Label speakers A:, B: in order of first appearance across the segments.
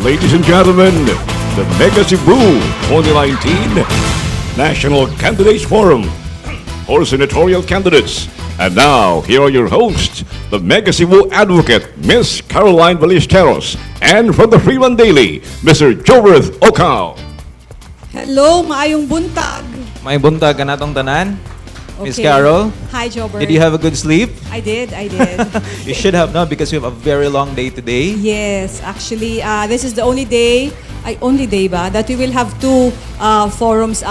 A: Ladies and gentlemen, the Mega Cebu 2019 National Candidates Forum for senatorial candidates. And now, here are your hosts, the Mega Cebu advocate, Miss Caroline Ballesteros, and from the Freeman Daily, Mr. Joworth Ocao.
B: Hello, maayong buntag.
C: May buntag ka na tong tanan. Miss
B: Okay.
C: Carol,
B: Hi, Jobber.
C: did you have a good sleep?
B: I did.
C: You should have, no, because we have a very long day today.
B: Yes, actually, this is the only day ba, that we will have two forums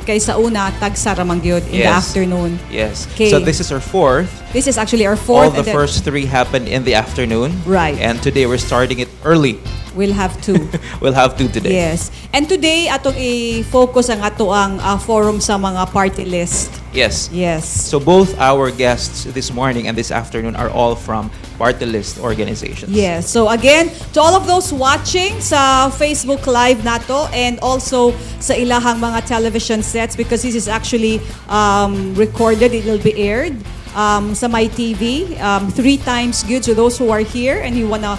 B: kaysa una, tag Saramangyod in the
C: Yes.
B: afternoon.
C: Yes.
B: Okay.
C: So this is our fourth.
B: This is actually our
C: All
B: fourth.
C: the
B: and then
C: first three happened in the afternoon.
B: Right.
C: And today we're starting it early.
B: We'll have two.
C: We'll have two today.
B: Yes. And today, atong i-focus ang ato ang forum sa mga party list.
C: Yes.
B: Yes.
C: So both our guests this morning and this afternoon are all from party list organizations.
B: Yes. So again, to all of those watching sa Facebook Live nato and also sa ilahang mga television sets, because this is actually recorded, it will be aired sa My TV 3 times good. So those who are here and you wanna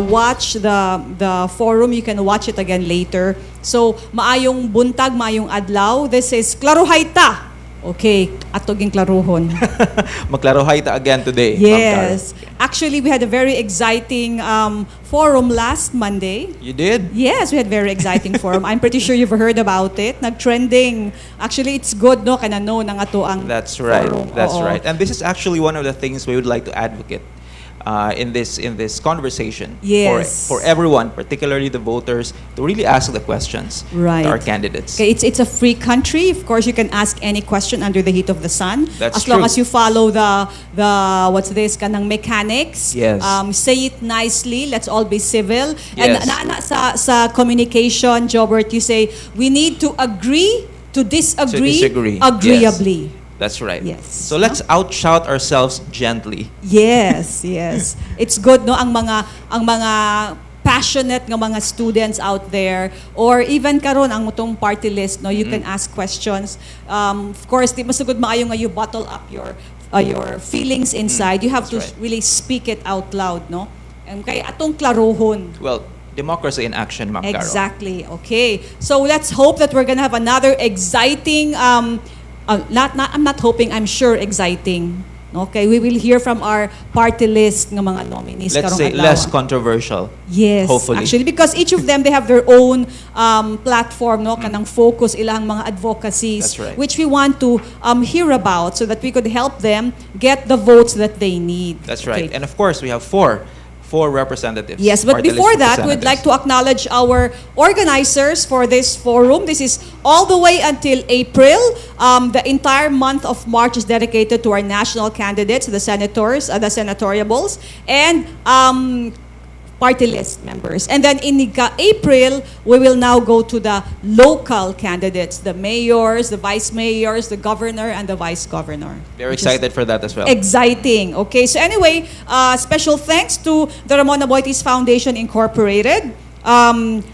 B: watch the forum, you can watch it again later. So maayong buntag, maayong adlaw. This is Klaruhay Ta. Okay, atoging klaruhon.
C: Maklaruhay ta again today. Ma'am Carol.
B: Yes. Actually, we had a very exciting forum last Monday.
C: You did?
B: Yes, we had very exciting forum. I'm pretty sure you've heard about it. Nag-trending. Actually, it's good, no? Kana no, nang ato ang
C: That's right.
B: forum.
C: That's
B: Oo.
C: right. And this is actually one of the things we would like to advocate in this conversation
B: Yes.
C: for everyone, particularly the voters, to really ask the questions
B: Right.
C: to our candidates.
B: Okay, it's a free country. Of course, you can ask any question under the heat of the sun.
C: That's
B: as long
C: true.
B: as you follow the what's this kanang mechanics.
C: Yes.
B: Say it nicely. Let's all be civil.
C: Yes.
B: And sa communication, Jobert, you say we need to agree to disagree,
C: disagree.
B: agreeably.
C: That's right.
B: Yes.
C: So let's outshout ourselves gently.
B: Yes, yes. It's good, no, ang mga passionate nga mga students out there, or even karon ang mutong party list, no, you can ask questions. Of course, di masugod maayo nga you bottle up your feelings inside. You have to
C: That's right.
B: really speak it out loud, no? Kaya atong klarohon.
C: Well, democracy in action, Ma'am Carol.
B: Exactly. Okay. So let's hope that we're gonna have another exciting. I'm not hoping. I'm sure exciting. Okay, we will hear from our party list ng mga nominees.
C: Let's
B: karong
C: say
B: adlaw.
C: less controversial.
B: Yes,
C: hopefully.
B: actually, because each of them, they have their own platform, no, kanang focus, ilang mga advocacies,
C: That's right.
B: which we want to hear about so that we could help them get the votes that they need.
C: That's right.
B: Okay.
C: And of course, we have four representatives.
B: Yes, but
C: party list
B: before that, we'd like to acknowledge our organizers for this forum. This is all the way until April. The entire month of March is dedicated to our national candidates, the senators, the senatoriables, and party list members. And then in April, we will now go to the local candidates, the mayors, the vice mayors, the governor, and the vice governor.
C: Very
B: which is
C: excited for that as well.
B: exciting. Okay, so anyway, special thanks to the Ramon Aboitiz Foundation Incorporated.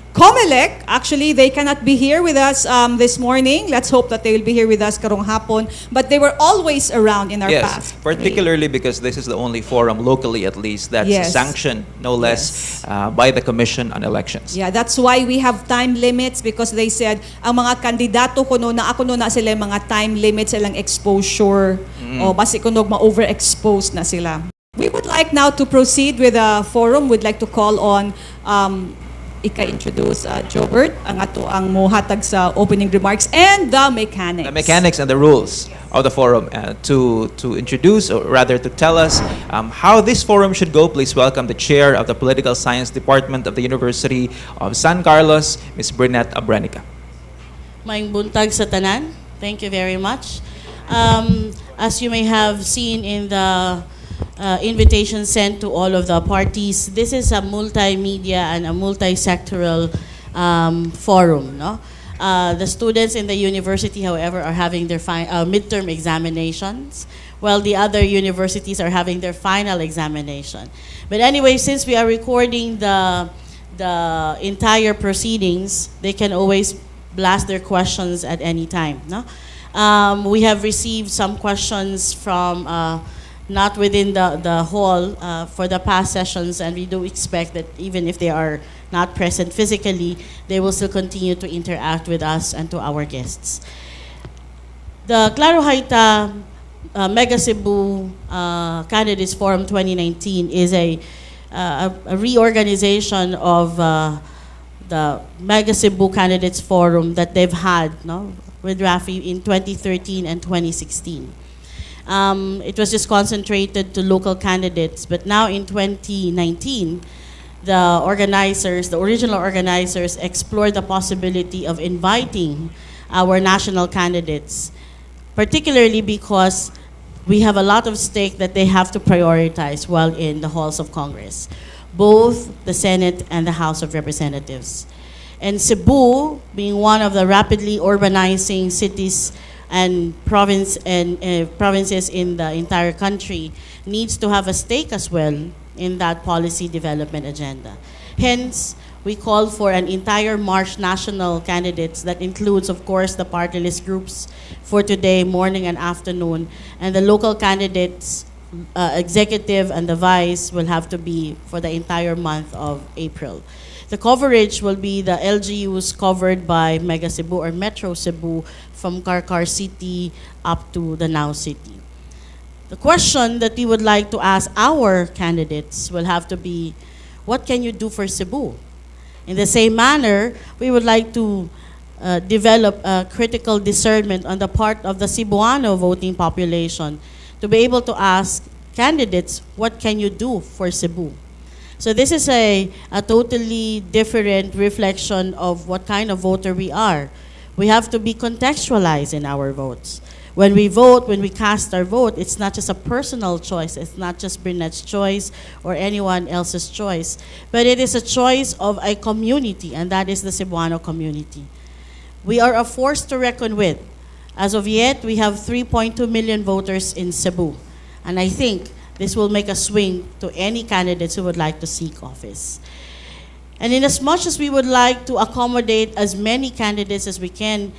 B: Comelec, actually, they cannot be here with us this morning. Let's hope that they will be here with us karong hapon. But they were always around in our
C: Yes,
B: past.
C: particularly because this is the only forum locally, at least, that's
B: Yes.
C: sanctioned, no less, by the Commission on Elections.
B: Yeah, that's why we have time limits, because they said ang mga kandidato kuno na ako no na sila yung mga time limits silang exposure o basi kuno ma-overexposed na sila. We would like now to proceed with the forum. We'd like to call on ika-introduce Jobert ang ato ang mohatag sa opening remarks and the mechanics.
C: The mechanics and the rules of the forum to introduce, or rather to tell us how this forum should go. Please welcome the chair of the Political Science Department of the University of San Carlos, Ms. Bernette Abranica.
D: Maayong buntag sa tanan. Thank you very much. As you may have seen in the invitation sent to all of the parties, this is a multimedia and a multi-sectoral forum. No? The students in the university, however, are having their midterm examinations, while the other universities are having their final examination. But anyway, since we are recording the entire proceedings, they can always blast their questions at any time. No? We have received some questions from not within the hall for the past sessions, and we do expect that even if they are not present physically, they will still continue to interact with us and to our guests. The Claro Hayta Mega Cebu Candidates Forum 2019 is a reorganization of the Mega Cebu Candidates Forum that they've had, no, with Rafi in 2013 and 2016. It was just concentrated to local candidates, but now in 2019, the organizers, the original organizers, explored the possibility of inviting our national candidates, particularly because we have a lot of stake that they have to prioritize while in the halls of Congress, both the Senate and the House of Representatives. And Cebu, being one of the rapidly urbanizing cities and provinces in the entire country, needs to have a stake as well in that policy development agenda. Hence, we called for an entire March national candidates that includes, of course, the party list groups for today, morning and afternoon, and the local candidates, executive and the vice will have to be for the entire month of April. The coverage will be the LGUs covered by Mega Cebu or Metro Cebu from Karkar City up to Danao City. The question that we would like to ask our candidates will have to be, what can you do for Cebu? In the same manner, we would like to develop a critical discernment on the part of the Cebuano voting population to be able to ask candidates, what can you do for Cebu? So this is a totally different reflection of what kind of voter we are. We have to be contextualized in our votes. When we vote, when we cast our vote, it's not just a personal choice. It's not just Brunette's choice or anyone else's choice. But it is a choice of a community, and that is the Cebuano community. We are a force to reckon with. As of yet, we have 3.2 million voters in Cebu. And I think this will make a swing to any candidates who would like to seek office. And in as much as we would like to accommodate as many candidates as we can,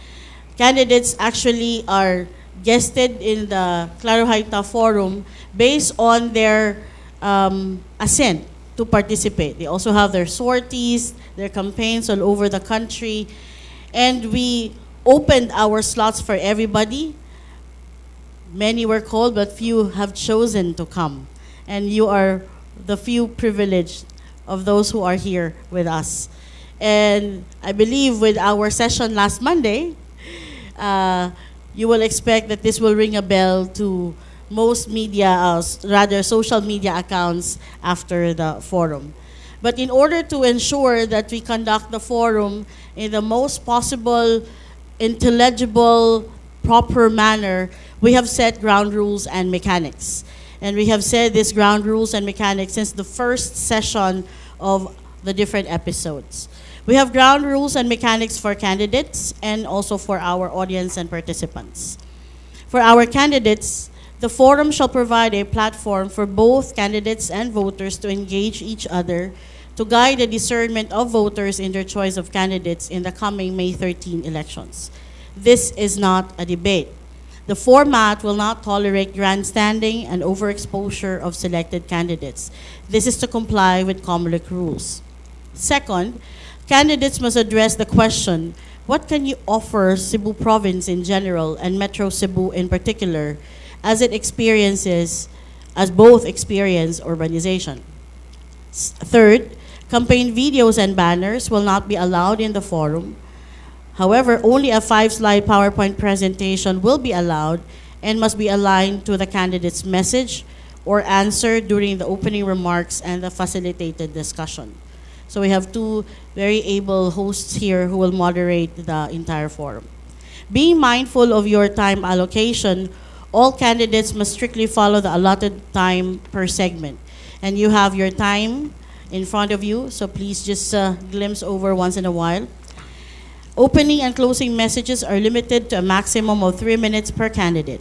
D: candidates actually are guested in the Claro Hayta Forum based on their assent to participate. They also have their sorties, their campaigns all over the country. And we opened our slots for everybody. Many were called, but few have chosen to come. And you are the few privileged of those who are here with us. And I believe with our session last Monday, you will expect that this will ring a bell to most media, rather social media accounts after the forum. But in order to ensure that we conduct the forum in the most possible, intelligible, proper manner, we have set ground rules and mechanics. And we have said these ground rules and mechanics since the first session of the different episodes. We have ground rules and mechanics for candidates and also for our audience and participants. For our candidates, the forum shall provide a platform for both candidates and voters to engage each other to guide the discernment of voters in their choice of candidates in the coming May 13 elections. This is not a debate. The format will not tolerate grandstanding and overexposure of selected candidates. This is to comply with COMELEC rules. Second, candidates must address the question, what can you offer Cebu province in general and Metro Cebu in particular as it experiences, as both experience urbanization? Third, campaign videos and banners will not be allowed in the forum. However, only a 5-slide PowerPoint presentation will be allowed and must be aligned to the candidate's message or answer during the opening remarks and the facilitated discussion. So we have two very able hosts here who will moderate the entire forum. Being mindful of your time allocation, all candidates must strictly follow the allotted time per segment. And you have your time in front of you, so please just glimpse over once in a while. Opening and closing messages are limited to a maximum of 3 minutes per candidate.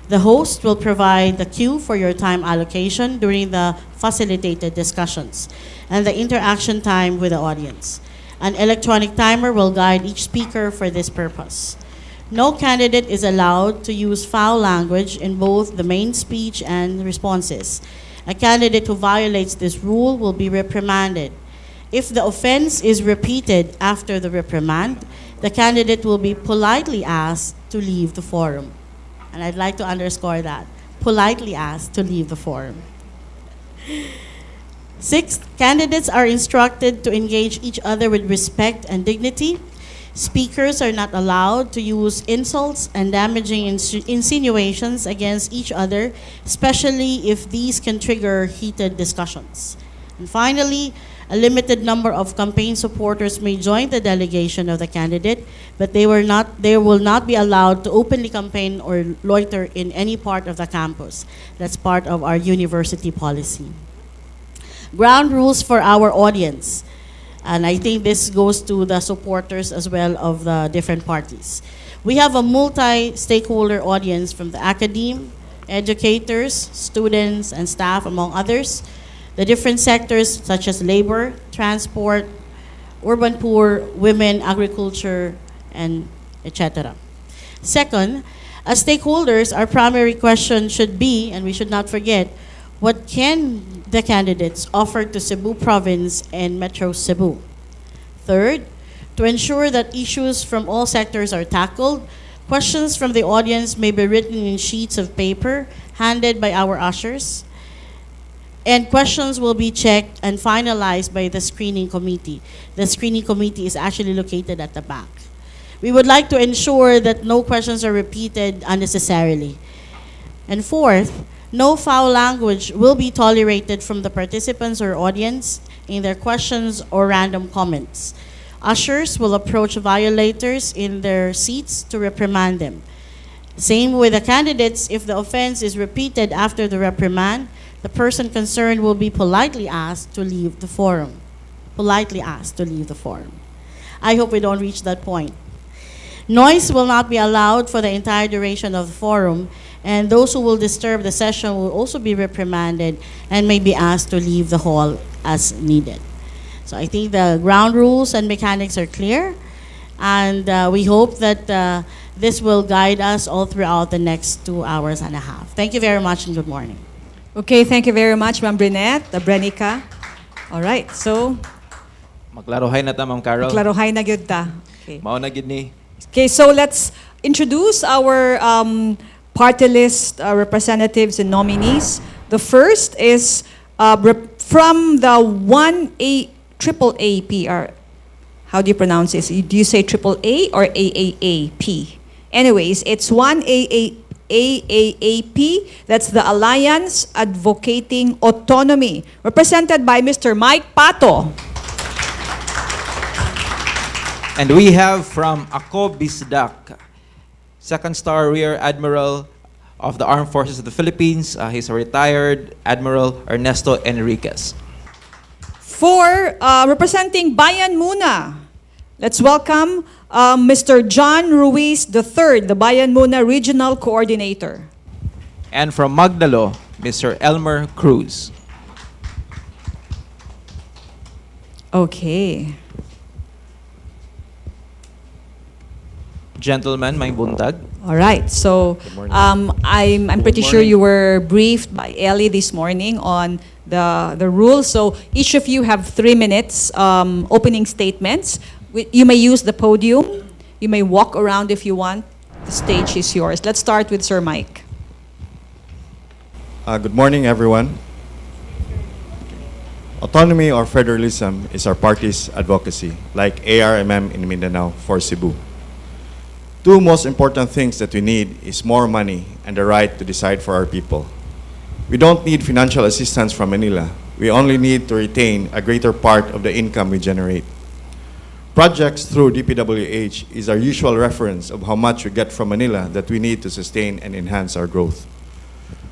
D: The host will provide the cue for your time allocation during the facilitated discussions and the interaction time with the audience. An electronic timer will guide each speaker for this purpose. No candidate is allowed to use foul language in both the main speech and responses. A candidate who violates this rule will be reprimanded. If the offense is repeated after the reprimand, the candidate will be politely asked to leave the forum. And I'd like to underscore that. Politely asked to leave the forum. Sixth, candidates are instructed to engage each other with respect and dignity. Speakers are not allowed to use insults and damaging insinuations against each other, especially if these can trigger heated discussions. And finally, a limited number of campaign supporters may join the delegation of the candidate, but they will not be allowed to openly campaign or loiter in any part of the campus. That's part of our university policy. Ground rules for our audience. And I think this goes to the supporters as well of the different parties. We have a multi-stakeholder audience from the academe, educators, students, and staff, among others. The different sectors such as labor, transport, urban poor, women, agriculture, and etc. Second, as stakeholders, our primary question should be, and we should not forget, what can the candidates offer to Cebu Province and Metro Cebu? Third, to ensure that issues from all sectors are tackled, questions from the audience may be written in sheets of paper handed by our ushers, and questions will be checked and finalized by the screening committee. The screening committee is actually located at the back. We would like to ensure that no questions are repeated unnecessarily. And fourth, no foul language will be tolerated from the participants or audience in their questions or random comments. Ushers will approach violators in their seats to reprimand them. Same with the candidates. If the offense is repeated after the reprimand, the person concerned will be politely asked to leave the forum. Politely asked to leave the forum. I hope we don't reach that point. Noise will not be allowed for the entire duration of the forum, and those who will disturb the session will also be reprimanded and may be asked to leave the hall as needed. So I think the ground rules and mechanics are clear, and we hope that this will guide us all throughout the next 2 hours and a half. Thank you very much and good morning.
B: Okay, thank you very much, Ma'am Brinette, Brenica. All right, so
C: Maglaruhay na ta, Ma'am Carol.
B: klaruhay na gyud ta. Okay.
C: Mao na gid ni.
B: Okay, so let's introduce our party list representatives and nominees. The first is from the 1A triple A PR. How do you pronounce this? Do you say triple A or AAAP? Anyways, it's 1AA AAAP. That's the Alliance Advocating Autonomy, represented by Mr. Mike Pato.
C: And we have from Ako Bisdak, second star Rear Admiral of the Armed Forces of the Philippines. He's a retired Admiral Ernesto Enriquez.
B: For representing Bayan Muna, let's welcome Mr. John Ruiz III, the Bayan Muna Regional Coordinator.
C: And from Magdalo, Mr. Elmer Cruz.
B: Okay.
C: Gentlemen, may buntag.
B: All right. So I'm pretty sure you were briefed by Ellie this morning on the rules. So each of you have 3 minutes opening statements. You may use the podium. You may walk around if you want. The stage is yours. Let's start with Sir Mike.
E: Good morning, everyone. Autonomy or federalism is our party's advocacy, like ARMM in Mindanao for Cebu. Two most important things that we need is more money and the right to decide for our people. We don't need financial assistance from Manila. We only need to retain a greater part of the income we generate. Projects through DPWH is our usual reference of how much we get from Manila that we need to sustain and enhance our growth.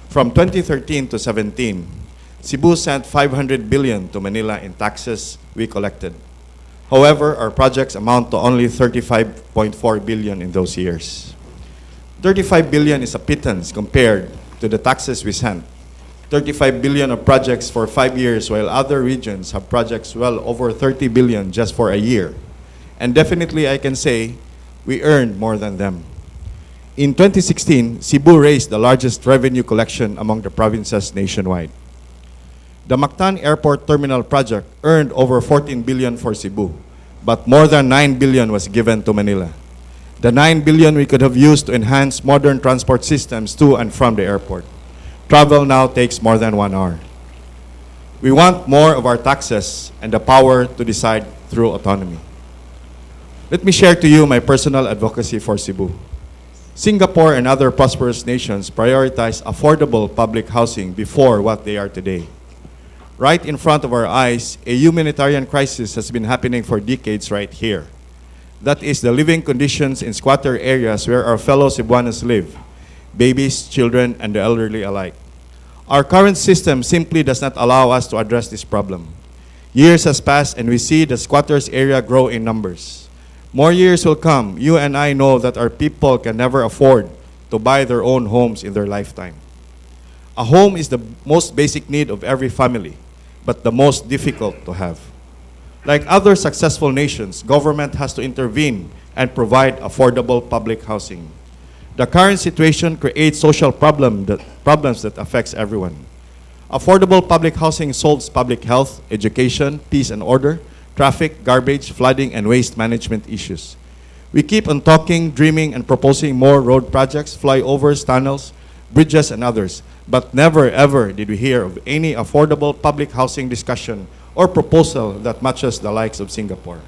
E: From 2013 to 17, Cebu sent 500 billion to Manila in taxes we collected. However, our projects amount to only 35.4 billion in those years. 35 billion is a pittance compared to the taxes we sent. 35 billion of projects for 5 years, while other regions have projects well over 30 billion just for a year. And definitely I can say we earned more than them. In 2016, Cebu raised the largest revenue collection among the provinces nationwide. The Mactan Airport Terminal project earned over 14 billion for Cebu, but more than 9 billion was given to Manila. The 9 billion we could have used to enhance modern transport systems to and from the airport. Travel now takes more than 1 hour. We want more of our taxes and the power to decide through autonomy. Let me share to you my personal advocacy for Cebu. Singapore and other prosperous nations prioritize affordable public housing before what they are today. Right in front of our eyes, a humanitarian crisis has been happening for decades right here. That is the living conditions in squatter areas where our fellow Cebuanos live, babies, children, and the elderly alike. Our current system simply does not allow us to address this problem. Years has passed and we see the squatters area grow in numbers. More years will come. You and I know that our people can never afford to buy their own homes in their lifetime. A home is the most basic need of every family, but the most difficult to have. Like other successful nations, government has to intervene and provide affordable public housing. The current situation creates social problems that affects everyone. Affordable public housing solves public health, education, peace and order, traffic, garbage, flooding, and waste management issues. We keep on talking, dreaming, and proposing more road projects, flyovers, tunnels, bridges, and others, but never ever did we hear of any affordable public housing discussion or proposal that matches the likes of Singapore.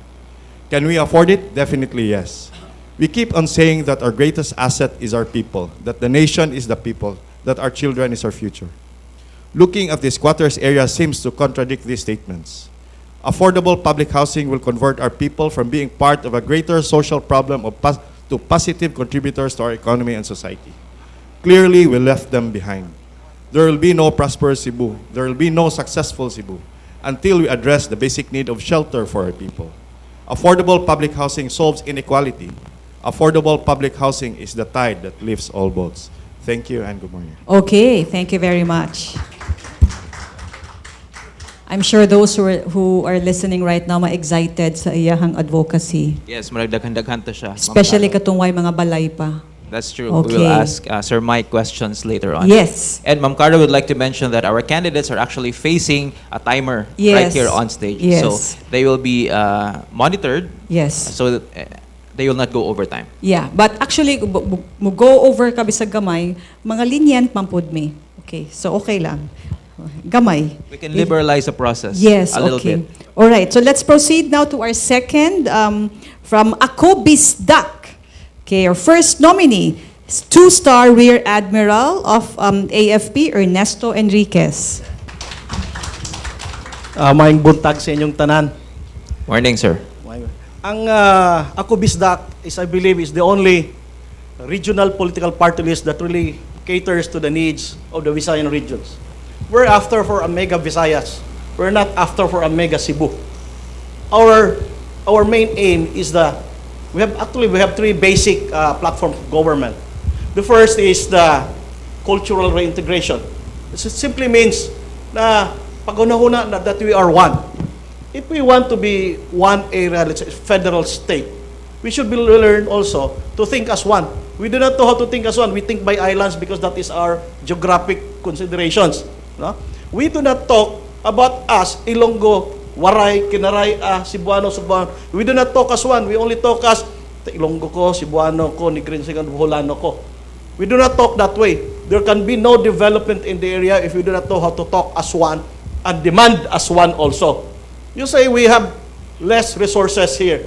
E: Can we afford it? Definitely yes. We keep on saying that our greatest asset is our people, that the nation is the people, that our children is our future. Looking at the squatters area seems to contradict these statements. Affordable public housing will convert our people from being part of a greater social problem to positive contributors to our economy and society. Clearly, we left them behind. There will be no prosperous Cebu. There will be no successful Cebu until we address the basic need of shelter for our people. Affordable public housing solves inequality. Affordable public housing is the tide that lifts all boats. Thank you and good morning.
B: Okay, thank you very much. I'm sure those who are listening right now ma-excited sa iyahang advocacy.
C: Yes, maragdaghan-daghan to siya. Ma'am
B: Especially
C: Carol.
B: katong way mga balay pa.
C: That's true.
B: Okay.
C: We will ask Sir Mike questions later on.
B: Yes.
C: And Ma'am Carla would like to mention that our candidates are actually facing a timer right
B: Yes.
C: here on stage.
B: Yes.
C: So they will be monitored
B: Yes.
C: so that they will not go over time.
B: Yeah, but actually, mo go over ka bisag gamay, mga lenient mampud mi. Okay, so okay lang. Gamay.
C: We can liberalize the process
B: Yes,
C: a little
B: okay.
C: bit.
B: All right, so let's proceed now to our second from Ako Bisdak. Okay, our first nominee is 2-star Rear Admiral of AFP, Ernesto Enriquez.
F: Maayong buntag sa inyong tanan.
C: Morning, sir.
F: Ang Ako Bisdak is, I believe, is the only regional political party list that really caters to the needs of the Visayan regions. We're after for a mega Visayas. We're not after for a mega Cebu. Our main aim is we have three basic platforms of government. The first is the cultural reintegration. This simply means na pag-unahuna na that we are one. If we want to be one area, let's say federal state, we should be learn also to think as one. We do not know how to think as one. We think by islands because that is our geographic considerations. No? We do not talk about us, Ilonggo, Waray, Kinaray, Cebuano, Cebuano. We do not talk as one. We only talk as Ilonggo ko, Cebuano ko, Negrinsigan, Buholano ko. We do not talk that way. There can be no development in the area if we do not know how to talk as one and demand as one also. You say we have less resources here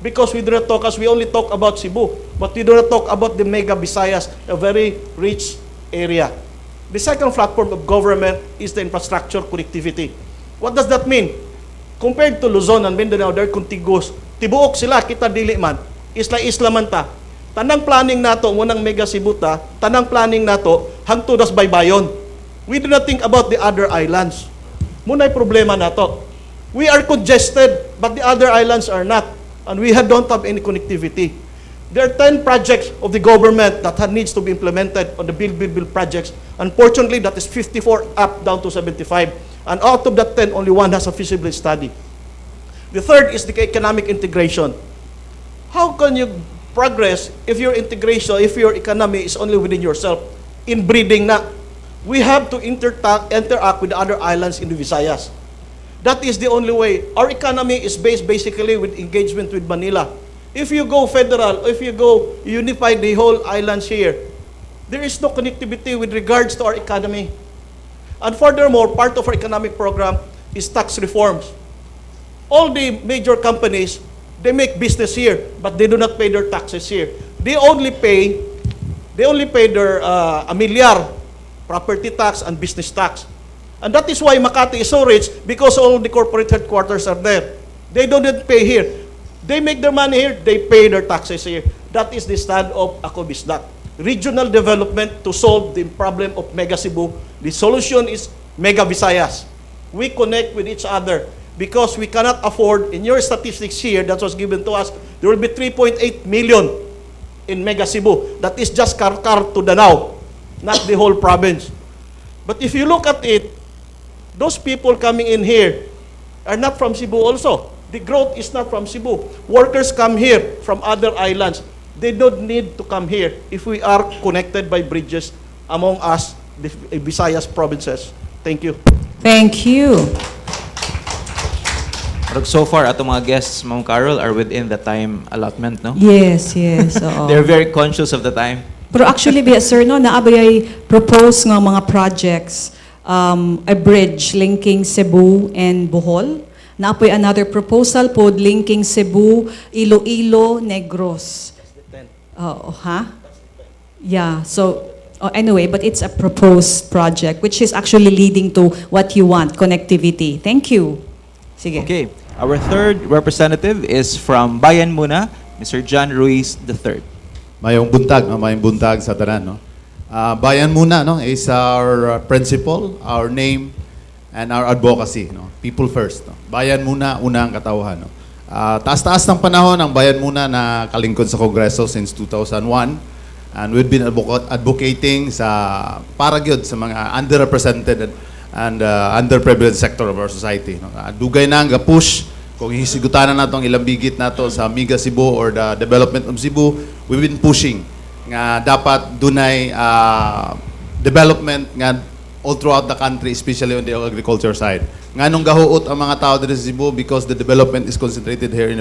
F: because we do not talk as we only talk about Cebu, but we do not talk about the Mega Visayas, a very rich area. The second platform of government is the infrastructure connectivity. What does that mean? Compared to Luzon and Mindanao, they're contiguous. Tibuok sila, kita dili man. Isla man ta. Tanang planning nato, munang Mega Cebu ta, tanang planning nato, hangtod das baybayon. We do not think about the other islands. Muna'y problema nato. We are congested, but the other islands are not. And we don't have any connectivity. There are 10 projects of the government that needs to be implemented on the build projects. Unfortunately, that is 54 up down to 75. And out of that 10, only one has a feasibility study. The third is the economic integration. How can you progress if your integration, if your economy is only within yourself. Inbreeding na. We have to interact with the other islands in the Visayas. That is the only way. Our economy is based basically with engagement with Manila. If you go federal, if you go unify the whole islands here, there is no connectivity with regards to our economy. And furthermore, part of our economic program is tax reforms. All the major companies, they make business here, but they do not pay their taxes here. They only pay their amilyar, property tax and business tax. And that is why Makati is so rich, because all the corporate headquarters are there. They don't pay here. They make their money here, they pay their taxes here. That is the stand of Ako Bisdak. Regional development to solve the problem of Mega Cebu. The solution is Mega Visayas. We connect with each other because we cannot afford, in your statistics here that was given to us, there will be 3.8 million in Mega Cebu. That is just Karkar to Danao, not the whole province. But if you look at it, those people coming in here are not from Cebu also. The growth is not from Cebu. Workers come here from other islands. They don't need to come here if we are connected by bridges among us, the Visayas provinces. Thank you.
B: Thank you.
C: Pero so far, atong mga guests, Ma'am Carol, are within the time allotment, no?
B: Yes, yes. Oo.
C: They're very conscious of the time.
B: Pero actually, biya, sir, no, naabay ay propose ng mga projects, a bridge linking Cebu and Bohol. Naapoy another proposal po linking Cebu, Iloilo, Negros. Oh, ha? Yeah, so anyway, but it's a proposed project which is actually leading to what you want, connectivity. Thank you. Sige.
C: Okay, our third representative is from Bayan Muna, Mr. John Ruiz III.
G: Mayong buntag, no? Mayong buntag sa tanan, no? Bayan Muna, no, is our principle, our name, and our advocacy, no? People first, no? Bayan Muna, unang katauhan, no? Taas-taas ng panahon ang Bayan Muna na kalingkod sa Kongreso since 2001, and we've been advocating sa para gyud sa mga underrepresented and underprivileged sector of our society, no? Dugay na nga push kung hisigutanan nato ang ilang bigit nato sa Mega Cebu or the development of Cebu. We've been pushing nga dapat dunay development nga all throughout the country, especially on the agriculture side. Nganong gahuot ang mga tao dito sa Cebu because the development is concentrated here in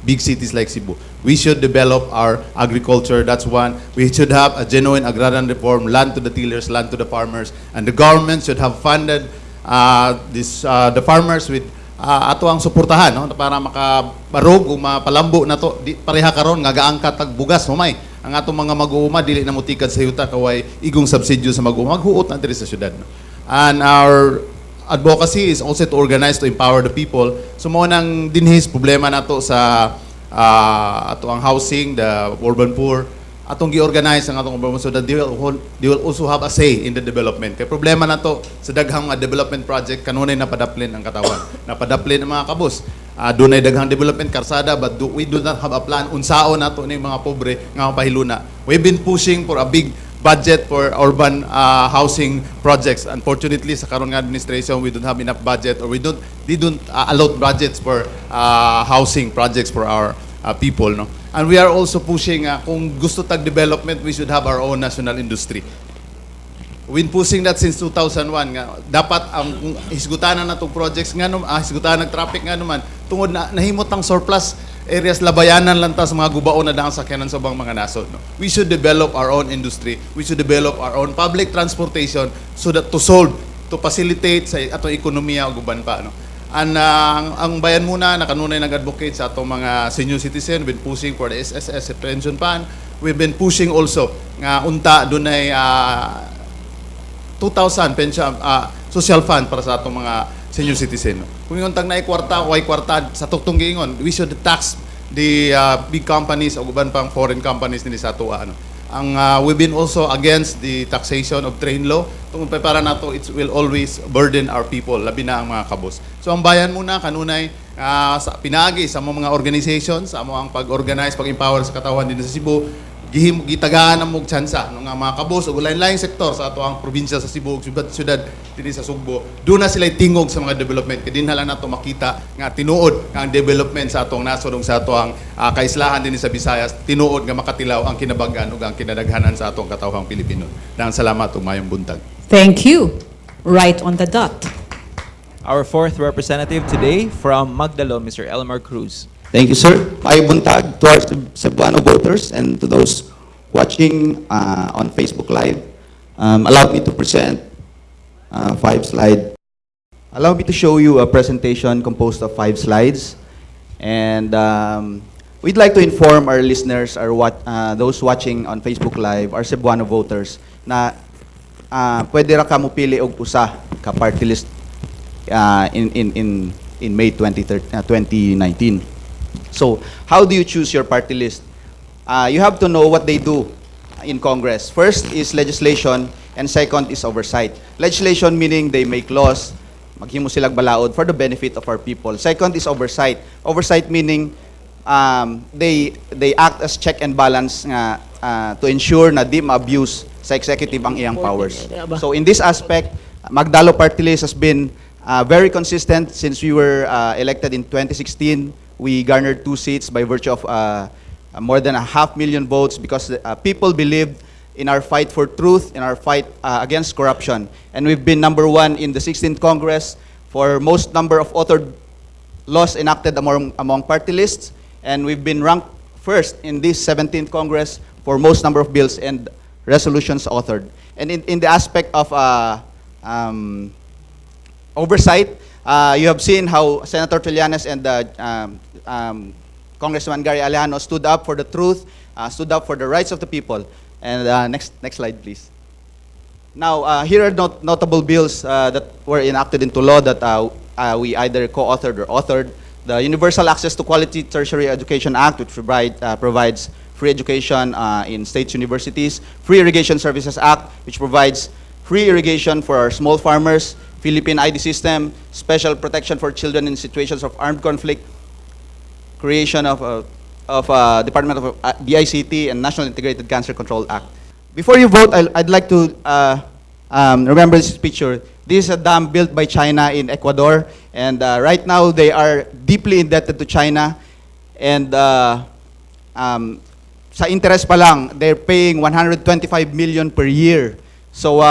G: big cities like Cebu. We should develop our agriculture. That's one. We should have a genuine agrarian reform, land to the tillers, land to the farmers, and the government should have funded the farmers with ato ang suportahan, no, para makabarog o mapalambo na to. Pareha karon nga gaangkat tag bugas humay ang atong mga mag-uuma dili na mutikad sa yuta kaway igong subsidyo sa mag-uuma maghuot na diri sa syudad, no? And our advocacy is also to organize, to empower the people. So mo nang dinhis problema nato sa ato ang housing, the urban poor, atong gi-organize ang atong urban so that they will also have a say in the development. Kay problema nato sa daghang mga development project kanunay napadaplin ang katawan. Napadaplin ang mga kabus. Dunay daghang development karsada but we do not have a plan unsaon nato ning mga pobre nga mapahiluna. We've been pushing for a big budget for urban housing projects. Unfortunately, sa karon nga administration, we don't have enough budget or they don't allot budgets for housing projects for our people, no? And we are also pushing kung gusto tag development, we should have our own national industry. We've been pushing that since 2001 nga dapat ang hisgutanan natong projects nga hisgutanan ng traffic nga naman tungod na nahimot ang surplus areas labayanan lang ta sa mga gubaon na dang sakyanan sa bang mga nasod, no? We should develop our own industry. We should develop our own public transportation so that to facilitate sa atong ekonomiya ug uban pa, no? And ang Bayan Muna nakanunay nag-advocate sa atong mga senior citizen. We've been pushing for the SSS pension fund. We've been pushing also nga unta dunay 2,000 pension social fund para sa atong mga senior citizen, no? Kung yung tag na kwarta o ay kwarta sa tuktong giingon, we should tax the big companies o uban pang foreign companies nila sa ato, ano. We've been also against the taxation of train law. Tungod pa para nato it will always burden our people, labi na ang mga kabos. So ang Bayan Muna kanunay sa pinagi sa mga organizations, sa mga pag-organize, pag-empower sa katawan din sa Cebu. gitagaan ang mong tsansa ng mga kabos o lain-laing sektor sa ato ang probinsya sa Cebu ug syudad dinhi sa Sugbo. Doon na sila tingog sa mga development kay dinha lang nato makita nga tinuod nga ang development sa atong nasod ug sa ato ang kaislahan dinhi sa Visayas tinuod nga makatilaw ang kinabag-an ug ang kinadaghanan sa atong katawhang Pilipino. Daghang salamat ug mayong buntag.
B: Thank you. Right on the dot.
C: Our fourth representative today from Magdalo, Mr. Elmer Cruz.
H: Thank you, sir. May buntag to our Cebuano voters and to those watching on Facebook Live. Allow me to present 5 slides. Allow me to show you a presentation composed of 5 slides. And we'd like to inform our listeners or those watching on Facebook Live, our Cebuano voters, na pwede ra ka mupili og usa ka party list in May 2019. So, how do you choose your party list? You have to know what they do in Congress. First is legislation, and second is oversight. Legislation meaning they make laws, maghimo silang balaod for the benefit of our people. Second is oversight. Oversight meaning they act as check and balance to ensure na di ma-abuse sa executive ang iyang powers. So in this aspect, Magdalo Party List has been very consistent since we were elected in 2016. We garnered 2 seats by virtue of more than 500,000 votes because people believed in our fight for truth, in our fight against corruption. And we've been number 1 in the 16th Congress for most number of authored laws enacted among party lists. And we've been ranked first in this 17th Congress for most number of bills and resolutions authored. And in the aspect of oversight, you have seen how Senator Trillanes and Congressman Gary Alejano stood up for the truth, stood up for the rights of the people. And next slide, please. Now, here are notable bills that were enacted into law that we either co-authored or authored. The Universal Access to Quality Tertiary Education Act, which provides free education in states universities. Free Irrigation Services Act, which provides free irrigation for our small farmers. Philippine ID system, special protection for children in situations of armed conflict, creation of Department of DICT and National Integrated Cancer Control Act. Before you vote, I'd like to remember this picture. This is a dam built by China in Ecuador, and right now they are deeply indebted to China, and sa interest pa lang, they're paying 125 million per year. So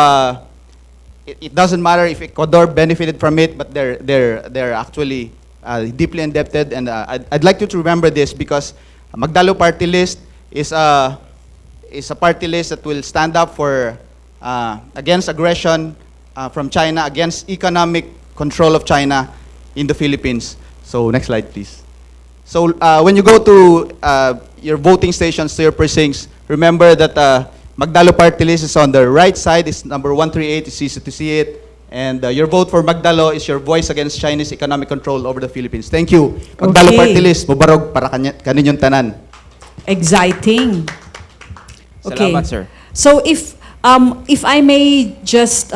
H: it doesn't matter if Ecuador benefited from it, but they're actually deeply indebted. And I'd like you to remember this because Magdalo Party List is a party list that will stand up for against aggression from China, against economic control of China in the Philippines. So next slide, please. So when you go to your voting stations, to your precincts, remember that Magdalo Party List is on the right side. It's number 138. It's easy to see it. And your vote for Magdalo is your voice against Chinese economic control over the Philippines. Thank you. Magdalo
B: Okay.
G: Party List, mubarog para kaninyong tanan.
B: Exciting. Okay.
C: Salamat, sir.
B: So if I may just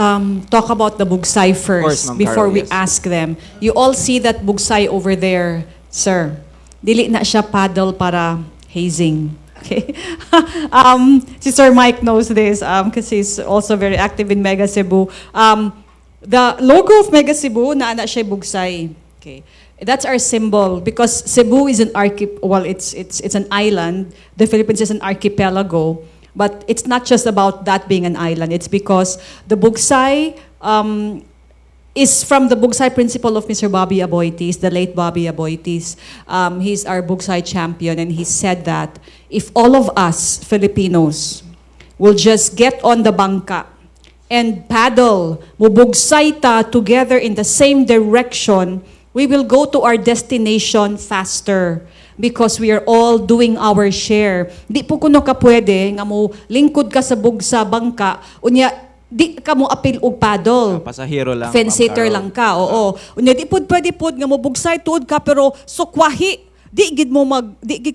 B: talk about the Bugsay first
C: course, Ma'am
B: before
C: Carol,
B: we
C: yes.
B: ask them. You all see that Bugsay over there, sir. Dili na siya paddle para hazing. Okay. Si Sir Mike knows this because he's also very active in Mega Cebu. The logo of Mega Cebu na siya Bugsay. Okay. That's our symbol because Cebu is an it's an island. The Philippines is an archipelago, but it's not just about that being an island. It's because the Bugsay is from the Bugsay principle of Mr. Bobby Aboitis, the late Bobby Aboitis. He's our Bugsay champion, and he said that if all of us Filipinos will just get on the bangka and paddle, mubugsay ta together in the same direction, we will go to our destination faster because we are all doing our share. Di po kuno ka pwede nga mo lingkod ka sa bugsa bangka, unya di ka mo apil og paddle.
C: Pasahero lang.
B: Fence sitter
C: Ma'am Carol.
B: lang ka, oo. Unya di pud pwede pud nga mo bugsay tuod ka pero sukwahi. Di gid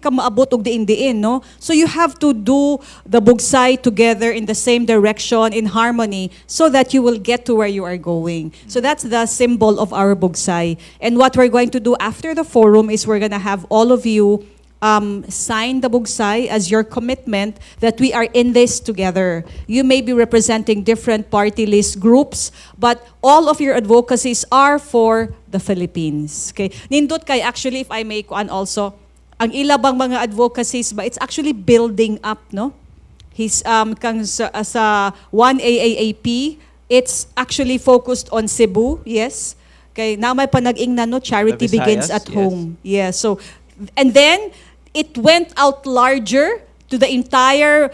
B: ka maabot og diin, no? So you have to do the bugsay together in the same direction, in harmony, so that you will get to where you are going. So that's the symbol of our bugsay. And what we're going to do after the forum is we're gonna have all of you sign the bugsay as your commitment that we are in this together. You may be representing different party list groups, but all of your advocacies are for the Philippines. Okay? Nindot kay, actually, if I may kuan also, ang ilabang mga advocacies ba, it's actually building up, no? His kang sa 1AAAP, it's actually focused on Cebu, yes. Kay namay pa nag-ingnan, no, charity
C: The Visayas,
B: begins at
C: yes.
B: home. Yeah, so and then it went out larger to the entire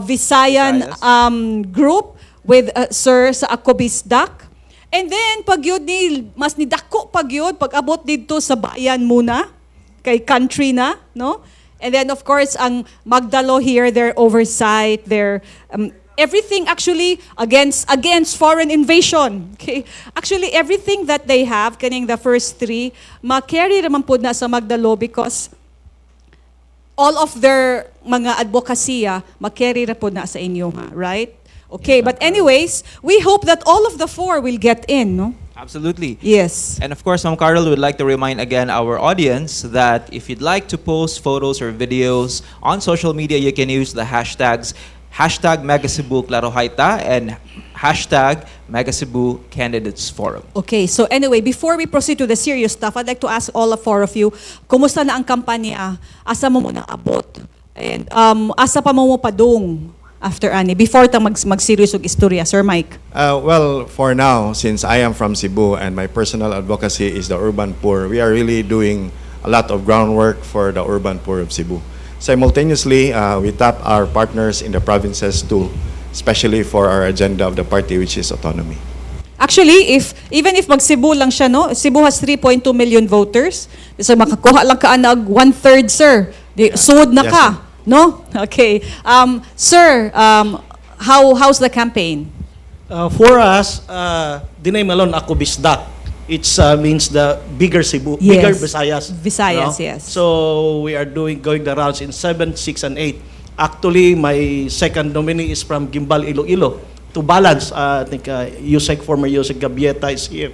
B: Visayan
C: Visayas.
B: group with Sir sa Akobisdak. And then pag yun ni mas ni dako pag yun, pag abot dito sa bayan muna, kay country na, no? And then of course ang Magdalo here, their oversight, their everything actually against foreign invasion. Okay? Actually everything that they have kaning the first three ma-carry naman po na sa Magdalo because all of their mga advokasya ma-carry na po na sa inyo, right? Okay, but anyways, we hope that all of the four will get in, no?
C: Absolutely.
B: Yes.
C: And of course, Ma'am Carol would like to remind again our audience that if you'd like to post photos or videos on social media, you can use the hashtags #MegaCebu Clarohaita and #MegaCebu Candidates Forum.
B: Okay, so anyway, before we proceed to the serious stuff, I'd like to ask all four of you, kumusta na ang kampanya? Asa mo muna abot? And asa pa mo padung after ani? Before ta mag-serious og istorya, Sir Mike.
E: Well, for now, since I am from Cebu and my personal advocacy is the urban poor, we are really doing a lot of groundwork for the urban poor of Cebu. Simultaneously, we tap our partners in the provinces too, especially for our agenda of the party, which is autonomy.
B: Actually, even if mag-Cebu lang siya, no? Cebu has 3.2 million voters. So makakuha lang ka anag 1/3, sir. Sud na
E: Yes,
B: ka,
E: ma'am.
B: no? Okay. Sir, how's the campaign?
F: For us, the name alone, Akobisdak, it means the bigger Cebu,
B: Yes.
F: bigger Visayas.
B: Visayas, yes.
F: So we are going the rounds in 7, 6, and 8. Actually, my second nominee is from Gimbal, Iloilo. To balance, I think former Yusek Gabieta is here.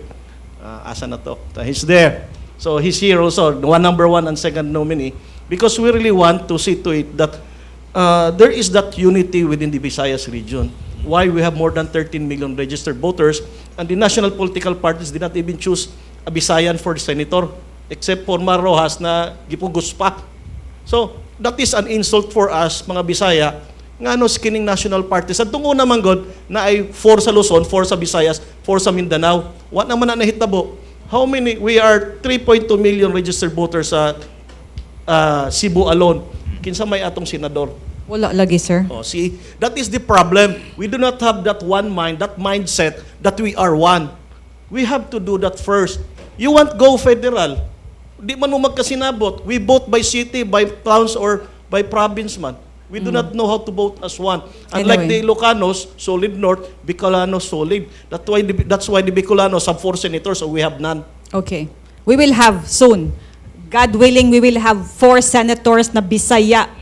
F: Asa na to? He's there. So he's here also, the number one and second nominee, because we really want to see to it that there is that unity within the Visayas region. Why we have more than 13 million registered voters, and the national political parties did not even choose a Visayan for senator, except for Mar Rojas na gipugos pa. So, that is an insult for us, mga Bisaya, nga no skining national parties. At tungo naman God, na ay 4 sa Luzon, 4 sa Visayas, 4 sa Mindanao. What naman na nahitabo? How many? We are 3.2 million registered voters sa Cebu alone. Kinsa may atong senador?
B: Wala lagi, sir.
F: Oh, see, that is the problem. We do not have that one mind, that mindset that we are one. We have to do that first. You want go federal. Di man mo magkasinabot. We vote by city, by towns, or by province man. We do not know how to vote as one. Unlike
B: Anyway.
F: the Ilocanos, solid North, Bicolanos, solid. That's why the Bicolanos have 4 senators, so we have none.
B: Okay. We will have soon. God willing, we will have 4 senators na Bisaya.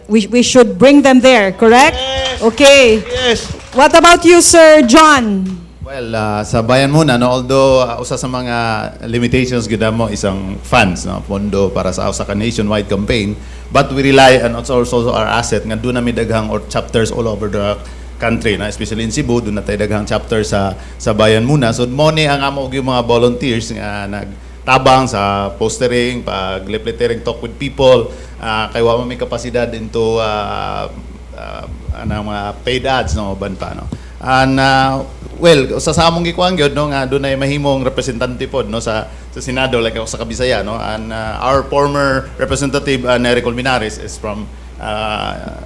B: We should bring them there, correct?
F: Yes.
B: Okay.
F: Yes.
B: What about you, Sir John?
G: Well, sa bayan muna, no, although usa sa mga limitations gid mo isang funds, no, pondo para sa usa ka nationwide campaign, but we rely on also our asset nga doon na may daghang or chapters all over the country, na especially in Cebu, doon na tayo daghang chapter sa bayan muna. So mo ni ang amo yung mga volunteers nga nagtabang sa postering, pag lettering, talk with people, kay wa may kapasidad into mga paid ads, no, ban pa, no. And well, sa among gikuan gyud, no, nga dunay mahimong representante pod, no, sa Senado, like ako sa Kabisaya, no, and our former representative Nery Colmenares is from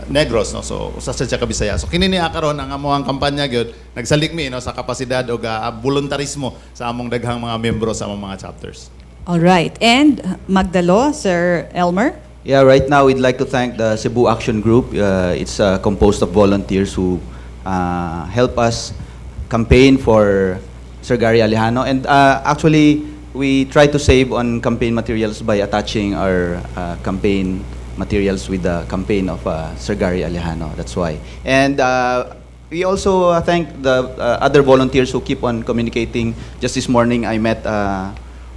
G: Negros, no, so usa sa Kabisaya. So kini ni karon ang among kampanya gyud nagsalikmi, no, sa kapasidad o voluntarismo sa among daghang mga miyembro sa among mga chapters.
B: All right. And Magdalo, Sir Elmer?
H: Yeah, right now we'd like to thank the Cebu Action Group. It's composed of volunteers who help us campaign for Sir Gary Alejano. And actually, we try to save on campaign materials by attaching our campaign materials with the campaign of Sir Gary Alejano. That's why. And we also thank the other volunteers who keep on communicating. Just this morning, I met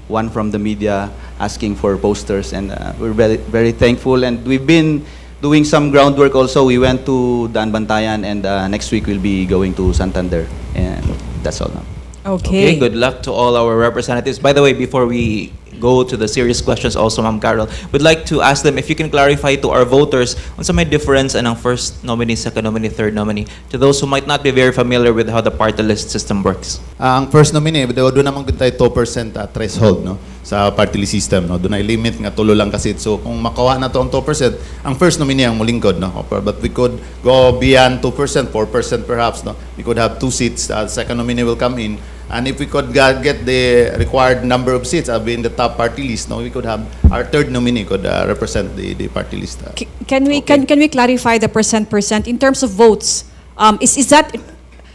H: one from the media, asking for posters, and we're very, very thankful. And we've been doing some groundwork also. We went to Dan Bantayan, and next week we'll be going to Santander. And that's all now.
B: Okay.
C: Good luck to all our representatives. By the way, before we go to the serious questions also, Ma'am Carol, we'd like to ask them if you can clarify to our voters unsa may difference anang first nominee, second nominee, third nominee, to those who might not be very familiar with how the party list system works.
G: Ang first nominee, doon naman tayo 2% threshold, no, sa party list system, no. Doon ay limit nga tulo lang kasi. So kung makuha na to ang 2%, ang first nominee ang mulingkod, no. But we could go beyond 2%, 4% perhaps, no. We could have 2 seats. Second nominee will come in. And if we could get the required number of seats, be in the top party list, no, we could have our third nominee could represent the party list.
B: Can we clarify the percent in terms of votes? Is that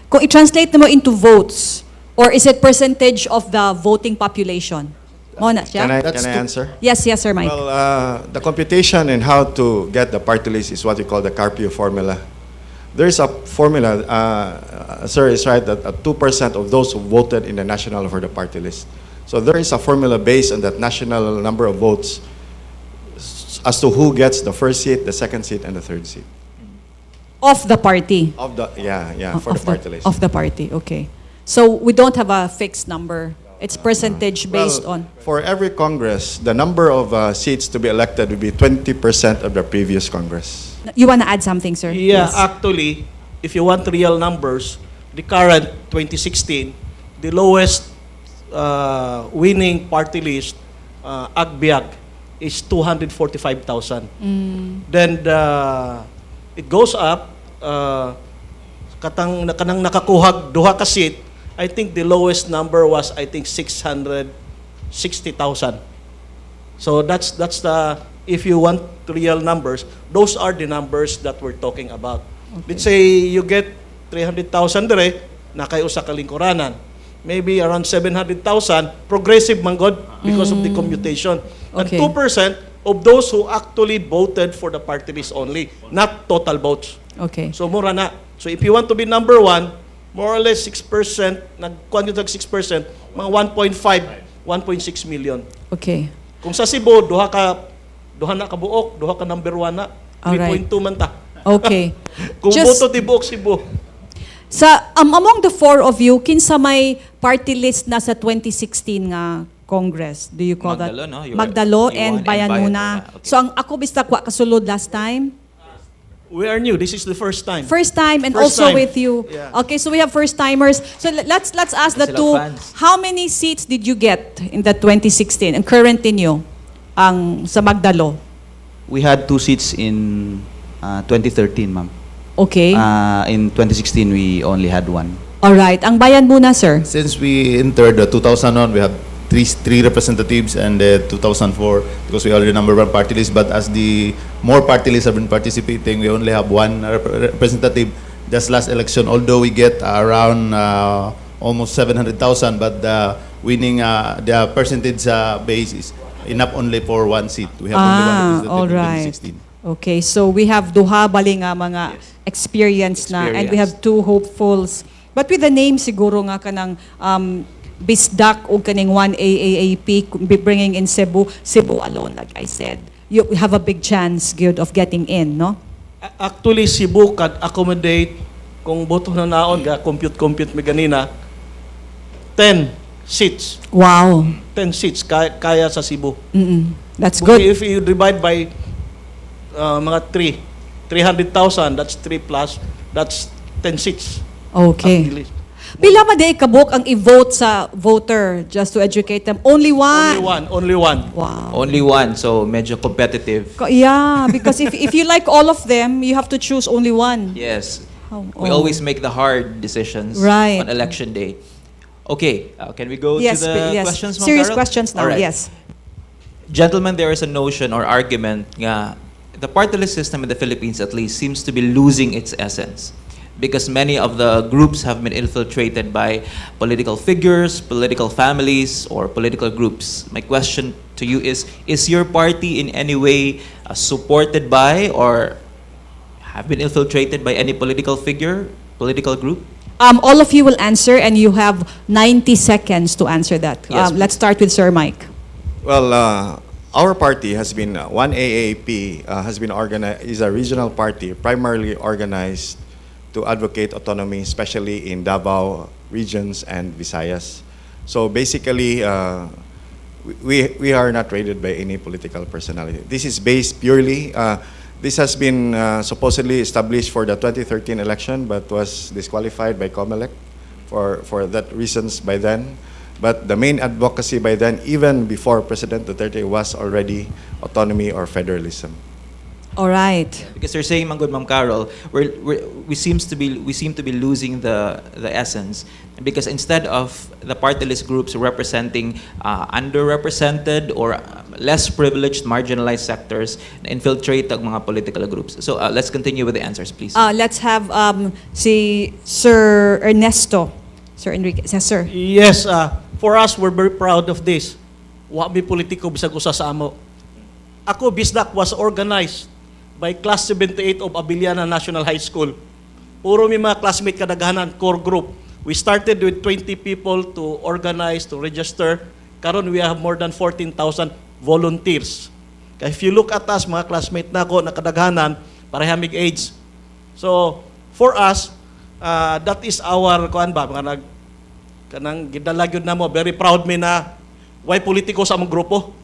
B: kung i-translate mo into votes, or is it percentage of the voting population? Mona siya?
E: Can I answer?
B: Yes, Sir Mike.
E: Well, the computation and how to get the party list is what we call the Carpio formula. There's a formula, sir is right, that 2% of those who voted in the national for the party list. So there is a formula based on that national number of votes as to who gets the first seat, the second seat, and the third seat.
B: Of the party.
E: Of the, for the party list.
B: Of the party, okay. So we don't have a fixed number. It's percentage based on.
E: For every Congress, the number of seats to be elected would be 20% of the previous Congress.
B: You want to add something, sir?
F: Yeah,
B: Yes.
F: actually, if you want real numbers, the current 2016, the lowest winning party list, Agbiag, is 245,000. Then it goes up, kanang nakakuhag duha ka seat, I think the lowest number was, I think, 660,000. So that's the, if you want real numbers, those are the numbers that we're talking about. Let's say you get 300,000 dire, na kay usa ka lingkuranan. Maybe around 700,000, progressive man god because of the commutation.
B: Okay.
F: And 2% of those who actually voted for the party list only, not total votes.
B: Okay.
F: So mura na. So if you want to be number one, more or less 6%, nagkuhan yung 6%, mga 1.6 million.
B: Okay.
F: Kung sa Cebu, duha na ka buok, duha ka number one na,
B: Alright.
F: 3.2 man ta.
B: Okay.
F: Kung
B: Just-
F: boto ti buok Cebu.
B: Among the four of you, kinsa may party list na sa 2016 nga Congress? Do you call
C: Magdalo,
B: that?
C: no?
B: Magdalo
C: You
B: and
C: won and
B: Bayan
C: Bayan
B: Muna.
C: Muna. Okay.
B: So ang ako bista kwa kasulod last time?
F: We are new. This is the first time.
B: First time and
F: First
B: also
F: time.
B: with you.
F: Yeah.
B: Okay, so we have first timers. So let's ask the
C: Sila
B: two.
C: fans.
B: How many seats did you get in the 2016? Ang current ninyo ang sa Magdalo.
H: We had 2 seats in 2013, ma'am.
B: Okay.
H: In 2016, we only had 1.
B: All right. Ang Bayan Muna, sir.
G: Since we entered 2001, we have three representatives, and 2004 because we already number 1 party list. But as the more party lists have been participating, we only have 1 representative. Just last election, although we get around almost 700,000, but the winning the percentage base is enough only for 1 seat. We have only 1 representative
B: all
G: in
B: right.
G: 2016.
B: Okay, so we have duha bali nga mga experience na, and we have 2 hopefuls. But with the name siguro nga kanang Bisdak o kaning 1 AAAP bringing in Cebu alone, like I said. You have a big chance, good, of getting in, no?
F: Actually, Cebu can accommodate, kung boto na naon, compute mi ganina, 10 seats.
B: Wow.
F: 10 seats kaya sa Cebu.
B: That's
F: But
B: good.
F: if you divide by mga 300,000, that's 3 plus, that's 10 seats.
B: Okay.
F: At least.
B: Pila ma day kabuk ang i-vote sa voter just to educate them? Only one.
F: Only one.
B: Wow.
C: Only 1, so medyo competitive.
B: Yeah, because if you like all of them, you have to choose only one.
C: Yes.
B: Oh,
C: We
B: oh.
C: always make the hard decisions
B: Right.
C: on election day. Okay, can we go
B: Yes,
C: to the
B: yes.
C: questions, Ma'am
B: Serious
C: Carol?
B: questions now,
C: All right.
B: yes.
C: Gentlemen, there is a notion or argument nga the party list system in the Philippines at least seems to be losing its essence because many of the groups have been infiltrated by political figures, political families, or political groups. My question to you is your party in any way supported by or have been infiltrated by any political figure, political group?
B: All of you will answer, and you have 90 seconds to answer that.
C: Yes,
B: Let's start with Sir Mike.
E: Well, our party has been, one AAP has been organized, is a regional party primarily organized to advocate autonomy, especially in Davao regions and Visayas. So basically, we are not rated by any political personality. This is based purely, this has been supposedly established for the 2013 election, but was disqualified by COMELEC for that reasons by then. But the main advocacy by then, even before President Duterte, was already autonomy or federalism.
B: All right.
C: Because you're saying, Manggod, Ma'am Carol, we seem to be losing the essence, because instead of the party list groups representing underrepresented or less privileged, marginalized sectors, infiltrate ang mga political groups. So let's continue with the answers, please.
B: Let's have si Sir Ernesto. Sir Enrique. Yes, sir.
F: Yes, for us, we're very proud of this. Wa mi politiko bisag usa sa amo. Ako, BISDAC was organized by Class 78 of Abiliana National High School. Puro mi mga classmate kadaghanan, core group. We started with 20 people to organize, to register. Karon we have more than 14,000 volunteers. Kaya if you look at us, mga classmate na ako, na kadaghanan, parehamig age. So, for us, that is our, kuan ba, mga kanang gidalagyod na mo, very proud me na why politiko sa among grupo.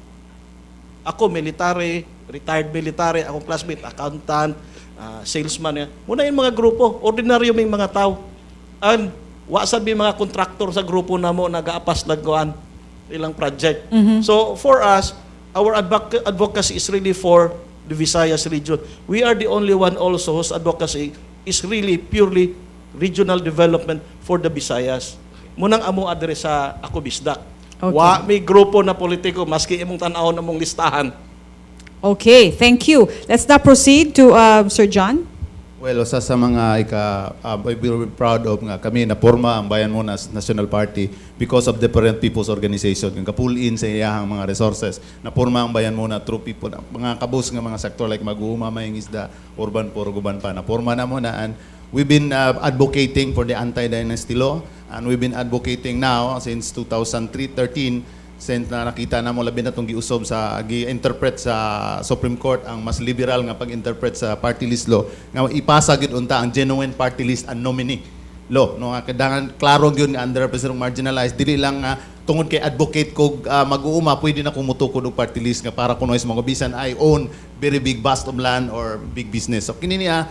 F: Ako, military, retired military, akong classmate, accountant, salesman. Muna yung mga grupo, ordinaryo may mga tao. And wasad may mga contractor sa grupo na mo, nag-aapas lagkuan ilang project. So for us, our advocacy is really for the Visayas region. We are the only one also whose advocacy is really purely regional development for the Visayas. Munang amo address sa ako BISDAC.
B: Okay.
F: Wa may grupo na politiko maski imong tan-aw na mong listahan.
B: Okay, thank you. Let's now proceed to Sir John.
G: Well, usa sa mga we're proud of nga kami na porma ang Bayan Muna National Party because of different people's organization. Yung kapull-in sa iyahang mga resources na porma ang Bayan Muna through people, mga kabus nga mga sektor like mag-uuma, mayang isda, urban poor, guban pa na porma na muna. And we've been advocating for the anti-dynasty law, and we've been advocating now since 2013 since na nakita na mo labi na itong giusob sa gi-interpret sa Supreme Court ang mas liberal nga pag-interpret sa party list law nga ipasa gyud unta ang genuine party list and nominee law no nga kadangan klaro gyud nga underrepresented marginalized dili lang nga tungod kay advocate ko mag-uuma pwede na kumutukod og party list nga para kuno is mga bisan I own very big vast of land or big business. So kini niya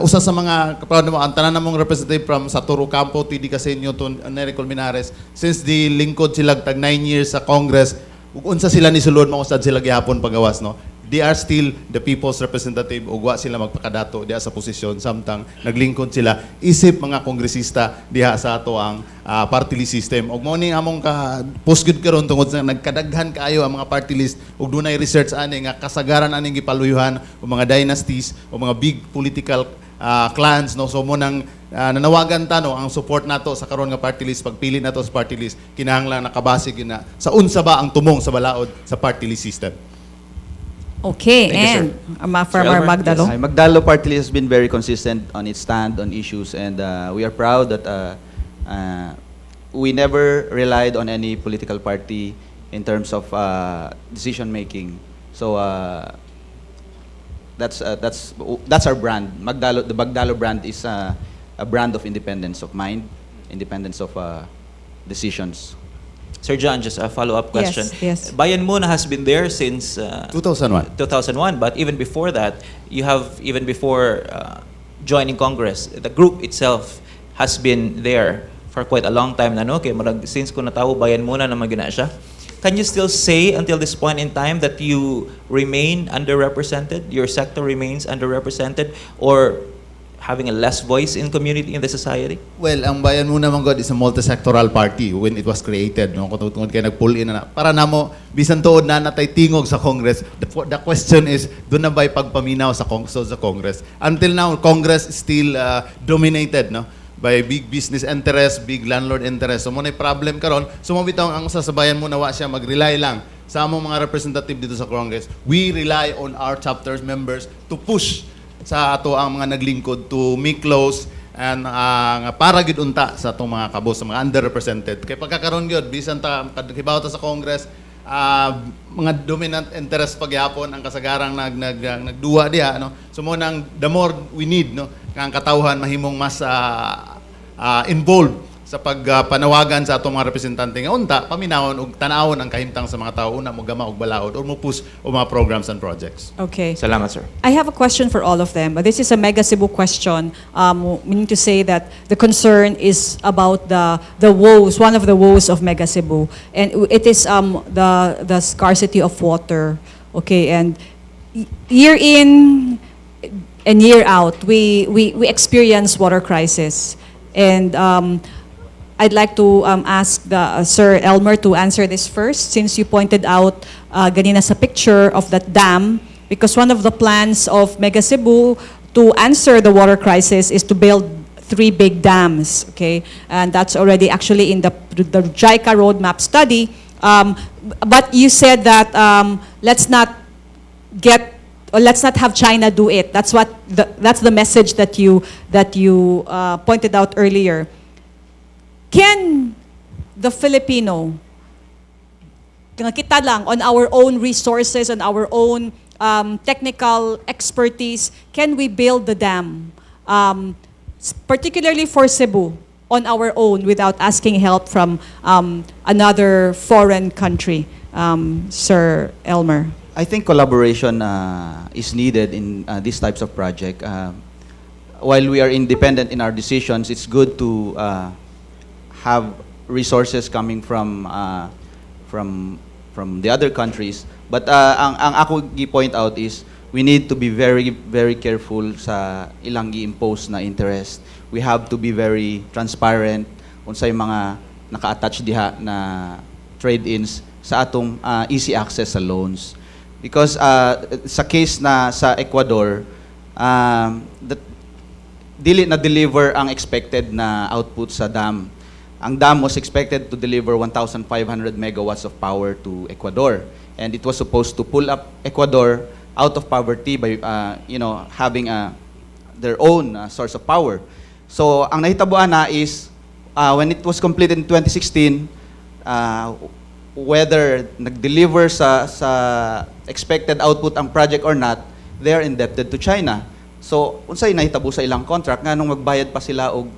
G: usa sa mga proud mo ang tanan namong representative from sa Toro Campo TD Casenyo to Nery Colmenares since the lingkod sila tag 9 years sa Congress ug unsa sila ni sulod mausad sila gihapon pagawas no. They are still the people's representative ug wa sila magpakadato diha sa posisyon samtang naglingkod sila isip mga kongresista diha sa ato ang party list system ug mao ni among post gyud karon tungod sa nagkadaghan kaayo ang mga party list ug dunay research ani nga kasagaran aning gipaluyuhan og mga dynasties o mga big political clans no so mo nang nanawagan ta no ang support nato sa karon nga party list pagpili nato sa party list kinahanglan nakabase gyud na sa unsa ba ang tumong sa balaod sa party list system.
B: Okay,
C: Thank you,
B: and Farmer
C: Elmer?
B: Magdalo.
H: Yes, Magdalo Party List has been very consistent on its stand on issues, and we are proud that we never relied on any political party in terms of decision making. So that's our brand. The Magdalo brand is a brand of independence of mind, independence of decisions.
C: Sir John, just a follow-up question.
B: Yes.
C: Bayan Muna has been there since
G: 2001.
C: 2001, but even before that, even before joining Congress, the group itself has been there for quite a long time na no? Okay, since ko natawo Bayan Muna na magina siya. Can you still say until this point in time that you remain underrepresented, your sector remains underrepresented, or having a less voice in community, in the society?
G: Well, ang Bayan Muna Manggod is a multi-sectoral party when it was created. No? Kung tungod kayo nag-pull in na. Para namo, bisan tuod na natay tingog sa Congress, the question is, doon na ba'y pagpaminaw sa Congress? Until now, Congress is still dominated no? by big business interests, big landlord interests. So muna problem karon. So mabitaw ang usa sa Bayan Muna wa siya mag-rely lang sa among mga representative dito sa Congress. We rely on our chapters members to push sa ato ang mga naglingkod to make laws and para gid unta sa atong mga kabos, sa mga underrepresented. Kay pagkakaroon gyud bisan ta kadhibaw ta sa Congress, mga dominant interest pagyapon ang kasagarang nagduwa diha, no? So mo nang the more we need, no, nga ang katawhan mahimong mas involved sa pagpanawagan sa atong mga representante nga unta paminawon ug tan-awon ang kahimtang sa mga tawo una mo gama og balaod or mo push o mga programs and projects.
B: Okay.
C: Salamat, sir.
B: I have a question for all of them. This is a Mega Cebu question. Meaning to say that the concern is about the woes, one of the woes of Mega Cebu, and it is the scarcity of water. Okay, and year in and year out, we experience water crisis, and I'd like to ask Sir Elmer to answer this first, since you pointed out ganina sa picture of that dam, because one of the plans of Mega Cebu to answer the water crisis is to build 3 big dams, okay? And that's already actually in the JICA roadmap study. But you said that let's not have China do it. That's the message that you pointed out earlier. Can the Filipino, kita lang, on our own resources, on our own technical expertise, can we build the dam, particularly for Cebu, on our own without asking help from another foreign country? Sir Elmer.
H: I think collaboration is needed in these types of project. While we are independent in our decisions, it's good to have resources coming from the other countries. But ang ako gi-point out is we need to be very, very careful sa ilang gi-impose na interest. We have to be very transparent unsay mga naka-attach diha na trade-ins sa atong easy access sa loans. Because sa case na sa Ecuador, dili na deliver ang expected na output sa dam. Ang dam was expected to deliver 1,500 megawatts of power to Ecuador, and it was supposed to pull up Ecuador out of poverty by having their own source of power. So ang nahitabuan na is when it was completed in 2016, whether nag-deliver sa expected output ang project or not, they are indebted to China. So, unsay nahitabo sa ilang contract nga nung magbayad pa sila og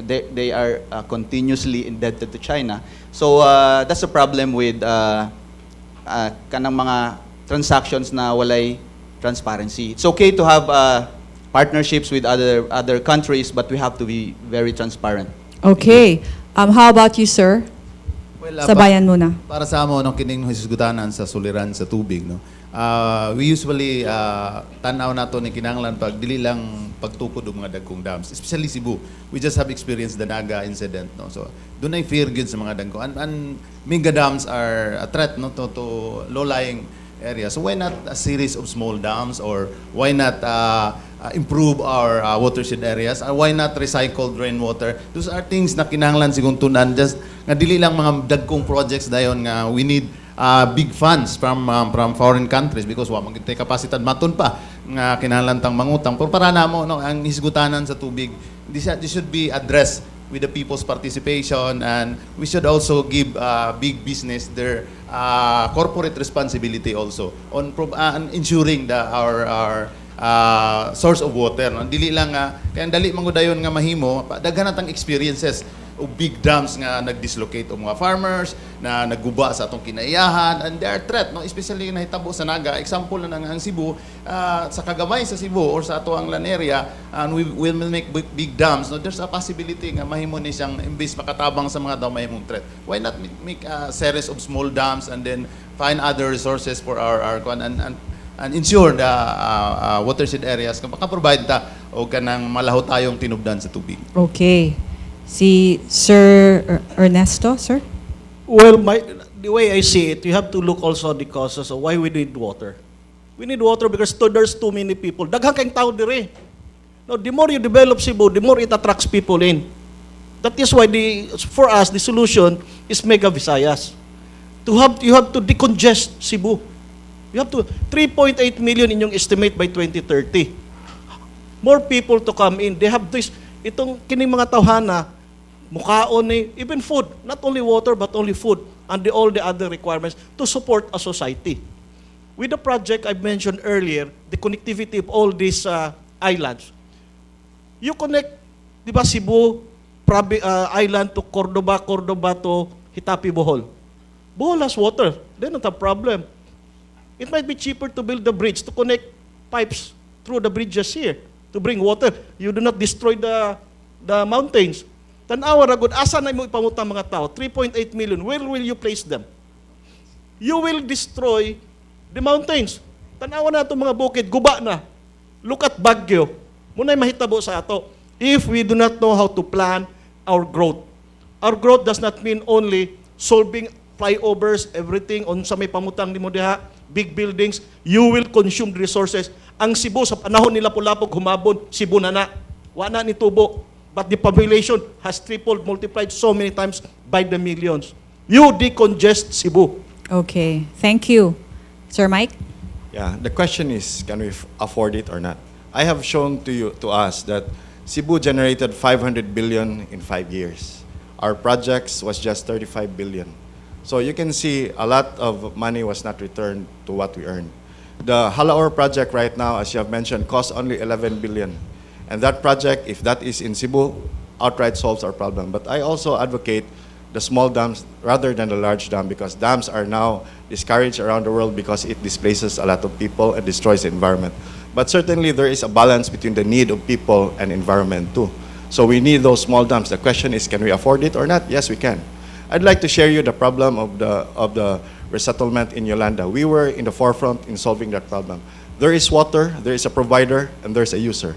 H: they are continuously indebted to China. So, that's a problem with kanang mga transactions na walay transparency. It's okay to have partnerships with other countries, but we have to be very transparent.
B: Okay. How about you, sir?
G: Well,
B: Sa bayan muna.
G: Para sa amo no kining hisgutanan sa suliran sa tubig, no. We usually tanaw nato ni kinahanglan pag dili lang pagtukod og mga dagkong dams, especially Cebu. We just have experienced the Naga incident, no. So dunay fear gyud sa mga dagko, and mega dams are a threat, no, to low-lying areas. So why not a series of small dams, or why not improve our watershed areas, or why not recycled rainwater? Those are things na kinahanglan sigong tunan, just nga dili lang mga dagkong projects dayon nga we need big funds from foreign countries, because wa magitay kapasidad maton pa nga kinahanglan tang mangutang pero para namo no ang hisgutanan sa tubig. This should be addressed with the people's participation, and we should also give big business their corporate responsibility also on ensuring our source of water, no? Dili lang kaya dali mangudayon nga mahimo daghan natang experiences o big dams nga nag-dislocate o mga farmers na nagguba sa atong kinaiyahan, and they are threat, no, especially nahitabo sa Naga. Example na ang Cebu, sa Kagamay sa Cebu or sa ato ang land area, and we will make big dams, no, there's a possibility nga mahimo ni siyang imbis makatabang sa mga daw mahimong threat. Why not make a series of small dams and then find other resources for our and ensure the watershed areas kung maka-provide ta o kanang malaho tayong tinubdan sa tubig.
B: Okay. Si Sir Ernesto, sir?
F: Well, the way I see it, you have to look also at the causes of why we need water. We need water because there's too many people. Daghang kayong tao dire. No, the more you develop Cebu, the more it attracts people in. That is why for us the solution is Mega Visayas. You have to decongest Cebu. You have to 3.8 million in yung estimate by 2030. More people to come in. They have this itong kining mga tawhana mukhaon ni even food, not only water but only food. and all the other requirements to support a society. With the project I mentioned earlier, the connectivity of all these islands, you connect, di ba, Cebu Island to Cordoba, Cordoba to Hitapi, Bohol. Bohol has water. They don't have problem. It might be cheaper to build the bridge, to connect pipes through the bridges here, to bring water. You do not destroy the mountains. Tanawa ragod, asa na mo ipamutang mga tao? 3.8 million. Where will you place them? You will destroy the mountains. Tanawa na itong mga bukid, guba na. Look at Baguio. Muna'y mahitabo sa ato. If we do not know how to plan our growth. Our growth does not mean only solving flyovers, everything, on sa may pamutang ni mo diha, big buildings, you will consume the resources. Ang Cebu, sa panahon nila Lapulapog, humabon, Cebu na. Wala ni tubo. But the population has tripled, multiplied so many times by the millions. You decongest Cebu.
B: Okay, thank you. Sir Mike?
E: Yeah, the question is, can we afford it or not? I have shown to us that Cebu generated 500 billion in 5 years. Our projects was just 35 billion. So you can see a lot of money was not returned to what we earned. The Halaor project right now, as you have mentioned, costs only 11 billion. And that project, if that is in Cebu, outright solves our problem. But I also advocate the small dams rather than the large dam, because dams are now discouraged around the world because it displaces a lot of people and destroys the environment. But certainly there is a balance between the need of people and environment too. So we need those small dams. The question is, can we afford it or not? Yes, we can. I'd like to share you the problem of the resettlement in Yolanda. We were in the forefront in solving that problem. There is water, there is a provider, and there's a user.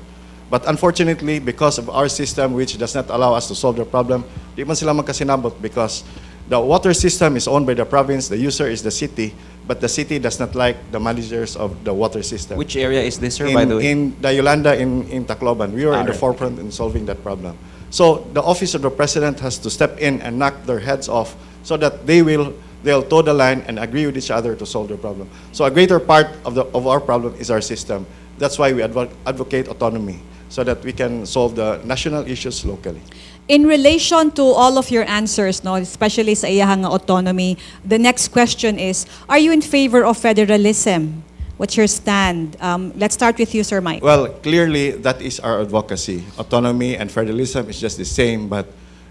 E: But unfortunately, because of our system, which does not allow us to solve the problem, di man sila magkasinabot because the water system is owned by the province, the user is the city, but the city does not like the managers of the water system.
C: Which area is this, sir, by the way?
E: In the Yolanda, in Tacloban. We were in the
C: Alright.
E: forefront in solving that problem. So the office of the president has to step in and knock their heads off so that they'll toe the line and agree with each other to solve the problem. So a greater part of our problem is our system. That's why we advocate autonomy, so that we can solve the national issues locally.
B: In relation to all of your answers, no, especially sa iyahang autonomy, the next question is, are you in favor of federalism? What's your stand? Let's start with you, Sir Mike.
E: Well, clearly that is our advocacy. Autonomy and federalism is just the same, but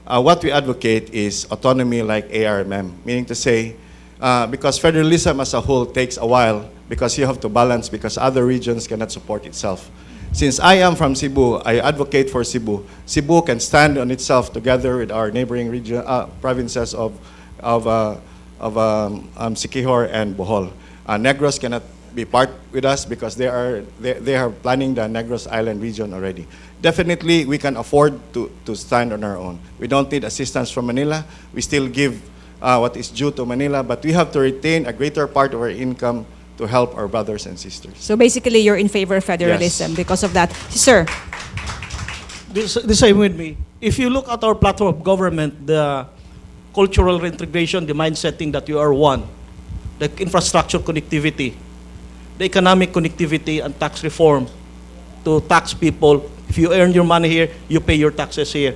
E: what we advocate is autonomy like ARMM, meaning to say, because federalism as a whole takes a while, because you have to balance, because other regions cannot support itself. Since I am from Cebu, I advocate for Cebu. Cebu can stand on itself together with our neighboring region, provinces of Siquijor and Bohol. Negros cannot be part with us because they are planning the Negros Island region already. Definitely, we can afford to stand on our own. We don't need assistance from Manila. We still give what is due to Manila, but we have to retain a greater part of our income to help our brothers and sisters.
B: So basically, you're in favor of federalism
E: Yes.
B: because of that. Sir,
F: The same with me. If you look at our platform of government, the cultural reintegration, the mind setting that you are one, the infrastructure connectivity, the economic connectivity and tax reform to tax people. If you earn your money here, you pay your taxes here.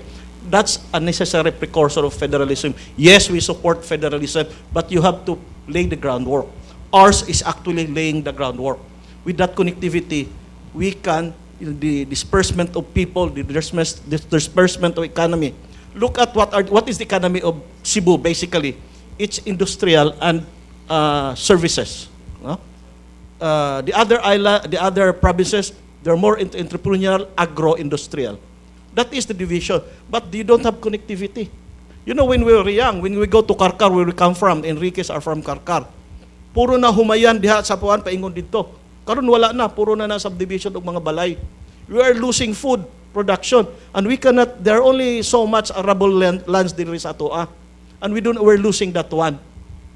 F: That's a necessary precursor of federalism. Yes, we support federalism, but you have to lay the groundwork. Ours is actually laying the groundwork. With that connectivity, we can, the disbursement of people, the disbursement of economy. Look at what is the economy of Cebu, basically. It's industrial and services. No? The other provinces, they're more into entrepreneurial, agro-industrial. That is the division. But you don't have connectivity. You know, when we were young, when we go to Karkar, where we come from, Enriquez are from Karkar. Puro na humayan diha sa puan paingon dito. Karon wala na, puro na subdivision og mga balay. We are losing food production, and we cannot. There are only so much arable lands diri sa atoa, and we're losing that one.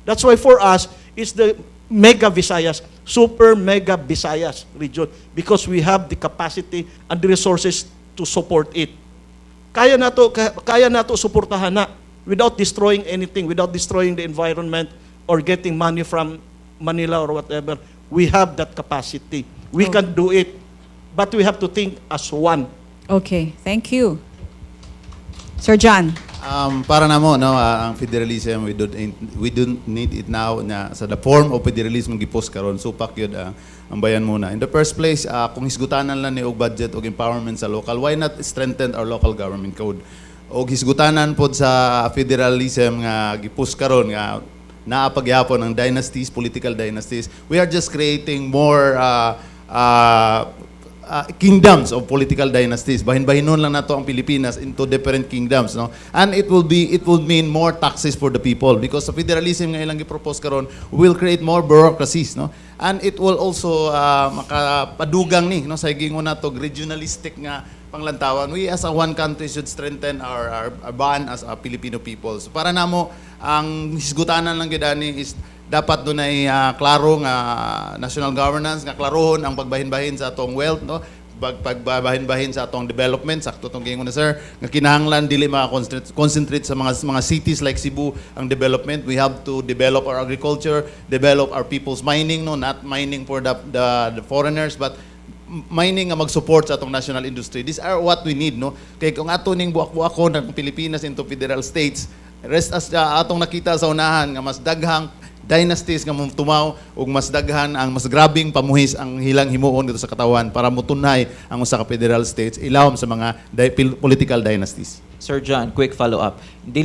F: That's why for us it's the mega Visayas, super mega Visayas region, because we have the capacity and the resources to support it. Kaya nato suportahan na without destroying anything, without destroying the environment or getting money from Manila or whatever. We have that capacity. We can do it, but we have to think as one.
B: okay, thank you. Sir John.
G: Para na mo, no, ang federalism, we don't need it now na sa the form of federalism gipos karon supak yun ang bayan muna. In the first place, kung hisgutanan lang ni og budget og empowerment sa local, why not strengthen our local government code? Og hisgutanan pod sa federalism nga gipos karon nga naapagyapon ang dynasties, political dynasties. We are just creating more kingdoms of political dynasties. Bahin-bahinon lang nato ang Pilipinas into different kingdoms, no? And it will mean more taxes for the people because sa federalism nga ilang gi-propose karon will create more bureaucracies, no? And it will also makapadugang ni, no, sa gingon nato regionalistic nga panglantawan. We as a one country should strengthen our bond as a Filipino people. So para namo ang hisgutanan lang gid ani is dapat doon ay klaro nga national governance, nga klarohon ang pagbahin-bahin sa atong wealth, no? Pagbahin-bahin sa atong development, sakto tong gingon na sir, nga kinahanglan dili concentrate sa mga cities like Cebu ang development. We have to develop our agriculture, develop our people's mining, no? Not mining for the foreigners, but mining nga mag-support sa atong national industry. These are what we need, no? Kay kung ato ning buak-buakon ng Pilipinas into federal states, rest as atong nakita sa unahan nga mas daghang dynasties nga tumaw ug mas daghan ang mas grabing pamuhis ang hilang himuon dito sa katawan para mutunay ang usa ka federal states ilawom sa mga political dynasties.
C: Sir John, quick follow-up. Di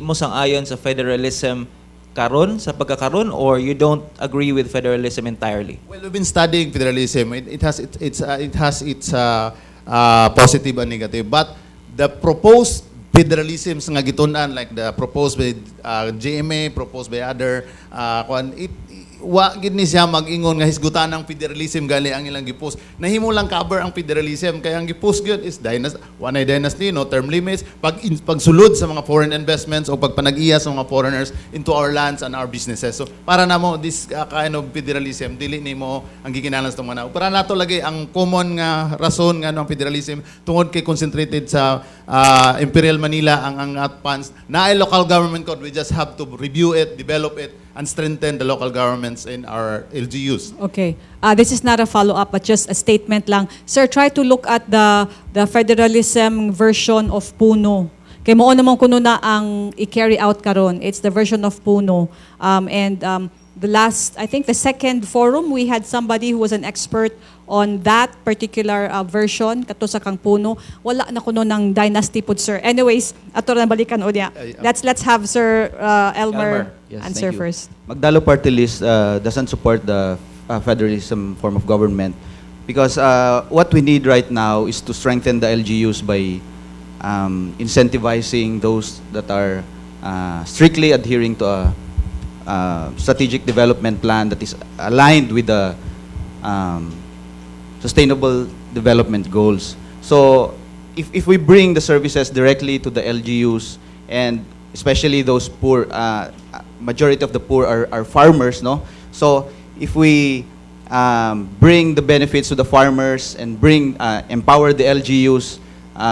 C: mo sang-ayon sa federalism karon sa pagkakaron or you don't agree with federalism entirely?
G: Well, we've been studying federalism. It has its positive and negative, but the proposed federalism nga gitunan like the proposed by GMA, proposed by other wa gid ni siya mag-ingon nga hisgutan ang federalism gali ang ilang gipos. Nahimo lang cover ang federalism kaya ang gipos gyud is dynasty, no term limits, pagsulod sa mga foreign investments o pagpanag-iya sa mga foreigners into our lands and our businesses. So para namo this kind of federalism dili nimo ang gikinahanglan sa mga para nato lagi ang common nga rason nga ang federalism tungod kay concentrated sa Imperial Manila ang funds na ay local government code. We just have to review it, develop it, and strengthen the local governments in our LGUs.
B: Okay. This is not a follow-up, but just a statement lang. Sir, try to look at the federalism version of Puno. Kay mao naman kuno na ang i-carry out karon. It's the version of Puno. I think the second forum, we had somebody who was an expert on that particular version, kato sa kang Puno. Wala na kuno ng dynasty pod, sir. Anyways, ato na balikan o niya. Let's have Sir Elmer
H: Yes,
B: answer
H: thank you.
B: first.
H: Magdalo Party List doesn't support the federalism form of government because what we need right now is to strengthen the LGUs by incentivizing those that are strictly adhering to a strategic development plan that is aligned with the sustainable development goals. So if we bring the services directly to the LGUs, and especially those poor, majority of the poor are farmers, no? So if we bring the benefits to the farmers and empower the LGUs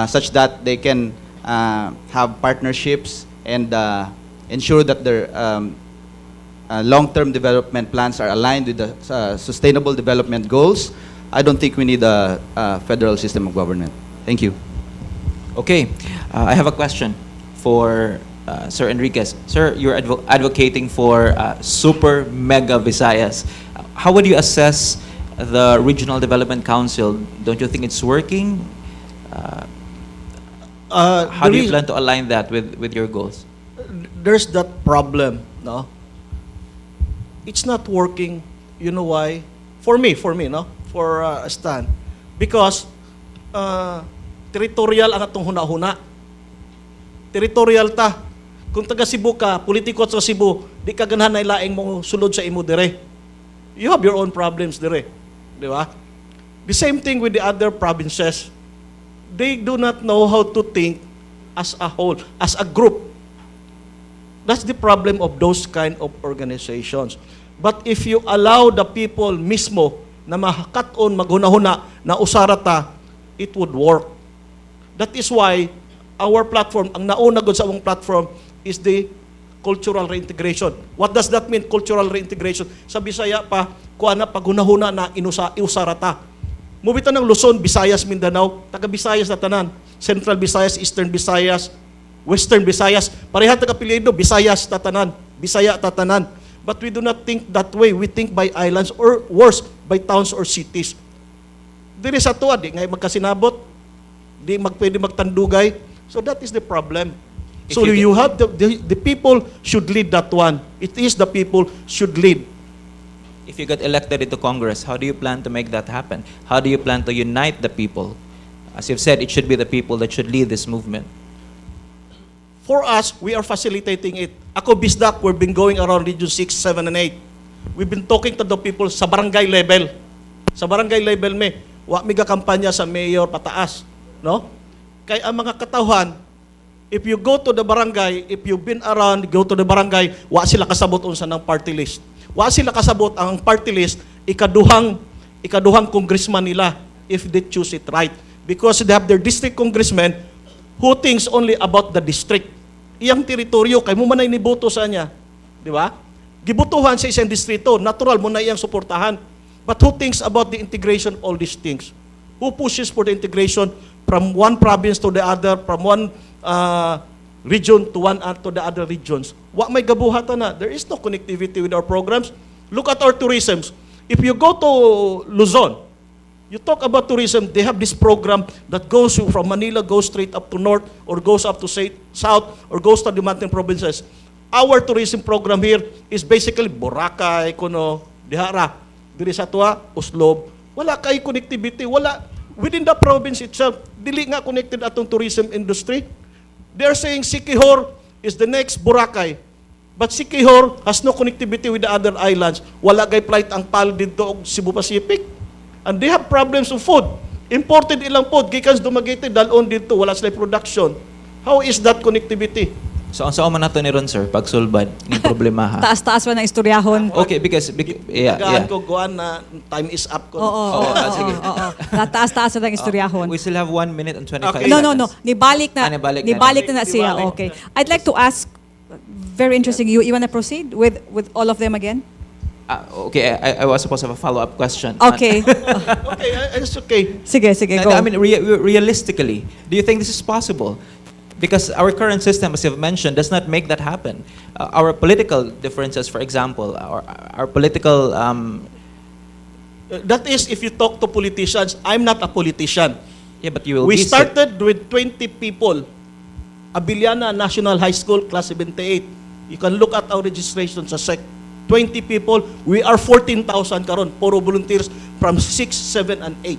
H: such that they can have partnerships and ensure that their long-term development plans are aligned with the sustainable development goals, I don't think we need a federal system of government. Thank you.
C: Okay. I have a question for Sir Enriquez. Sir, you're advocating for super mega Visayas. How would you assess the Regional Development Council? Don't you think it's working? How do you plan to align that with your goals?
F: There's that problem, no? It's not working. You know why? For me, no? For Stan. Because territorial ang atong huna-huna. Territorial ta. Kung taga Cebu ka, politiko sa Cebu, di ka ganahan na ilaing mo sulod sa imo dire. You have your own problems dire. Di ba? The same thing with the other provinces. They do not know how to think as a whole, as a group. That's the problem of those kind of organizations. But if you allow the people mismo na mahakaton, maghuna-huna, na usarata, it would work. That is why our platform, ang nauna gud sa among platform, is the cultural reintegration. What does that mean, cultural reintegration? Sa Bisaya pa, kuha na paghuna-huna na iusarata. Mubita ng Luzon, Visayas, Mindanao, taga Visayas na tanan. Central Visayas, Eastern Visayas, Western Visayas. Pareha taga-apelyido, Visayas tatanan, Bisaya tatanan. But we do not think that way. We think by islands or worse, by towns or cities. Diri sa tuwa, di nga magkasinabot, di pwede magtandugay. So that is the problem.
C: If
F: So
C: you
F: you have the people should lead that one. It is the people should lead.
C: If you get elected into Congress, how do you plan to make that happen? How do you plan to unite the people? As you've said, it should be the people that should lead this movement.
F: For us, we are facilitating it. Ako, Bisdak, we've been going around Region 6, 7, and 8. We've been talking to the people sa barangay level. Sa barangay level, wa miga kampanya sa mayor pataas. No? Kaya ang mga katauhan, if you go to the barangay, if you've been around, go to the barangay, wa sila kasabot unsa ng party list. Wa sila kasabot ang party list, ikaduhang congressman nila if they choose it right. Because they have their district congressman who thinks only about the district. Iyang teritoryo, kay mo man ay niboto sa niya. Di ba? Gibutuhan sa isang distrito, natural mo na iyang suportahan. But who thinks about the integration of all these things? Who pushes for the integration from one province to the other, from one region to the other regions? Wa may gabuhatan na. There is no connectivity with our programs. Look at our tourism. If you go to Luzon, you talk about tourism, they have this program that goes from Manila, goes straight up to north, or goes up to south, or goes to the mountain provinces. Our tourism program here is basically Boracay, Kuno, Dihara, diri sa tuwa, Uslob. Wala kay connectivity, wala. Within the province itself, dili nga connected atong tourism industry. They're saying Siquijor is the next Boracay. But Siquijor has no connectivity with the other islands. Wala kay flight ang PAL dito og Cebu Pacific. And they have problems of food. Imported ilang food, gikan Dumaguete, dalon dito, wala sila production. How is that connectivity?
C: So, ang man nato ni Ron, sir, pagsulbad ng problema ha.
B: Taas-taas pa ng istoryahon.
C: Okay, because yeah.
F: Tagaan ko goan na time is up ko.
B: Oo.
C: sige.
B: Taas-taas na ng istoryahon.
C: We still have 1 minute and 25
F: Okay.
C: seconds.
B: No. Nibalik na.
C: Nibalik na.
B: na siya.
F: Nibalik.
B: Okay. I'd like to ask, very interesting, you want to proceed with all of them again?
C: Okay, I was supposed to have a follow-up question.
B: Okay.
F: Okay, it's okay.
B: Sige, go.
C: I mean, realistically, do you think this is possible? Because our current system, as you've mentioned, does not make that happen. Our political differences, for example, our political...
F: That is if you talk to politicians. I'm not a politician.
C: yeah, but you will
F: We
C: be...
F: started with 20 people. Abiliana National High School, Class 78. You can look at our registration sa SEC. 20 people. We are 14,000 karon. Puro volunteers from 6, 7, and 8.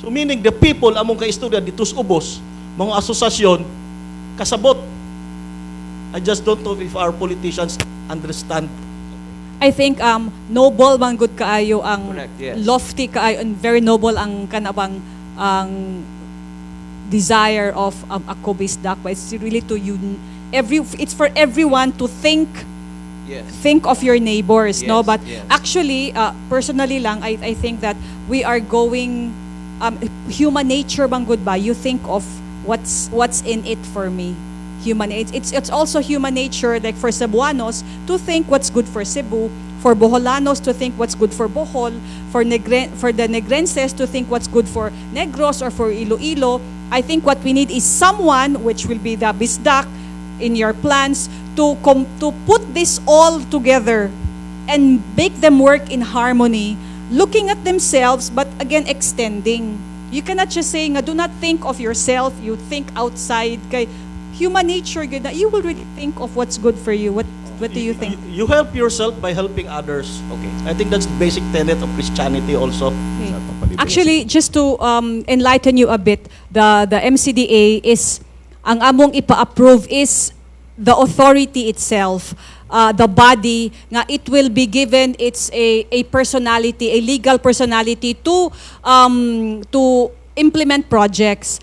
F: So meaning the people among ka-istorya dito sa ubos, mga asosasyon, kasabot. I just don't know if our politicians understand.
B: I think noble man good kaayo ang
C: Correct, yes.
B: lofty kaayo and very noble ang kanabang ang desire of Ako Bisdak, but it's really to it's for everyone to think of your neighbors, no?
C: Yes,
B: But
C: yes.
B: actually, personally lang, I think that we are going human nature bang good ba? You think of what's in it for me. It's also human nature, like for Cebuanos to think what's good for Cebu, for Boholanos to think what's good for Bohol, for the Negrenses to think what's good for Negros or for Iloilo. I think what we need is someone, which will be the Bisdak in your plans, to put this all together and make them work in harmony, looking at themselves, but again extending. You cannot just say, do not think of yourself, you think outside. Kay human nature, you will really think of what's good for you. What do you think?
F: You help yourself by helping others. Okay. I think that's the basic tenet of Christianity also.
B: Okay. Actually, just to enlighten you a bit, the MCDA is, ang among ipa-approve is the authority itself. The body nga it will be given it's a personality, a legal personality to implement projects.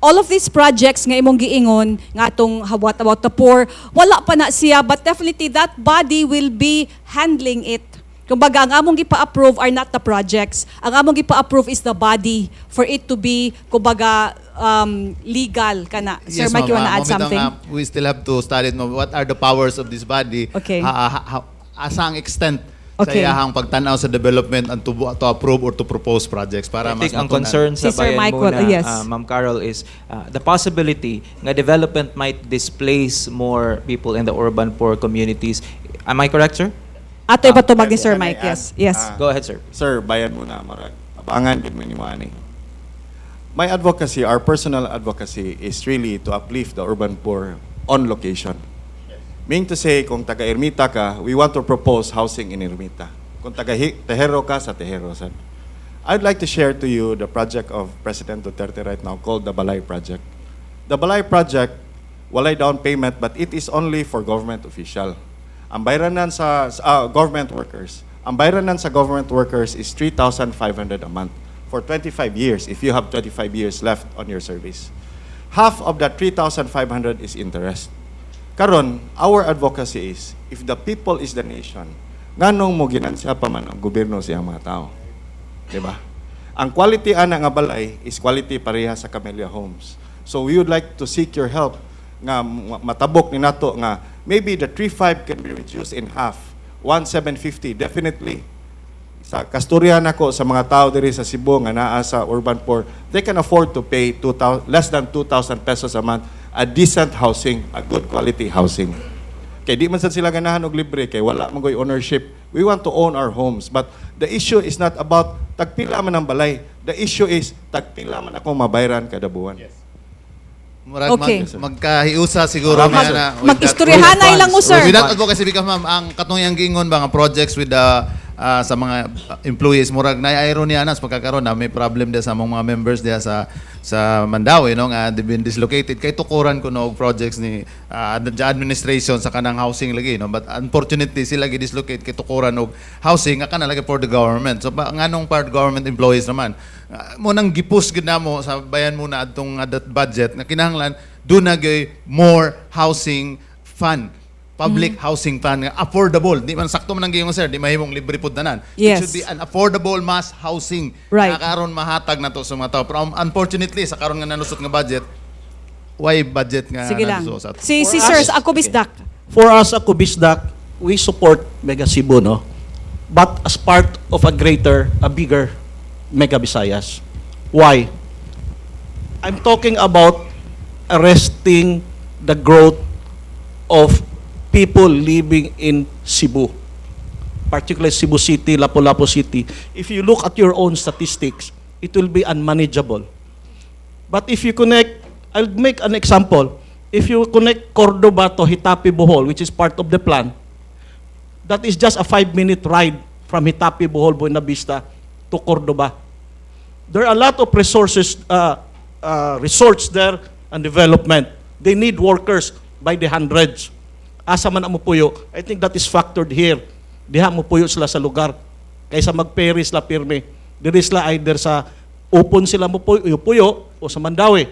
B: All of these projects nga imong giingon nga atong what about the poor, wala pa na siya, but definitely that body will be handling it. Kumbaga, ang among gipa-approve are not the projects. Ang among gipa-approve is the body for it to be, kumbaga, legal kana. Sir Mike, you wanna add something?
G: We still have to study what are the powers of this body.
B: Okay.
G: Asang extent
B: Okay.
G: sa iyahang pagtanaw sa development and to approve or to propose projects para
C: I think ang
G: matunan.
C: concern sa
B: Si Sir
C: Bayan
B: Michael,
C: Muna,
B: yes.
C: Ma'am Carol, is the possibility nga development might displace more people in the urban poor communities. Am I correct, sir?
B: Ato iba tubag ni
E: Pwede
B: Sir
E: ka na
B: Mike,
E: i-add.
B: yes. Yes.
C: Go ahead, sir.
E: Sir, bayan muna, marag. Abangan din mo ni Mani. My advocacy, our personal advocacy, is really to uplift the urban poor on location. Meaning to say, kung taga-Ermita ka, we want to propose housing in Ermita. Kung taga-Tejero ka, sa Tejero. Sir. I'd like to share to you the project of President Duterte right now called the Balay Project. The Balay Project, walay down payment, but it is only for government official. Ang bayranan sa government workers, ang bayranan sa government workers is 3,500 a month for 25 years if you have 25 years left on your service. Half of that 3,500 is interest. Karon, our advocacy is, if the people is the nation, nganong mo ginansya pa man ang gobyerno siyang mga tao? Diba? Ang quality ana nga balay is quality pareha sa Camellia Homes. So we would like to seek your help nga matabok ni nato nga maybe the 3,500 can be reduced in half. 1,750 definitely. Sa kasturyahan ako sa mga tao diri sa Cebu nga naa sa urban poor, they can afford to pay less than 2,000 pesos a month a decent housing, a good quality housing. Kay di man sad sila ganahan og libre kay wala man goy ownership. We want to own our homes, but the issue is not about tagpila man ang balay. The issue is tagpila man ako mabayran kada buwan.
G: Murag
B: Okay.
G: magkahiusa siguro
E: Tama,
G: niya na
B: Mag-istoryahanay lang mo, sir.
G: With that advocacy because ma'am ang katong yang giingon ba nga projects with the sa mga employees murag na irony na sa pagkakaroon na may problem dia sa mga members dia sa Mandawi no nga they been dislocated kay tukuran ko no og projects ni the administration sa kanang housing lagi no, but unfortunately sila gi dislocate kay tukuran og housing nga kana lagi for the government. So nganong part government employees naman mo nang gipus gid namo sa bayan muna adtong that budget nga kinahanglan do na gyud more housing fund, public housing fund nga affordable. Di man sakto man ang giyong sir, di mahimong libre pud tanan.
B: Yes.
G: It should be an affordable mass housing.
B: Right.
G: Na karon mahatag na to sa mga tao. Pero unfortunately sa karon nga nanusot nga budget, why budget nga
B: Sige lang.
G: nanusot sa ato?
B: Si
F: For
B: Sir,
F: us-
B: ako bisdak.
F: For us, ako Bisdak, we support Mega Cebu, no? But as part of a bigger Mega Visayas. Why? I'm talking about arresting the growth of people living in Cebu, particularly Cebu City, Lapu-Lapu City. If you look at your own statistics, it will be unmanageable. But if you connect, I'll make an example. If you connect Cordoba to Hitapi Bohol, which is part of the plan, that is just a 5-minute ride from Hitapi Bohol, Buena Vista to Cordoba. There are a lot of resources, resorts there and development. They need workers by the hundreds. Asa man ang mupuyo, I think that is factored here. Diha mupuyo sila sa lugar. Kaysa mag-ferry sila pirme. Diri sila either sa upon sila mupuyo o sa Mandawi.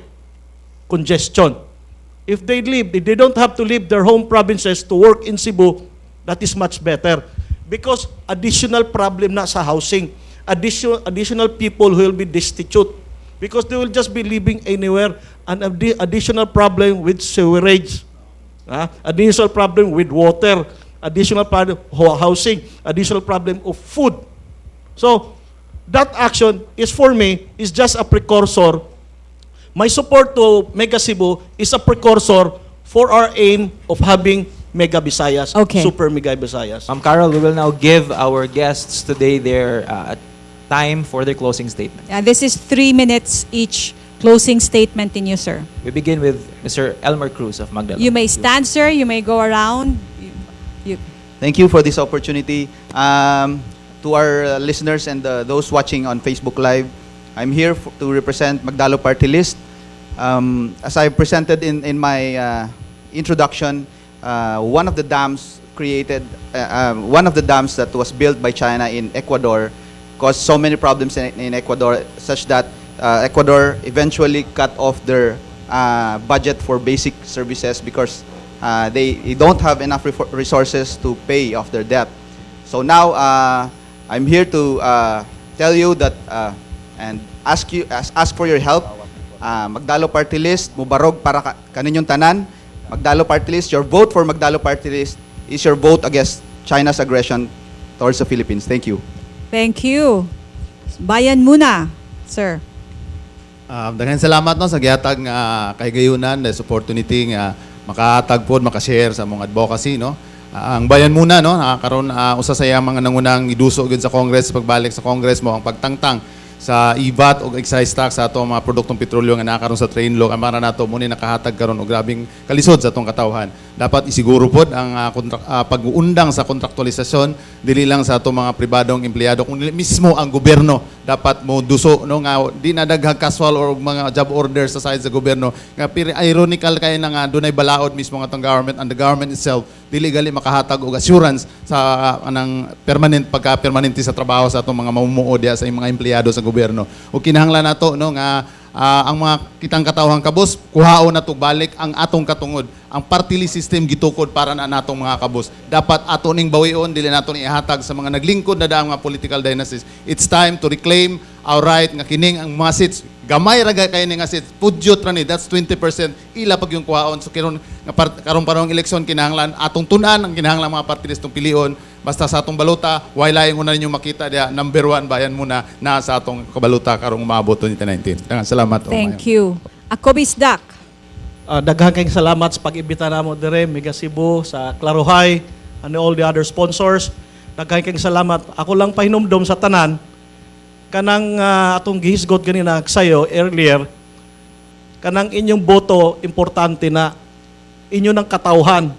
F: Congestion. If they don't have to leave their home provinces to work in Cebu, that is much better. Because additional problem na sa housing. Additional people who will be destitute. Because they will just be living anywhere. An additional problem with sewerage. Additional problem with water. Additional problem housing. Additional problem of food. So, that action is for me, is just a precursor. My support to Mega Cebu is a precursor for our aim of having Mega Visayas,
B: Okay.
F: Super Mega Visayas.
C: Ma'am Carol, we will now give our guests today their time for their closing statement.
B: This is 3 minutes each closing statement in you, sir.
C: We begin with Mr. Elmer Cruz of Magdala.
B: You may stand, sir. You may go around. You-
H: Thank you for this opportunity. To our listeners and those watching on Facebook Live, I'm here to represent Magdalo Party List. As I presented in my introduction, one of the dams that was built by China in Ecuador caused so many problems in Ecuador, such that Ecuador eventually cut off their budget for basic services because they don't have enough resources to pay off their debt. So now I'm here to tell you that and ask for your help. Magdalo Party List, mubarog para kaninyong tanan. Magdalo Party List, your vote for Magdalo Party List is your vote against China's aggression towards the Philippines. Thank you.
B: Thank you. Bayan muna, sir.
G: Daghang salamat no sa gihatag nga kahigayunan sa opportunity nga makahatag pod makashare sa among advocacy no. Ang bayan muna no karon usa sa iyang mga nangunang iduso gyud sa Congress pagbalik sa Congress mo ang pagtangtang sa IVAT o excise tax sa ato mga produktong petrolyo nga nakaron sa train law amara nato muni nakahatag karon og grabing kalisod sa atong katawhan. Dapat isiguro pod ang pag-uundang sa kontraktualisasyon dili lang sa ato mga pribadong empleyado kundi mismo ang gobyerno dapat mo duso no nga di na daghang casual or mga job orders sa side sa gobyerno nga ironical kay na nga dunay balaod mismo nga atong government and the government itself dili gali makahatag og assurance sa anang permanente sa trabaho sa atong mga mamumuo diya sa mga empleyado sa gobyerno. O kinahanglan nato no nga ang mga kitang katawhang kabos kuhaon nato balik ang atong katungod. Ang party list system gitukod para na natong mga kabos. Dapat ato ning bawion dili nato ni ihatag sa mga naglingkod na daang mga political dynasties. It's time to reclaim our right nga kining ang mga seats gamay ra kay nga seats pudyot ra ni that's 20% ila pag yung kuhaon so karon parong eleksyon kinahanglan atong tun-an ang kinahanglan mga party list tong pilion basta sa atong balota why laing una ninyo makita dia number 1 bayan muna na sa atong kabalota karong maabot 2019. Salamat.
B: Thank you. Ako Bisdak.
F: Daghang kayong salamat sa pag-imbita namo dire Mega Cebu sa Clarohay and all the other sponsors. Daghang kayong salamat. Ako lang pahinumdom sa tanan kanang atong gihisgot ganina sayo earlier kanang inyong boto importante na inyo ng katawhan.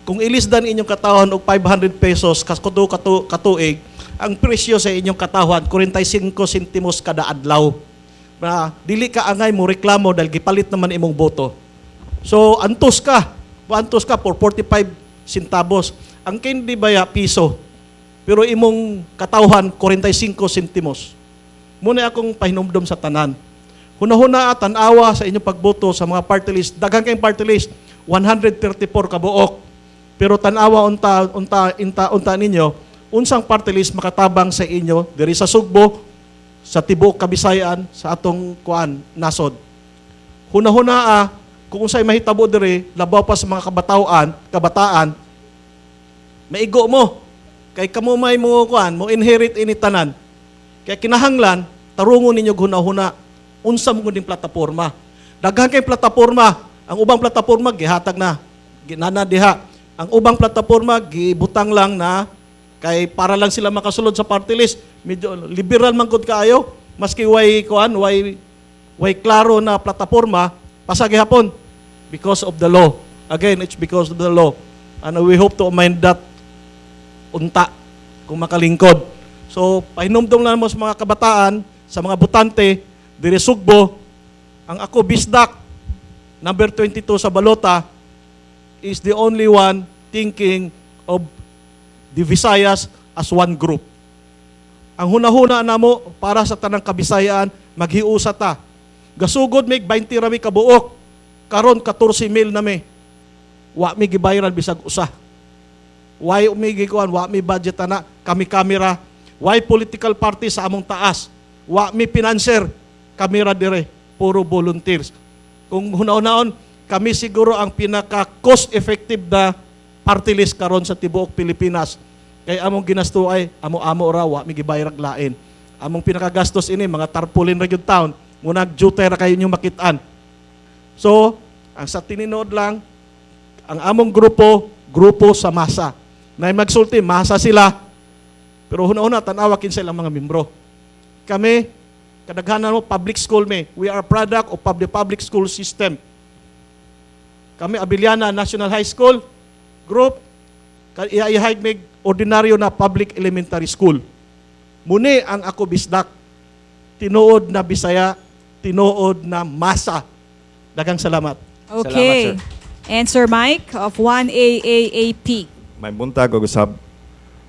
F: Kung ilisdan inyong katawhan og 500 pesos katuig, ang presyo sa inyong katawhan 45 sentimos kada adlaw. Na dili ka angay mo reklamo dahil gipalit naman imong boto. So antos ka for 45 centavos. Ang kindi baya piso. Pero imong katawhan 45 sentimos. Muna akong pahinumdom sa tanan. Huna-huna tan-awa sa inyong pagboto sa mga party list. Daghang kayong party list 134 ka buok. Pero tan-awa unta ninyo unsang party list makatabang sa inyo diri sa Sugbo, sa tibuok Kabisayan, sa atong nasod. Huna-huna kung unsay mahitabo diri labaw pa sa mga kabataan, maigo mo kay kamo may mo mo inherit ini tanan. Kaya kinahanglan tarungon ninyo huna-huna unsa mo ning plataporma. Daghang kay plataporma, ang ubang plataporma gihatag na ginana diha. Ang ubang plataporma gibutang lang na kay para lang sila makasulod sa party list. Medyo liberal man gud kaayo, maski way klaro na plataporma pasagi hapon because of the law. Again, it's because of the law. And we hope to amend that unta kung makalingkod. So, pahinumdom lang mo sa mga kabataan, sa mga butante, diri Sugbo, ang ako Bisdak, number 22 sa balota, is the only one thinking of the Visayas as one group. Ang hunahuna namo para sa tanang Kabisayaan, maghiusa ta. Gasugod mig 20 rami kabuok, karon 14,000 na mi. Wa mi gibayaran bisag usa. Why umigi kuan, wa mi budget na kami kamera. Why political party sa among taas? Wa mi financer, kamera dire, puro volunteers. Kung hunaon-hunaon, kami siguro ang pinaka cost effective na party list karon sa tibuok Pilipinas. Kay among ginasto ay amo-amo ra wa mi gibayad lain. Among pinakagastos ini mga tarpaulin ra gyud town, munag duty ra kayo inyo makitaan. So, ang sa tininod lang ang among grupo sa masa. Na magsulti masa sila. Pero huna-huna tan-awa kinsa ilang mga membro. Kami kadaghanan mo public school we are product of the public school system. Kami Abiliana National High School group iahig mig ordinaryo na public elementary school. Muni ang ako Bisdak tinuod na Bisaya, tinuod na masa. Daghang salamat.
B: Okay.
C: Salamat,
B: And Sir Mike of 1AAAP.
E: My buntag og usab.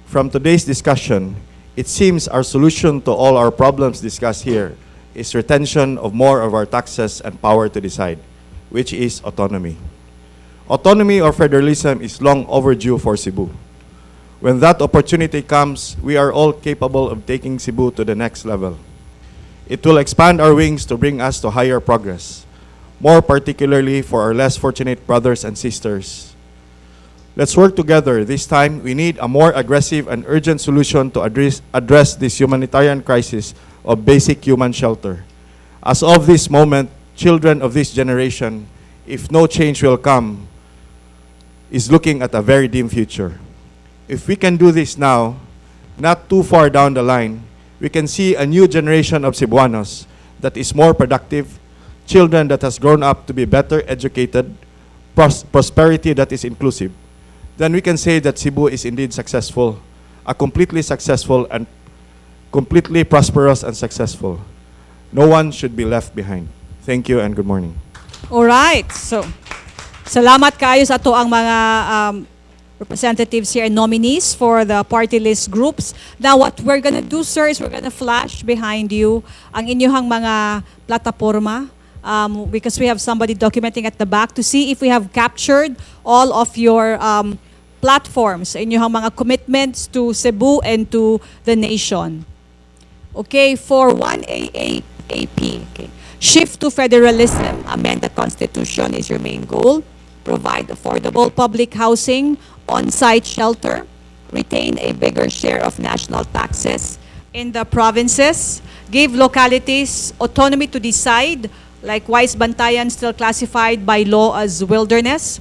E: From today's discussion, it seems our solution to all our problems discussed here is retention of more of our taxes and power to decide, which is autonomy. Autonomy or federalism is long overdue for Cebu. When that opportunity comes, we are all capable of taking Cebu to the next level. It will expand our wings to bring us to higher progress, more particularly for our less fortunate brothers and sisters. Let's work together. This time, we need a more aggressive and urgent solution to address this humanitarian crisis of basic human shelter. As of this moment, children of this generation, if no change will come, is looking at a very dim future. If we can do this now, not too far down the line, we can see a new generation of Cebuanos that is more productive, children that has grown up to be better educated, prosperity that is inclusive. Then we can say that Cebu is indeed successful, a completely successful and completely prosperous and successful. No one should be left behind. Thank you and good morning.
B: Alright, so salamat kayo sa to ang mga representatives here and nominees for the party list groups. Now what we're gonna do, sir, is we're gonna flash behind you ang inyong mga plataforma because we have somebody documenting at the back to see if we have captured all of your platforms, inyong mga commitments to Cebu and to the nation. Okay, for 1AA-AP, okay. Shift to federalism, amend the Constitution is your main goal. Provide affordable public housing, on-site shelter, retain a bigger share of national taxes in the provinces, give localities autonomy to decide, likewise Bantayan still classified by law as wilderness.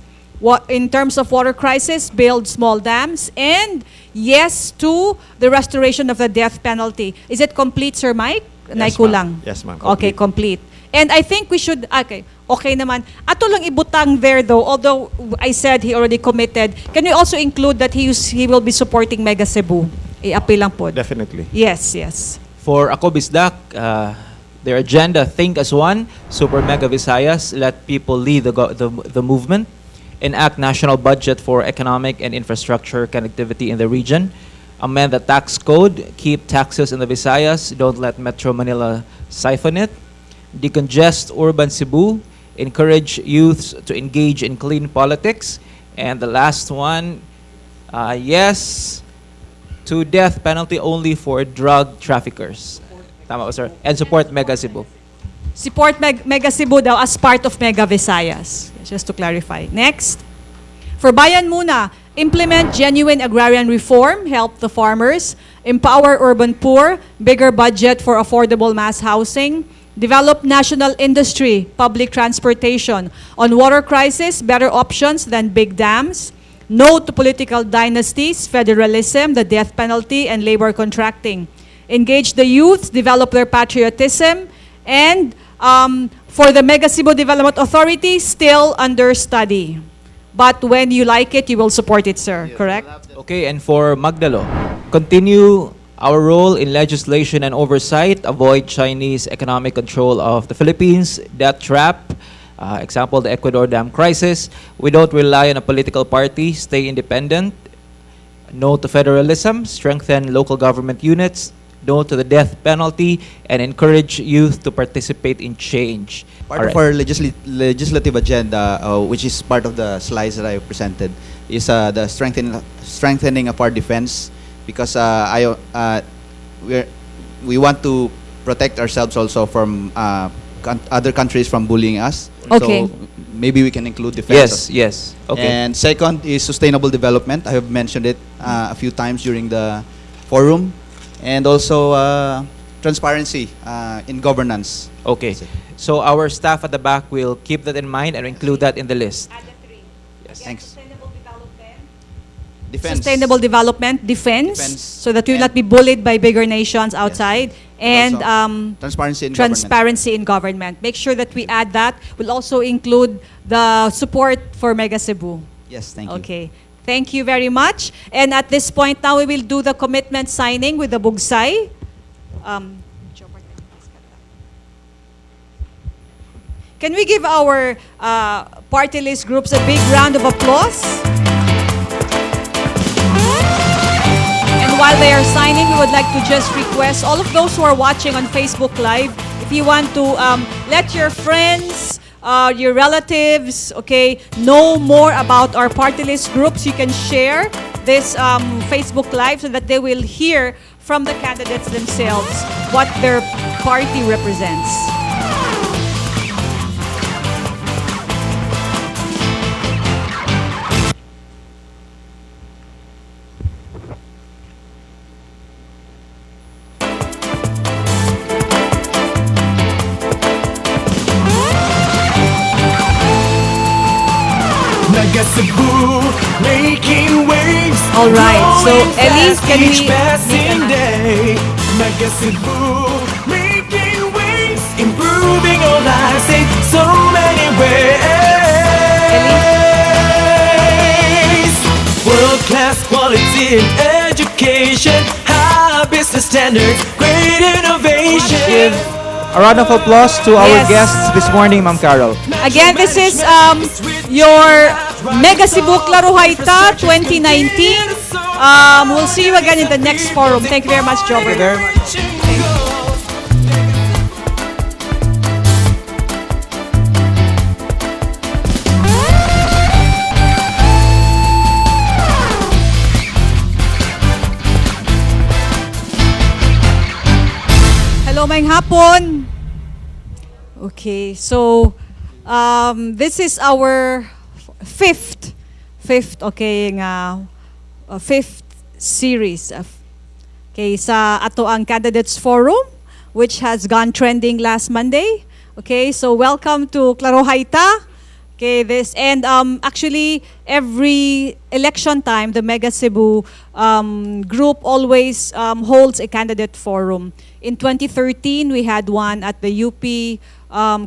B: In terms of water crisis, build small dams, and yes to the restoration of the death penalty. Is it complete, Sir Mike?
E: Yes,
B: Naikulang.
E: ma'am. Yes, ma'am.
B: Okay, complete. And I think we should, okay naman. Ato lang ibutang there though, although I said he already committed, can we also include that he will be supporting Mega Cebu? I-appeal lang po.
E: Definitely.
B: Yes, yes.
C: For Ako Bisdak, their agenda, think as one, Super Mega Visayas, let people lead the movement, enact national budget for economic and infrastructure connectivity in the region, amend the tax code, keep taxes in the Visayas, don't let Metro Manila siphon it, decongest urban Cebu, encourage youths to engage in clean politics, and the last one, yes to death penalty only for drug traffickers. Tama ba, sir? And support Mega Cebu.
B: Support Mega Cebu daw as part of Mega Visayas. Just to clarify. Next. For Bayan Muna, implement genuine agrarian reform, help the farmers, empower urban poor, bigger budget for affordable mass housing, develop national industry, public transportation. On water crisis, better options than big dams. No to political dynasties, federalism, the death penalty, and labor contracting. Engage the youth, develop their patriotism, and for the Mega Cebu Development Authority, still under study. But when you like it, you will support it, sir. Correct?
C: Okay, and for Magdalo, continue our role in legislation and oversight, avoid Chinese economic control of the Philippines, debt trap, example, the Ecuador dam crisis. We don't rely on a political party, stay independent. No to federalism, strengthen local government units, no to the death penalty, and encourage youth to participate in change.
H: Part of our legislative agenda, which is part of the slides that I presented, is the strengthening of our defense, because we want to protect ourselves also from other countries from bullying us.
B: Okay.
H: So maybe we can include defense.
C: Yes. Okay.
H: And second is sustainable development. I have mentioned it a few times during the forum. And also transparency in governance.
C: Okay. So our staff at the back will keep that in mind and include that in the list.
B: Add the three.
C: Yes.
H: Thanks.
B: Sustainable development.
H: Defense.
B: Sustainable development, defense,
H: Defense.
B: so that we will
H: And-
B: not be bullied by bigger nations outside, and
H: Also, transparency in government.
B: transparency in government. Make sure that we add that. We'll also include the support for Mega Cebu.
H: Yes, thank you.
B: Okay. Thank you very much. And at this point now, we will do the commitment signing with the Bugsay. Can we give our party list groups a big round of applause? And while they are signing, we would like to just request all of those who are watching on Facebook Live, if you want to let your friends, your relatives, okay, know more about our party list groups, you can share this Facebook Live so that they will hear from the candidates themselves what their party represents.
I: Mega Cebu, making waves.
B: All right, so,
I: growing
B: Ellie,
I: fast
B: can
I: each
B: we
I: passing
B: make
I: day. Mega Cebu, making waves, improving our lives in so many ways. World-class quality in education, high business standards, great innovation.
C: A round of applause to our
B: Yes.
C: guests this morning, Ma'am Carol.
B: Again, this is your Mega Cebu Klaruhaita 2019. We'll see you again in the next forum. Thank you very much, Jobber.
C: Very much.
B: Hello, maayong hapon. Okay, so this is our fifth series of sa ato ang Candidates Forum, which has gone trending last Monday. Okay, so welcome to Klaruhaita. Okay, this and actually every election time, the Mega Cebu group always holds a candidate forum. In 2013, we had one at the UP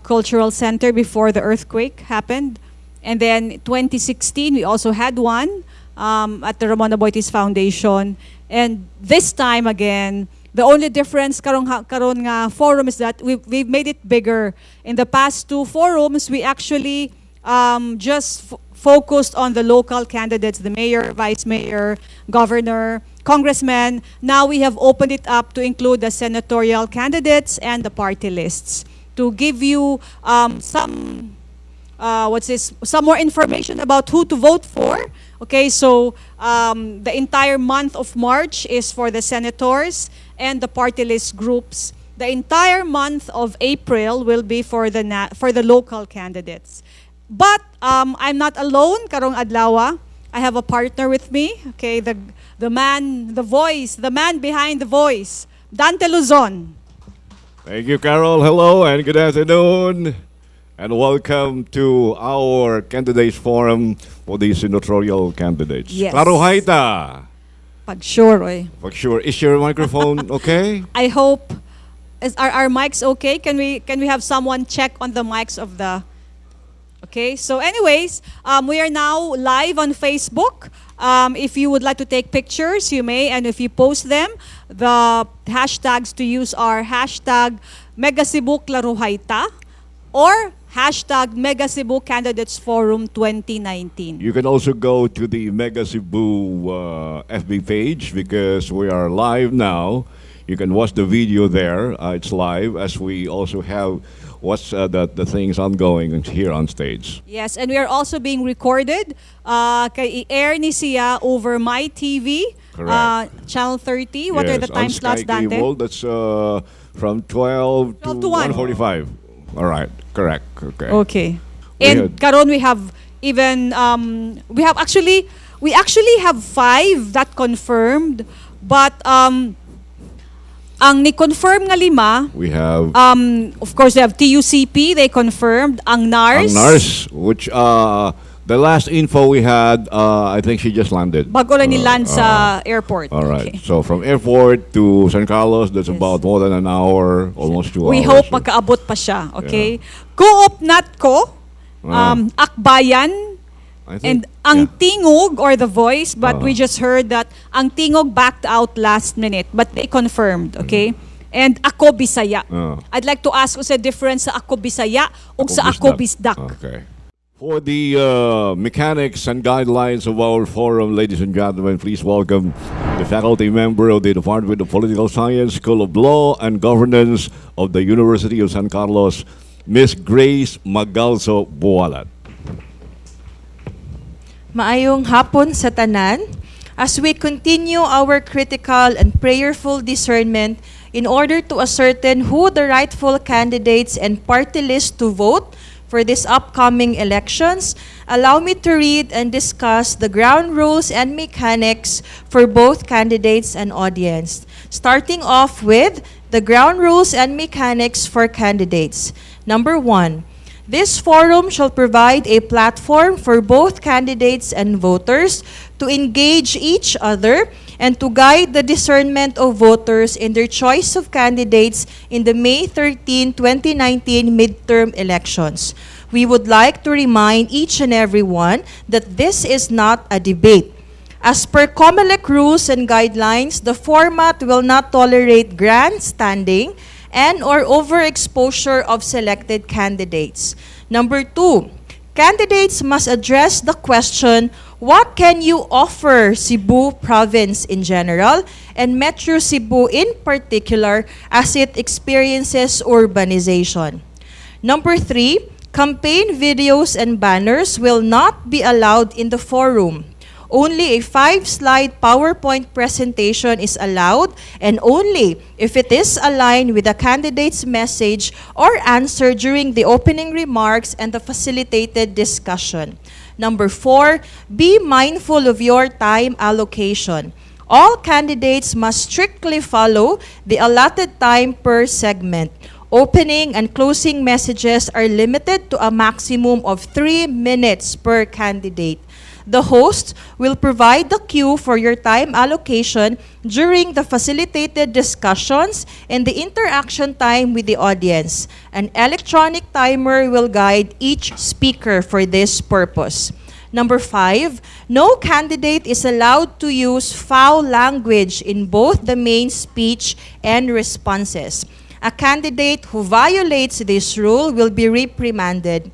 B: Cultural Center before the earthquake happened, and then 2016 we also had one at the Ramon Aboitiz Foundation, and this time again. The only difference karon nga forum is that we've made it bigger. In the past two forums, we actually just focused on the local candidates, the mayor, vice mayor, governor, congressman. Now we have opened it up to include the senatorial candidates and the party lists to give you some more information about who to vote for. Okay, so the entire month of March is for the senators and the party list groups. The entire month of April will be for the local candidates. But I'm not alone, karong adlaw. I have a partner with me. Okay, the man, the voice, the man behind the voice, Dante Luzon.
A: Thank you, Carol. Hello and good afternoon. And welcome to our candidates forum for the senatorial candidates.
B: Yes.
A: Klaruhaita.
B: Pag sure, oy.
A: For sure. Is your microphone okay?
B: I hope are our mics okay? Can we have someone check on the mics of the? Okay. So, anyways, we are now live on Facebook. If you would like to take pictures, you may, and if you post them, the hashtags to use are hashtag Mega Cebu Klaruhaita or hashtag Mega Cebu Candidates Forum 2019.
A: You can also go to the Mega Cebu FB page because we are live now. You can watch the video there. It's live as we also have what's the things ongoing here on stage.
B: Yes, and we are also being recorded. Kay i-air ni siya over My TV, Channel 30. What are the time slots, Dante?
A: Cable, that's from 12 to 1:45. All right, correct. Okay.
B: Okay. And karon we have even we actually have 5 that confirmed, but ang ni-confirm nga 5,
A: we have
B: of course we have TUCP, they confirmed, ang NARS.
A: ang NARS, which the last info we had, I think she just landed.
B: Bago lang ni-land sa airport.
A: All right.
B: Okay.
A: So from airport to San Carlos, that's about more than an hour, almost 2 hours.
B: We hope magkaabot pa siya, okay? Coop Natco, Akbayan,
A: I think,
B: and ang Tingog or the Voice, but we just heard that ang Tingog backed out last minute, but they confirmed, okay? And Ako Bisaya. I'd like to ask what's the difference sa Ako Bisaya o sa Ako Bisdak.
A: Okay. For the mechanics and guidelines of our forum, ladies and gentlemen, please welcome the faculty member of the Department of Political Science, School of Law and Governance of the University of San Carlos, Miss Grace Magalso Bualat.
J: Maayong hapon sa tanan. As we continue our critical and prayerful discernment in order to ascertain who the rightful candidates and party list to vote for these upcoming elections, allow me to read and discuss the ground rules and mechanics for both candidates and audience. Starting off with the ground rules and mechanics for candidates. Number 1, This forum shall provide a platform for both candidates and voters to engage each other and to guide the discernment of voters in their choice of candidates in the May 13, 2019 midterm elections. We would like to remind each and everyone that this is not a debate. As per COMELEC rules and guidelines, the format will not tolerate grandstanding and or overexposure of selected candidates. Number 2, candidates must address the question, what can you offer Cebu province in general and Metro Cebu in particular as it experiences urbanization? Number 3, campaign videos and banners will not be allowed in the forum. Only a 5-slide PowerPoint presentation is allowed, and only if it is aligned with the candidate's message or answer during the opening remarks and the facilitated discussion. Number 4, be mindful of your time allocation. All candidates must strictly follow the allotted time per segment. Opening and closing messages are limited to a maximum of 3 minutes per candidate. The host will provide the cue for your time allocation during the facilitated discussions and the interaction time with the audience. An electronic timer will guide each speaker for this purpose. Number 5, no candidate is allowed to use foul language in both the main speech and responses. A candidate who violates this rule will be reprimanded.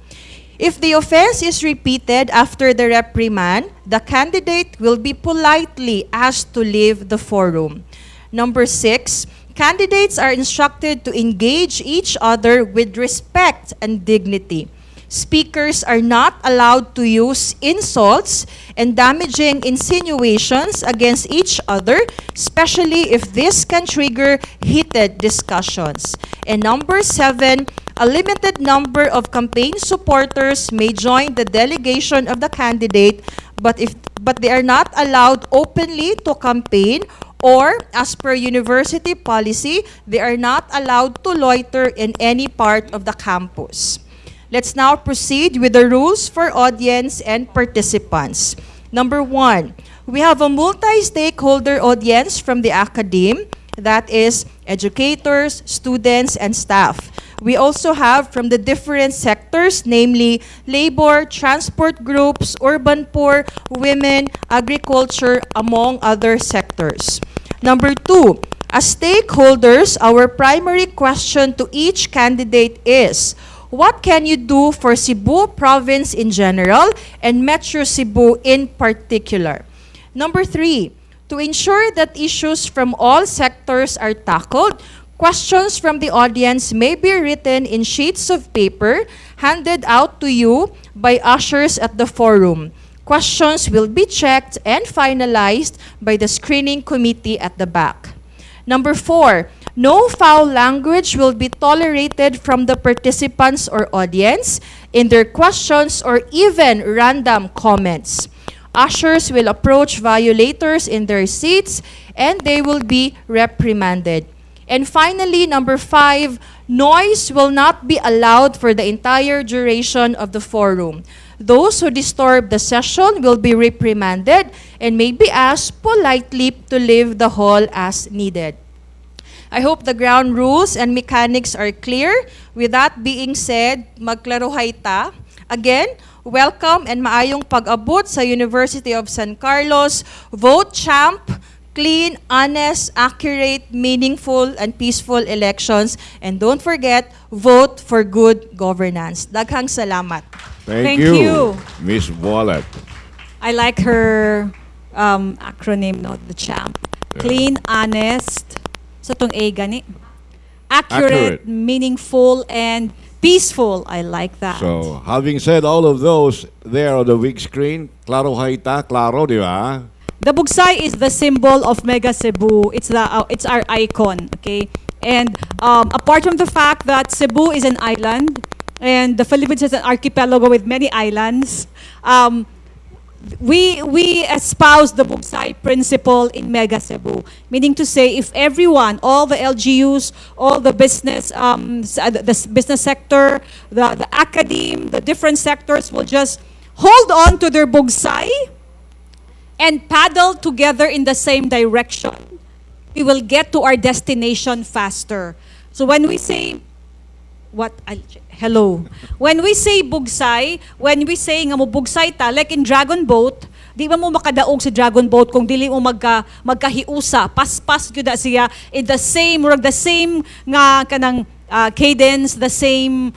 J: If the offense is repeated after the reprimand, the candidate will be politely asked to leave the forum. Number 6, candidates are instructed to engage each other with respect and dignity. Speakers are not allowed to use insults and damaging insinuations against each other, especially if this can trigger heated discussions. And number 7, a limited number of campaign supporters may join the delegation of the candidate, but they are not allowed openly to campaign, or as per university policy, they are not allowed to loiter in any part of the campus. Let's now proceed with the rules for audience and participants. Number 1, we have a multi-stakeholder audience from the academe, that is educators, students, and staff. We also have from the different sectors, namely labor, transport groups, urban poor, women, agriculture, among other sectors. Number 2, as stakeholders, our primary question to each candidate is, what can you do for Cebu province in general and Metro Cebu in particular? Number 3, to ensure that issues from all sectors are tackled, questions from the audience may be written in sheets of paper handed out to you by ushers at the forum. Questions will be checked and finalized by the screening committee at the back. Number 4, no foul language will be tolerated from the participants or audience in their questions or even random comments. Ushers will approach violators in their seats and they will be reprimanded. And finally, number 5, noise will not be allowed for the entire duration of the forum. Those who disturb the session will be reprimanded and may be asked politely to leave the hall as needed. I hope the ground rules and mechanics are clear. With that being said, magklaruhay ta. Again, welcome and maayong pag-abot sa University of San Carlos. Vote champ, clean, honest, accurate, meaningful, and peaceful elections. And don't forget, vote for good governance. Daghang salamat.
A: Thank
B: Thank you.
A: Miss Wallet.
B: I like her acronym, no? The CHAMP.
A: Yeah.
B: Clean, honest, so tong A gani. Accurate,
A: Accurate.
B: meaningful, and peaceful. I like that.
A: So, having said all of those there on the big screen, klaro haita, klaro, di ba?
B: The bugsay is the symbol of Mega Cebu. It's our icon, okay? And apart from the fact that Cebu is an island and the Philippines is an archipelago with many islands, we espouse the Bugsay principle in Mega Cebu, meaning to say, if everyone, all the LGUs, all the business, the business sector, the academe, the different sectors will just hold on to their Bugsay and paddle together in the same direction, we will get to our destination faster. So when we say, when we say bugsay, when we say nga mo bugsay ta, like in Dragon Boat, di ba mo makadaog sa Dragon Boat kung dili mo magkahiusa, paspas gyud siya in the same nga kanang cadence, the same,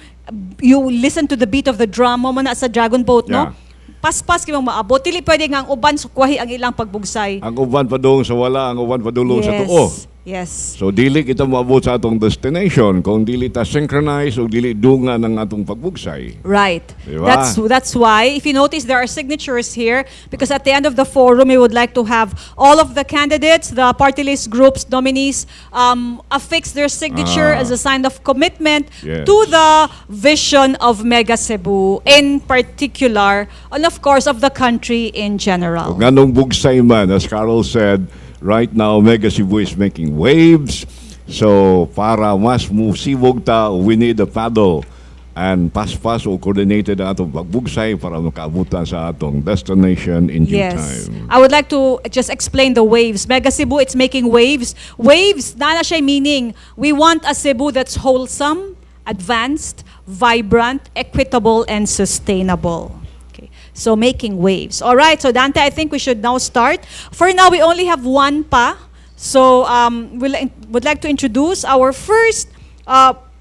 B: you listen to the beat of the drum mo na sa Dragon Boat, no?
A: Yeah.
B: Paspas kay maabot, dili pwede nga ang uban sukwahi ang ilang pagbugsay.
A: Ang uban pa doon sa wala, ang uban pa dulo sa tuo.
B: Yes.
A: So dili kita maabot sa atong destination kung dili ta synchronize o dili dunga ng atong pagbugsay.
B: Right.
A: Diba?
B: That's why, if you notice, there are signatures here because at the end of the forum, we would like to have all of the candidates, the party list groups, nominees, affix their signature as a sign of commitment
A: Yes.
B: to the vision of Mega Cebu in particular, and of course of the country in general.
A: Kung anong bugsay man, as Carol said, right now Mega Cebu is making waves. So para mas musibog ta, we need a paddle and paspas o coordinated ang atong pagbugsay para makaabutan sa atong destination in due
B: Yes.
A: time.
B: I would like to just explain the waves. Mega Cebu, it's making waves. Waves, na siya meaning, we want a Cebu that's wholesome, advanced, vibrant, equitable, and sustainable. Okay. So making waves. All right, so Dante, I think we should now start. For now, we only have one pa. So would like to introduce our first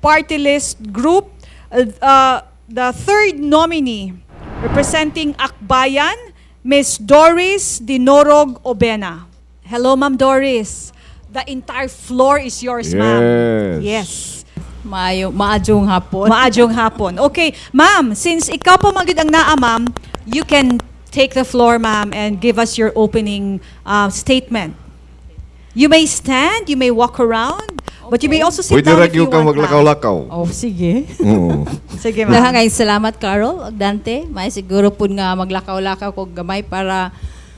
B: party list group, the third nominee representing Akbayan, Ms. Doris Dinorog Obena. Hello, Ma'am Doris. The entire floor is yours, ma'am. Yes.
K: Maadjong hapon.
B: Maadjong hapon. Okay, ma'am, since ikaw pa magid ang naa, ma'am, you can take the floor, ma'am, and give us your opening statement. You may stand, you may walk around, but you may also sit
A: Pwede
B: down
A: rin
B: if you
A: yung kang
B: want, ma'am.
A: maglakaw-lakaw.
K: Oh, sige.
A: Oo.
B: Sige, ma'am.
K: Dahangay salamat, Carol, ug Dante. May siguro pud nga maglakaw-lakaw kog gamay para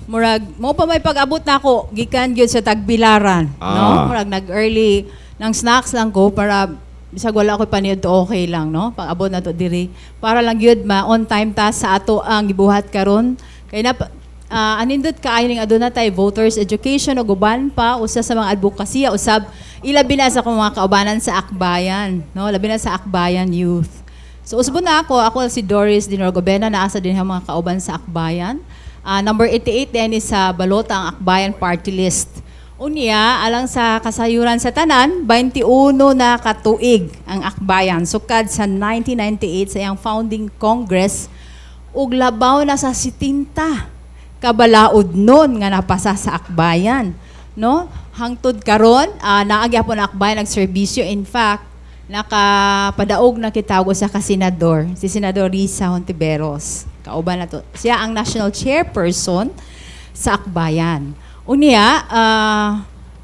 K: murag mo pa may pag-abot nako gikan gyud sa Tagbilaran, no? Murag nag-early ng snacks lang ko para bisag wala ako paniud to okay lang, no? Pag-abot na to diri para lang gyud ma on time ta sa ato ang gibuhat karon. Kay na anindot kaayo ning aduna tay voters education ug uban pa usa sa mga advokasya usab ilabi na sa mga kaubanan sa Akbayan, no? Labi na sa Akbayan youth. So usbon na ako si Doris Dinorog Obena, naasa din ang mga kauban sa Akbayan. Number 88 din is sa balota ang Akbayan party list. Unya, alang sa kasayuran sa tanan, 21 na katuig ang Akbayan. Sukad sa 1998 sa iyang founding congress, ug labaw na sa 70 kabalaod nun nga napasa sa Akbayan. No? Hangtod karon, naagyapon ang Akbayan nagserbisyo. In fact, nakapadaog na kitawgo sa kasenador, si Senador Risa Hontiveros. Kauban na to. Siya ang national chairperson sa Akbayan. Unya,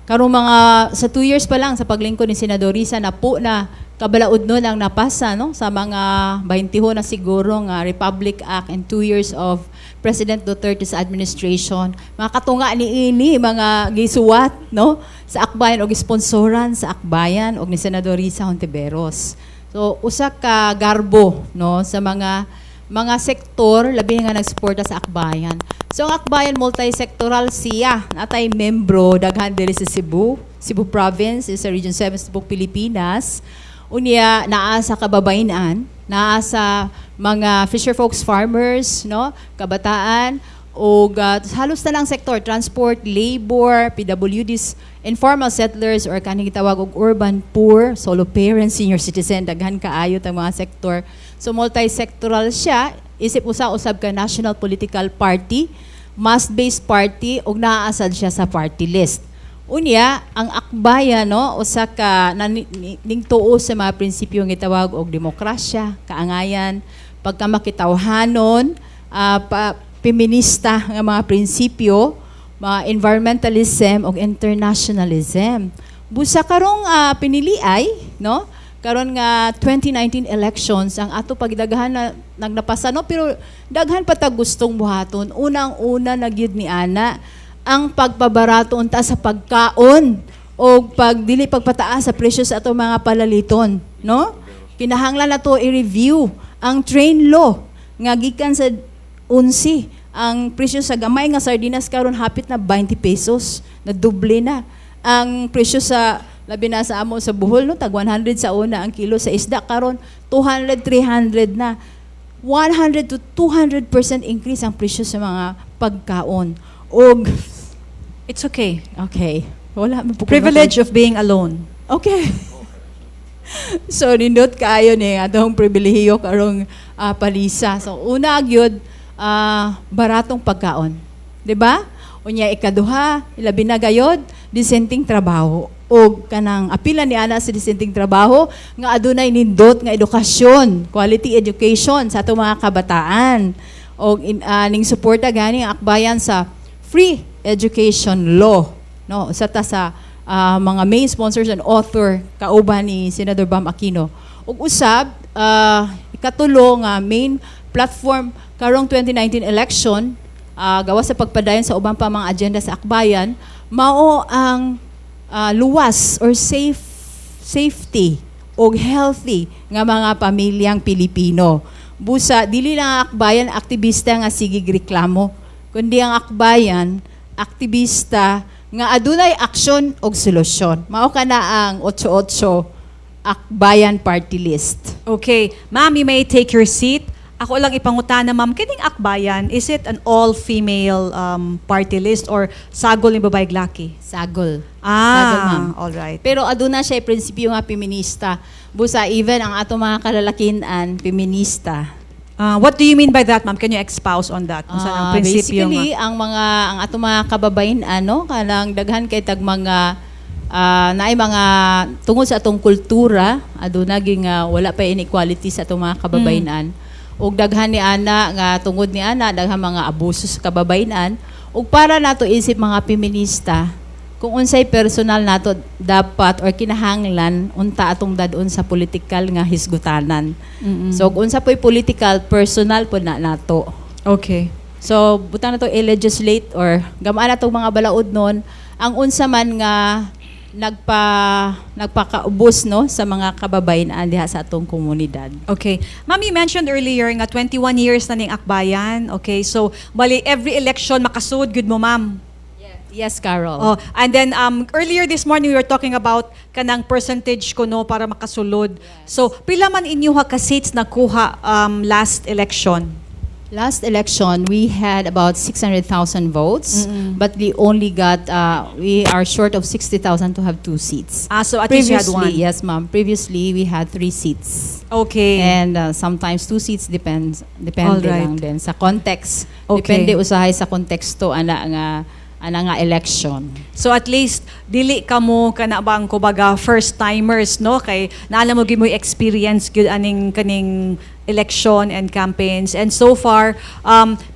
K: karong mga sa 2 years pa lang sa paglingkod ni Senador Risa na po na kabalaod nun ang napasa, no? Sa mga 20 na siguro nga Republic Act and 2 years of President Duterte's administration. Mga katunga ni ini, mga gisuwat, no? Sa Akbayan o gisponsoran sa Akbayan o ni Senador Risa Hontiveros. So, usa ka garbo, no? Sa mga sektor, labi nga nagsuporta sa Akbayan. So, ang Akbayan multi-sectoral siya. Natay membro, daghan diri sa Cebu. Cebu Province is sa Region 7 sa Pilipinas. Unya, naa sa kababayenan, naa sa mga fisher folks farmers, no? Kabataan, o halos na lang sektor, transport, labor, PWDs, informal settlers, or kaning gitawag og urban poor, solo parents, senior citizen, daghan kaayo ang mga sektor. So multi-sectoral siya, isip usab ka national political party, mass-based party, ug naaasad siya sa party list. Unya, ang Akbayan, no, usa ka ning tuo sa mga prinsipyo nga gitawag og demokrasya, kaangayan, pagkamakitawhanon, feminista nga mga prinsipyo, mga environmentalism ug internationalism. Busa karong piniliay, no? karon nga 2019 elections ang ato pagdaghan na nagnapasa no, pero daghan pa ta gustong buhaton. Unang-una nagyud ni ana ang pagpabarato unta sa pagkaon o pagdili pagpataas sa presyo sa ato mga palaliton, no? Kinahanglan nato i-review ang train law nga gikan sa 11 ang presyo sa gamay nga sardinas karon hapit na 20 pesos, na doble na. Ang presyo sa labi na sa amo sa buhol no, tag 100 sa una ang kilo sa isda karon 200 300 na. 100 to 200% increase ang presyo sa mga pagkaon. Og
B: It's okay.
K: okay. Wala man po
B: Privilege of being alone.
K: Okay. So nindot kaayo ni atong pribilehiyo karong palisa. So una gyud baratong pagkaon. 'Di ba? Unya ikaduha, ilabi na gayod disenteng trabaho. O kanang apila ni ana sa disenteng trabaho nga adunay nindot nga edukasyon, quality education sa atong mga kabataan. O ning suporta gani ang akbayan sa free education law, no, sa mga main sponsors and author kauban ni Senador Bam Aquino. Ug usab ikatulo nga main platform karong 2019 election gawas sa pagpadayon sa ubang pa mga agenda sa akbayan, mao ang luwas or safety o healthy nga mga pamilyang Pilipino. Busa dili lang ang akbayan aktivista nga sigig reklamo, kundi ang akbayan aktivista nga adunay aksyon og solusyon. Mao kana ang 88 Akbayan Party List.
B: Okay. Ma'am, you may take your seat. Ako lang ipangutana, ma'am, kining akbayan, is it an all-female party list or sagol ni babae laki?
K: Sagol. Sagol, ma'am.
B: All right.
K: Pero aduna siya prinsipyo nga feminista. Busa even ang ato mga kalalakinan feminista.
B: What do you mean by that, ma'am? Can you espouse on that? Kung saan ang prinsipyo
K: Basically, ang ato mga kababayan kanang daghan kay tag mga naay mga tungod sa atong kultura, aduna ging wala pa inequality sa atong mga kababayan. Ug daghan ni ana nga tungod ni ana daghang mga abuso sa kababayan. Ug para nato isip mga feminista, kung unsay personal nato dapat or kinahanglan unta atong dadon sa political nga hisgutanan. So kung unsa po'y political, personal po na nato.
B: Okay.
K: So butang nato i-legislate or gamaan natong mga balaod nun ang unsa man nga nagpakaubos no sa mga kababayan diha sa atong komunidad.
B: Okay. Ma'am, you mentioned earlier nga 21 years na ning akbayan. Okay. So, bali every election makasud gud mo, ma'am.
K: Yes, Carol.
B: Oh, and then earlier this morning we were talking about kanang percentage ko no para makasulod. So, pila man inyo ka seats nakuha last election?
K: Last election, we had about 600,000 votes, but we only got, we are short of 60,000 to have 2 seats.
B: So at least you had one.
K: Yes, ma'am. Previously, we had 3 seats.
B: Okay.
K: And sometimes 2 seats depende
B: Alright.
K: lang din sa context.
B: Okay.
K: Depende usahay sa konteksto ana nga election.
B: So at least dili ka mo kana bang kubaga first timers no kay naalam mo gyud mo experience gyud aning kaning election and campaigns, and so far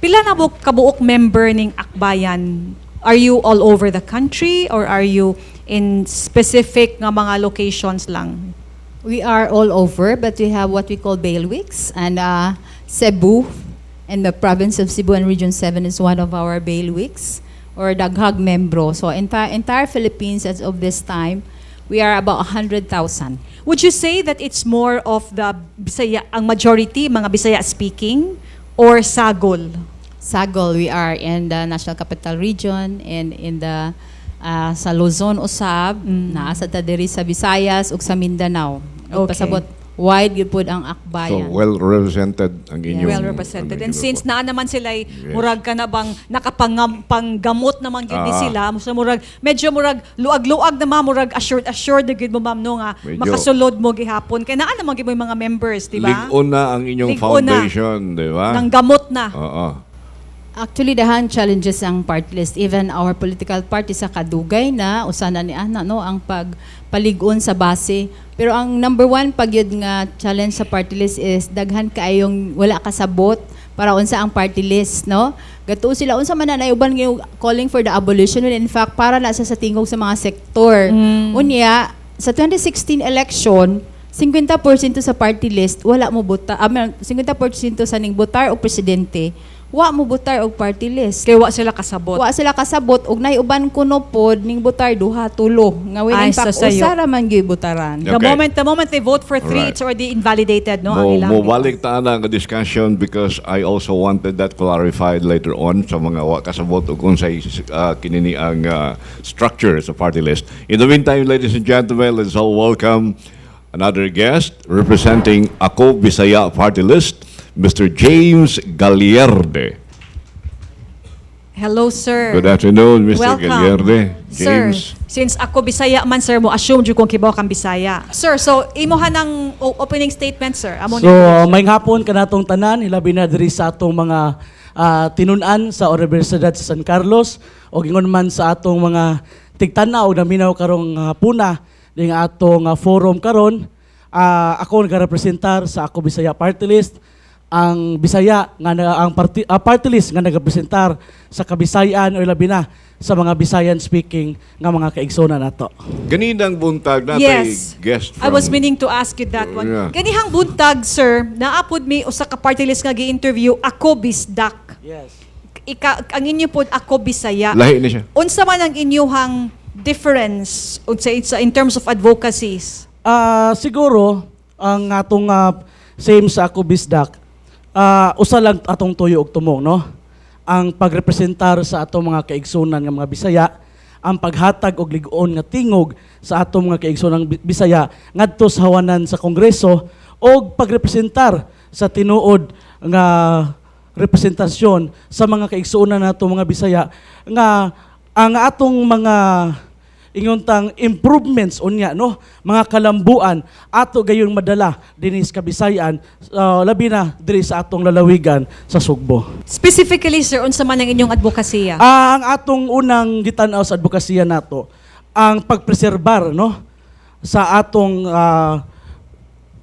B: pila na mo kabuok member ning akbayan? Are you all over the country or are you in specific nga mga locations lang?
K: We are all over, but we have what we call bailiwicks, and Cebu and the province of Cebu and Region 7 is one of our bailiwicks or daghag membro. So entire Philippines as of this time, we are about 100,000.
B: Would you say that it's more of the Bisaya, ang majority mga Bisaya speaking, or Sagol?
K: Sagol, we are in the National Capital Region and in the sa Luzon usab, naa sa diri sa Visayas ug sa Mindanao. Ug
B: Okay.
K: pasabot wide gyud pud ang
A: So,
K: akbayan.
A: well represented ang inyong...
B: Well represented. And
A: ang
B: since
A: grupo.
B: naa naman sila murag ka na bang nakapanggamot naman gyud ni sila, so murag medyo murag luag-luag na murag assured na gyud mo ma'am no nga
A: Medyo.
B: makasulod mo gihapon kay naa naman gyud mo yung mga members, di ba?
A: Ligon na ang inyong
B: Ligon na.
A: foundation, di ba?
B: Nang gamot na.
A: Oo.
K: Actually, dahan challenges ang party list. Even our political party sa kadugay na, usana ni ana, no, ang pagpaligon sa base. Pero ang number one pag yun nga challenge sa party list is daghan kaayong wala kasabot para unsa ang party list, no? Gato sila, unsa man na uban yung calling for the abolition. In fact, para na sa tingog sa mga sektor. Unya, sa 2016 election, 50% sa party list, wala mo buta. 50% sa ning butar o presidente, wa mo butar og party list.
B: Kaya wa sila kasabot.
K: Wa sila kasabot og nay uban kuno pod ning butar duha tulo. Nga
B: Ay,
K: winning pack
B: so sayo.
K: usa ra man gyud butaran.
B: The moment they vote for 3,
A: Alright.
B: it's already invalidated, no? Ang ilang
A: Balik ta na ang discussion because I also wanted that clarified later on sa mga wa kasabot ug unsay kinini ang structure sa party list. In the meantime, ladies and gentlemen, let's all welcome another guest representing Ako Bisaya Party List, Mr. James Galierde.
B: Hello, sir.
A: Good afternoon, Mr.
B: Welcome.
A: Galierde.
B: Sir,
A: James.
B: since ako Bisaya man, sir, mo assume jud kung kibaw kang Bisaya. Sir, so imuha ng opening statement, sir. Amo
F: So,
B: na-
F: may hapon kanatong tanan, ilabi na diri sa atong mga tinunan sa Universidad sa San Carlos o gingon man sa atong mga tigtanaw na minaw karong puna ning atong forum karon. Ako nagarepresentar sa Ako Bisaya Party List, ang Bisaya nga ang party list nga nagapresentar sa Kabisayan o labi na sa mga Bisayan speaking nga mga kaigsonan nato.
A: Ganinang buntag natay
B: Yes.
A: guest
B: I
A: from...
B: was meaning to ask you that one.
A: Yeah.
B: Ganihang buntag, sir, naapod mi usa ka party list nga gi-interview ako Bisdak.
F: Yes.
B: Ang inyo pod ako Bisaya.
A: Lahi na siya.
B: Unsa man ang inyuhang difference in terms of advocacies?
F: Siguro ang atong same sa Ako Bisdak, usa lang atong tuyo og tumong, no? Ang pagrepresentar sa atong mga kaigsunan nga mga Bisaya, ang paghatag og lig-on nga tingog sa atong mga kaigsunan Bisaya ngadto sa hawanan sa Kongreso og pagrepresentar sa tinuod nga representasyon sa mga kaigsunan nato mga Bisaya nga ang atong mga inguntang improvements unya, no, mga kalambuan ato gayon madala dinis Kabisayan, labi na diri sa atong lalawigan sa Sugbo.
B: Specifically, sir, unsa man ang inyong advokasya?
F: Ang atong unang gitanaw sa advokasya nato ang pagpreserbar, no, sa atong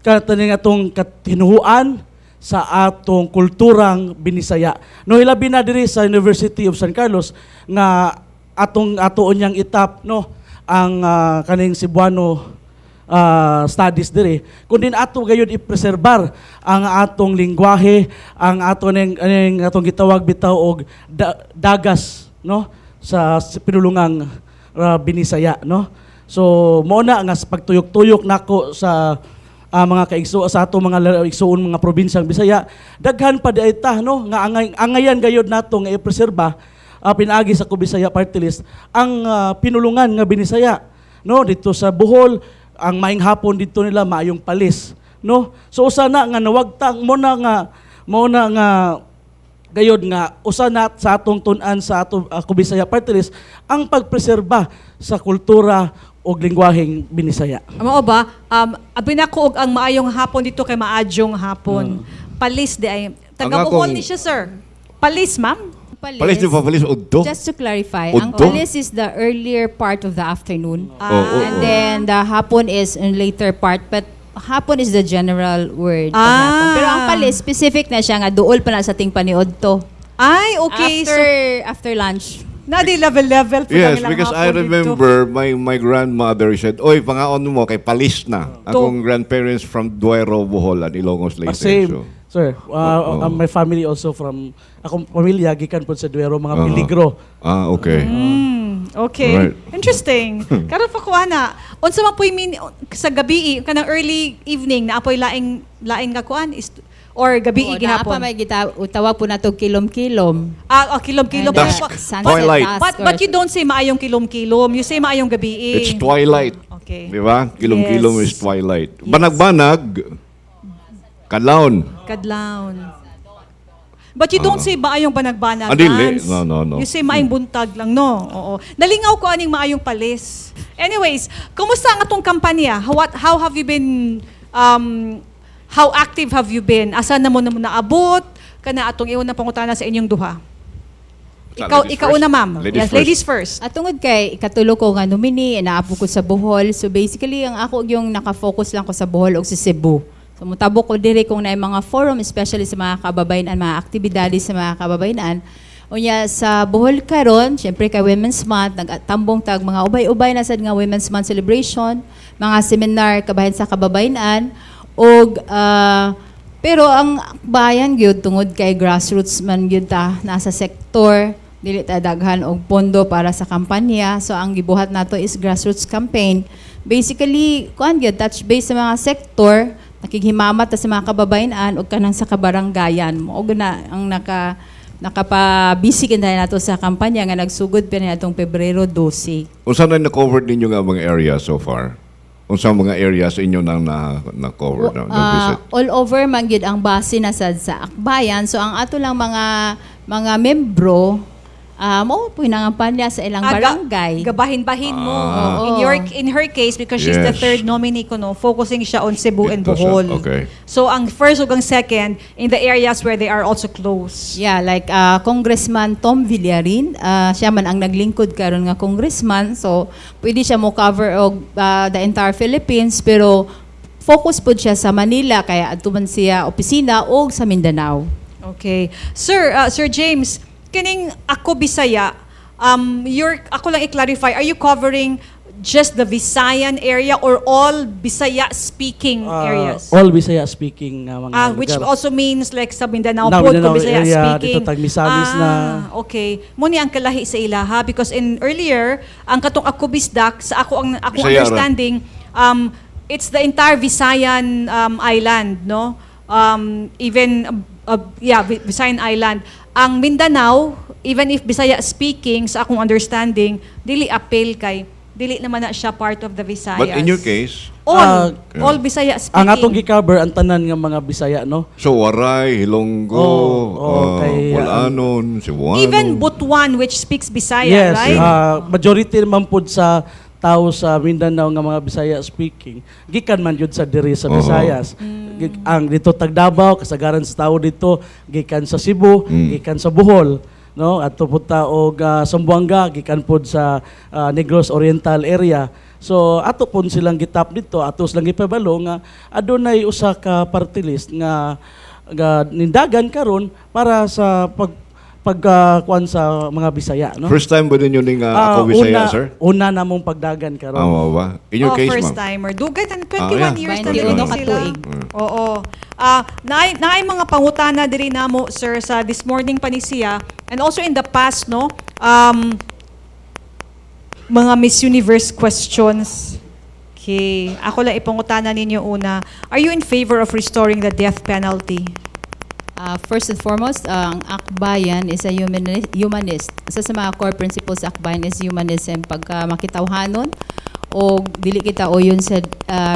F: kataning atong katinuhuan sa atong kulturang Binisaya. No, ilabi na diri sa University of San Carlos nga atoon yang itap, no, ang kaning Cebuano studies diri, kundi ato gayud i-preserbar ang atong lingwahe, ang atong atong gitawag bitaw og dagas, no, sa pinulungang Binisaya, no. So mao na nga sa pagtuyok-tuyok nako sa mga kaigsuon sa ato mga igsuon mga probinsyang Bisaya, daghan pa di ta, no, nga angayan gayud nato nga i-preserba pinaagi sa Ako Bisaya Party List ang pinulungan nga Binisaya, no, dito sa Bohol, ang maing hapon dito nila maayong palis, no. So usa na nga nawagtang mo na nga gayod nga usa na sa atong tun-an sa ato Ako Bisaya Party List ang pagpreserba sa kultura og lingwaheng Binisaya.
B: Mao ba? Abi na ko og ang maayong hapon dito kay maadyong hapon. Palis di ay taga Bohol ni siya, sir. Palis, ma'am?
A: Palis di pa palis udto.
K: Just to clarify,
A: Udto?
K: ang palis is the earlier part of the afternoon. And then the hapon is in later part, but hapon is the general word. of hapon. Pero ang palis, specific na siya nga, duol pa na sa ting paniod to.
B: Ay, okay.
K: After lunch.
B: Na di level
A: Yes, because I remember my grandmother said, "Oy, pangaon mo kay palis na." Akong grandparents from Duero, Bohol, and Ilongos Leyte.
F: Same.
A: So,
F: Sir, my family also from, akong pamilya, gikan po sa Duero, mga Peligro.
A: Okay.
B: Okay.
A: Right.
B: Interesting. Karon pa kuha na. Unsa man poy sa gabi kanang early evening na apoy laing nga kuan is or gabi gihapon.
K: May tawag po na to kilom-kilom.
B: Kilom-kilom.
A: Dusk.
K: Twilight.
B: But you don't say maayong kilom-kilom. You say maayong gabi.
A: it's twilight.
B: Okay.
A: Di ba? Kilom-kilom
B: Yes.
A: is twilight. Banag-banag, kadlawon.
B: Kadlawon. But you don't say maayong banag-banag.
A: Dili.
B: Hans.
A: No.
B: You say maayong buntag lang, no? Oo. Nalingaw ko aning maayong palis. Anyways, kumusta ang atong kampanya? How have you been, how active have you been? Asa na mo naabot? Kana atong iyon na pangutana sa inyong duha. Ikaw una, ma'am. Ladies first.
K: At tungod kay ikatulo ko nga nominee, naapo ko sa Bohol. So basically, ang ako yung nakafocus lang ko sa Bohol o sa Cebu. So mutabo ko diri kung na mga forum, especially sa mga kababayan, mga aktibidades sa mga kababayan, Unya sa Bohol karon, syempre kay Women's Month, nagtambong tag mga ubay-ubay na sad nga Women's Month celebration, mga seminar kabahin sa kababayenan og pero ang bayan gyud tungod kay grassroots man gyud ta nasa sektor dili ta daghan og pondo para sa kampanya. So ang gibuhat nato is grassroots campaign. Basically, kuan gyud touch base sa mga sektor, nakighimamat ta sa mga kababayenan og kanang sa kabaranggayan mo. Og na ang nakapabisi kinahanglan nato sa kampanya nga nagsugod pa niadtong Pebrero 12.
A: Unsa na na-cover ninyo nga mga area so far? Unsa mga areas inyo nang na-cover na visit?
K: All over man gyud ang base na sad sa akbayan. So ang ato lang mga membro mo pinangampanya sa ilang barangay.
B: Gabahin-bahin mo.
K: Oo.
B: In her case, because she's the
A: Yes.
B: third nominee ko, no, focusing siya on Cebu and
A: Dito siya,
B: Bohol.
A: okay.
B: So ang first ug ang second, in the areas where they are also close.
K: Yeah, like Congressman Tom Villarin, siya man ang naglingkod karon nga congressman. So pwede siya mo cover og the entire Philippines, pero focus pud siya sa Manila kaya adto man siya opisina og sa Mindanao.
B: Okay. Sir James, kining ako Bisaya, ako lang i-clarify, are you covering just the Visayan area or all Bisaya speaking areas?
L: All Bisaya speaking mga
B: Which
L: lugar.
B: also means like sa Mindanao
L: Na,
B: po,
L: Mindanao
B: kung Bisaya
L: area,
B: speaking.
L: dito tag Misamis na.
B: Okay. Muni ang kalahi sa ilaha because earlier, ang katong ako Bisdak, sa akong
A: Bisaya ra.
B: understanding, it's the entire Visayan island, no? Visayan island. Ang Mindanao, even if Bisaya speaking, sa akong understanding, dili appeal kay, dili naman na siya part of the Visayas.
A: But in your case,
B: all Bisaya speaking.
L: Ang atong gi-cover ang tanan nga mga Bisaya, no?
A: so Waray, Hilonggo,
L: kay,
A: Walanon, Cebuano.
B: Even Butuan, which speaks Bisaya,
L: Yes,
B: right?
L: majority naman po sa tao sa Mindanao nga mga Bisaya speaking, gikan man jud sa diri sa Visayas. Ang dito tag Davao, kasagaran sa tao dito, gikan sa Cebu, gikan sa Bohol, no? At pupunta og Zamboanga, gikan pod sa Negros Oriental area. So ato pon silang gitap dito, ato silang gipabalo nga adunay usa ka party list nga nindagan karon para sa pagkuan sa mga Bisaya, no?
A: First time ba ninyo ning ako Bisaya, sir?
L: Una namong pagdagan karon.
A: Ba? In your case,
B: first
A: ma'am?
B: timer. Dugay, 21
A: yeah.
B: years na
K: 21
B: din
K: ka
B: sila.
K: tuig.
B: Oo. Naay mga pangutana diri namo, sir, sa this morning pa ni siya, and also in the past, no? Mga Miss Universe questions. Okay. Ako lang ipangutana ninyo una. Are you in favor of restoring the death penalty?
K: First and foremost, ang akbayan is a humanist. Isa sa mga core principles sa akbayan is humanism. Pagka makitawhanon o dili kita o yun sa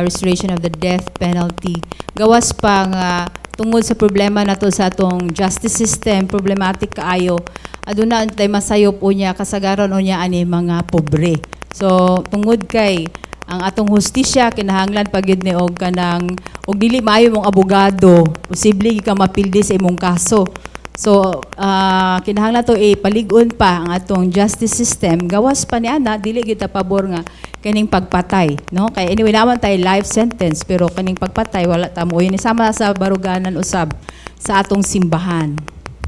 K: restoration of the death penalty. Gawas pa nga tungod sa problema nato sa atong justice system, problematic kaayo. Aduna tay masayop unya kasagaran unya ani mga pobre. So tungod kay ang atong hustisya kinahanglan pagid ni og kanang og dili maayo mong abogado, posible ka mapildi sa imong kaso. So kinahanglan to ipalig-on pa ang atong justice system. Gawas pa ni ana dili gyud ta pabor nga kaning pagpatay, no? Kay anyway naman tay life sentence pero kaning pagpatay wala ta mo yun sama sa baruganan usab sa atong simbahan.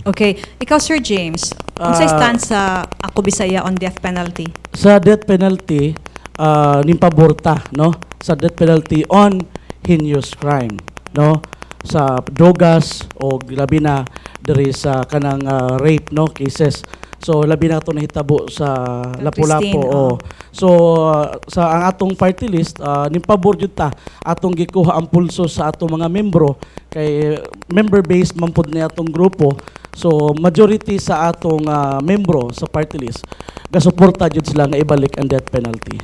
B: Okay. Ikaw, Sir James, unsay stance sa ako Bisaya on death penalty?
L: Sa death penalty, nimpaborta, no? Sa death penalty on heinous crime, no? Sa drogas o labi na diri sa kanang rape, no, cases. So labi na ito nahitabo sa Lapu-Lapu.
B: Christine,
L: So sa ang atong party list, nimpabor jud ta atong gikuha ang pulso sa atong mga membro kay member-based man pud ni atong grupo. So majority sa atong membro sa party list gasuporta jud sila nga ibalik ang death penalty.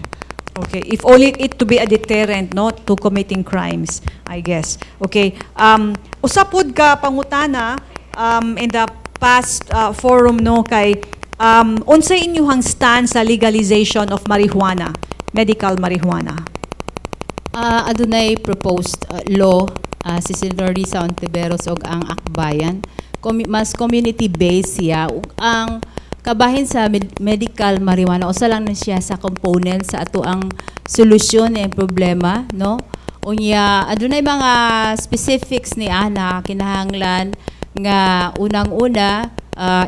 B: Okay, if only it to be a deterrent, no, to committing crimes, I guess. Okay, usapod ka pangutana in the past forum, no, kay unsay inyuhang stand sa legalization of marijuana, medical marijuana?
K: Adunay proposed law si Senator Risa Ontiveros og ang akbayan. Mas community-based siya. Ug ang kabahin sa medical marijuana usa lang na siya sa component sa ato ang solusyon ng problema, no? Unya adunay mga specifics ni ana kinahanglan nga unang-una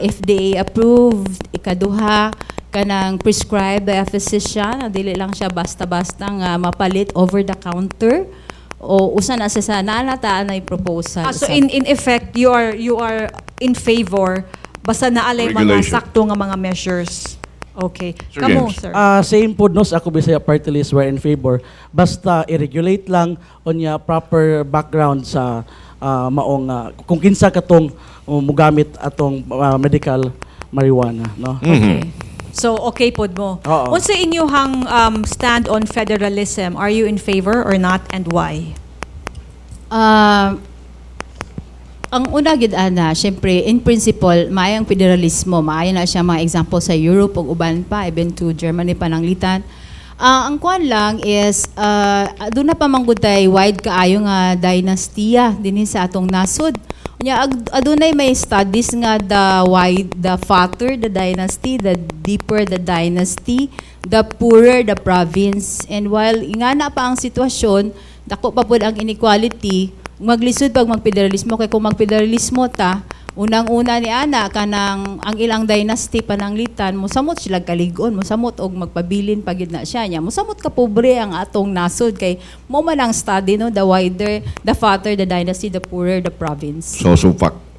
K: FDA approved, ikaduha kanang prescribed by a physician, dili lang siya basta-basta nga mapalit over the counter o usa na sa nalata na proposal.
B: So in effect, you are in favor basta naalay mga
A: Regulation.
B: sakto nga mga measures. Okay.
A: Sir
B: Kamo,
A: James.
B: sir.
L: Same po no, sa ako Bisaya Party List, we're in favor. Basta i-regulate lang onya proper background sa maong kung kinsa katong mugamit atong medical marijuana, no?
B: Okay. So, okay pod mo.
L: Oo.
B: Unsa inyong stand on federalism? Are you in favor or not, and why?
K: Ang una gid ana, syempre in principle maayang federalismo, maayo na siya mga example sa Europe ug uban pa, even to Germany pananglitan. Ang kuan lang is doon na pa manggutay wide kaayo nga dynastiya dinhi sa atong nasod. Unya adunay may studies nga the fatter the dynasty, the deeper the dynasty, the poorer the province. And while ingana pa ang sitwasyon, dako pa pud ang inequality, maglisod pag magfederalismo kay kung magfederalismo ta, unang-una ni ana kanang ang ilang dynasty pananglitan mosamot sila kaligon, mosamot og magpabilin pagid na siya nya, mosamot ka pobre ang atong nasod kay mo man ang study no, the fatter the dynasty, the poorer the province.
A: So, supak.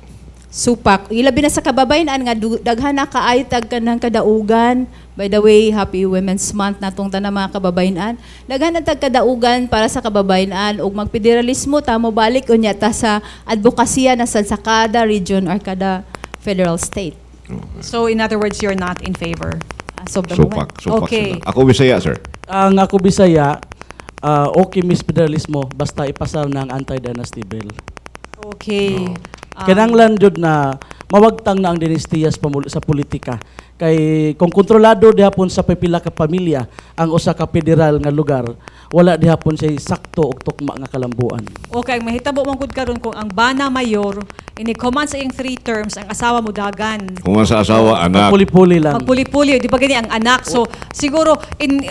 K: Supak. Ilabi na sa kababayan-an nga daghan na kaayo tag kanang kadaugan. By the way, Happy Women's Month natong tanang mga kababayan-an. Daghan na tag kadaugan para sa kababayan-an ug magfederalismo ta mo balik unya ta sa advokasya na sa kada region or kada federal state.
B: So, in other words, you're not in favor.
K: As of the moment.
A: Supak
B: Okay.
A: sila. Ako Bisaya, sir.
L: Ang ako Bisaya, okay Miss Federalismo basta ipasar ng anti-dynasty bill.
B: Okay.
L: Kinahanglan jud na mawagtang na ang dinastiya sa politika. Kay kung kontrolado dihapon sa pipila ka pamilya ang usa ka federal nga lugar, wala dihapon siya sakto og tukma nga kalambuan.
B: Okay, mahitabo man gud karon kung ang bana mayor ini-command sa iyang 3 terms, ang asawa mo dagan.
A: Kung sa asawa, anak.
L: Puli-puli lang.
B: Magpuli-puli, di ba gani ang anak? So, siguro, in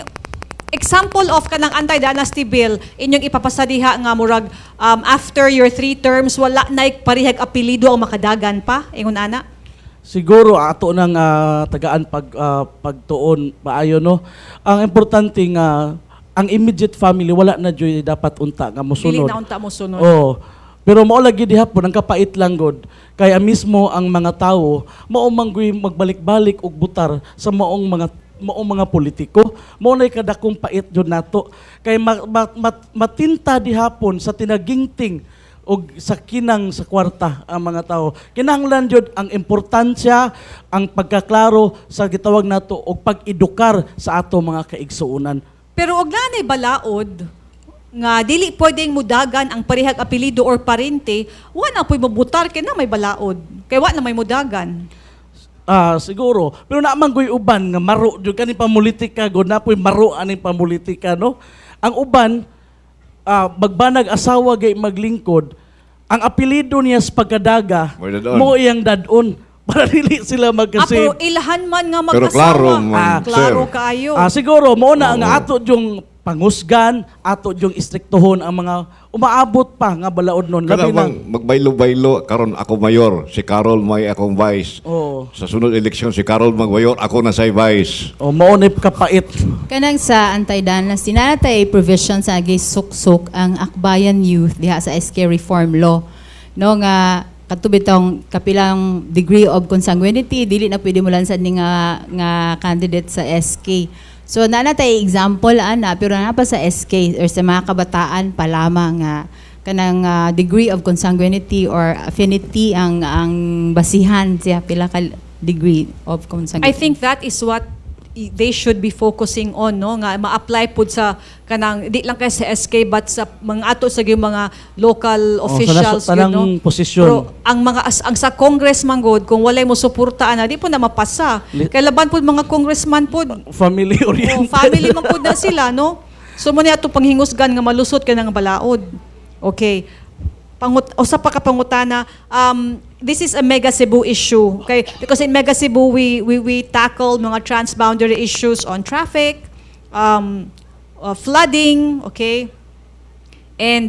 B: example of kanang anti-dynasty bill, inyong ipapasadiha nga murag after your 3 terms, wala na parihag apelido ang makadagan pa, ingon ana?
L: Siguro ato nang tagaan pagtuon maayo no. Ang importante nga ang immediate family wala na joy dapat unta nga mosunod.
B: Dili na unta mo sunod.
L: Oh. Pero mao lagi dihapon ang kapait lang god. Kaya mismo ang mga tawo mao manggoy magbalik-balik og butar sa maong mga politiko, mao nay kadakong pait jud nato kay matinta dihapon sa tinagingting og sa kinang sa kwarta ang mga tao. Kinahanglan jud ang importansya, ang pagkaklaro sa gitawag nato og pag-edukar sa ato mga kaigsuonan.
B: Pero og nanay balaod nga dili pwedeng mudagan ang parihag apelido or parente, wa na po'y mabutar kay na may balaod. Kay wa na may mudagan.
L: Siguro. Pero naman ko'y uban nga maro jud kani pamulitika god na po'y maro aning pamulitika no. Ang uban magbanag asawa gay maglingkod, ang apelido niya sa pagkadaga
A: Mo'y dadon.
L: mo iyang dadon para dili sila magkasave.
B: Pero ilahan man nga
A: Pero
B: mag-asawa.
A: klaro, ma'am,
B: Klaro
A: sir.
B: kaayo.
L: Siguro mo na nga ato yung pangusgan, ato yung istriktohon ang mga umaabot pa nga balaod nun.
A: Kada
L: Labi na.
A: bang magbaylo-baylo, karon ako mayor, si Carol may akong vice.
L: Oo.
A: Sa sunod eleksyon, si Carol magmayor, ako na say vice.
L: O maunip kapait.
K: Kanang sa anti-dynasty, nanatay provision sa suksok ang Akbayan Youth diha sa SK Reform Law. No nga katubit tong kapilang degree of consanguinity, dili na pwede mo lansad ni nga candidate sa SK. So nanatay example ana pero na pa sa SK or sa mga kabataan pa lamang nga kanang degree of consanguinity or affinity ang basihan siya pila ka degree of consanguinity.
B: I think that is what they should be focusing on, no, nga ma-apply pud sa kanang di lang kay sa SK but sa mga ato sa mga local officials,
L: sa tanang posisyon.
B: Pero ang mga ang sa congressman god kung walay mo suportaan na di po na mapasa. Kay laban pud mga congressman pud
L: Family oriented.
B: family man pud na sila, no. So mo ni ato panghingusgan nga malusot kay nang balaod. Okay. Usa pa ka pangutana, this is a Mega Cebu issue. Okay? Because in Mega Cebu, we tackle mga transboundary issues on traffic, flooding, okay? And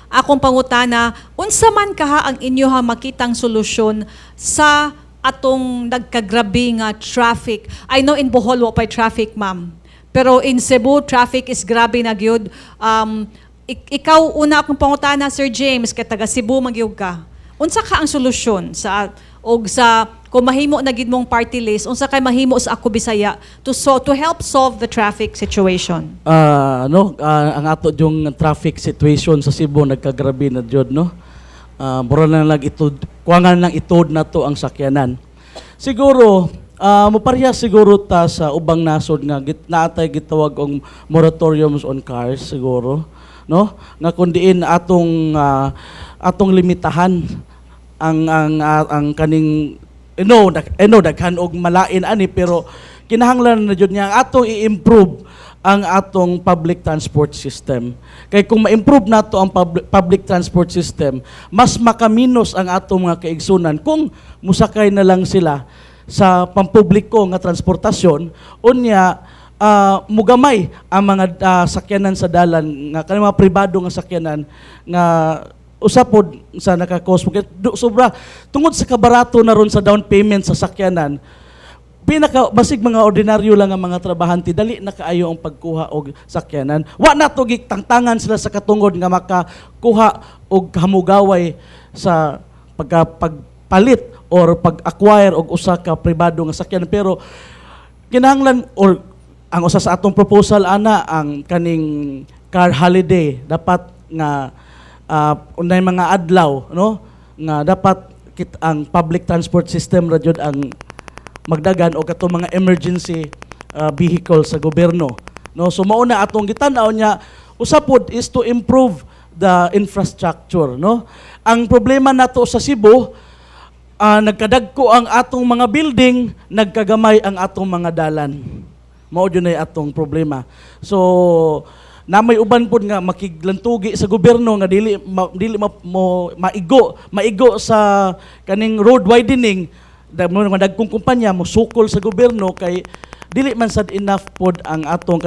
B: akong pangutana, unsa man kaha ang inyo makitang solusyon sa atong nagkagrabe nga traffic? I know in Bohol wa pay traffic, ma'am. Pero in Cebu, traffic is grabe na gyud. Ikaw una akong pangutana, Sir James, kay taga Cebu magyud ka. Unsa ka ang solusyon sa kung mahimo na gid mong party list, unsa kay mahimo sa Ako Bisaya to help solve the traffic situation?
L: Ang ato yung traffic situation sa Cebu nagkagrabe na jud, no. Mura na lang itod, kuwangan lang itod na to ang sakyanan. Siguro moparehas siguro ta sa ubang nasod nga naatay gitawag og moratoriums on cars siguro, no, nga kundiin atong limitahan ang kaning daghan og malain ani, pero kinahanglan na jud niya atong i-improve ang atong public transport system. Kay kung ma-improve nato ang public transport system, mas makaminos ang atong mga kaigsunan kung musakay na lang sila sa pampubliko nga transportasyon, unya mugamay ang mga sakyanan sa dalan nga kanang mga pribado nga sakyanan nga usapod sa naka-cost sobra tungod sa kabarato na ron sa down payment sa sakyanan. Basig mga ordinaryo lang ang mga trabahante, dali na kaayo ang pagkuha og sakyanan. Wa na to gitangtangan sila sa katungod nga makakuha og hamugaway sa pagpalit or pag-acquire og usa ka pribado nga sakyanan, pero kinahanglan or ang usa sa atong proposal ana ang kaning car holiday dapat nga unay mga adlaw, no, nga dapat ang public transport system ra jud ang magdagan o kato mga emergency vehicle sa gobyerno, no. So mao na atong gitan-aw nya usapod is to improve the infrastructure, no. Ang problema nato sa Cebu, nagkadagko ang atong mga building, nagkagamay ang atong mga dalan. Mao jud ay atong problema. So na may uban pod nga makiglantugi sa gobyerno nga dili maigo sa kaning road widening, dagkong kumpanya mo sukol sa gobyerno kay dili man sad enough pod ang atong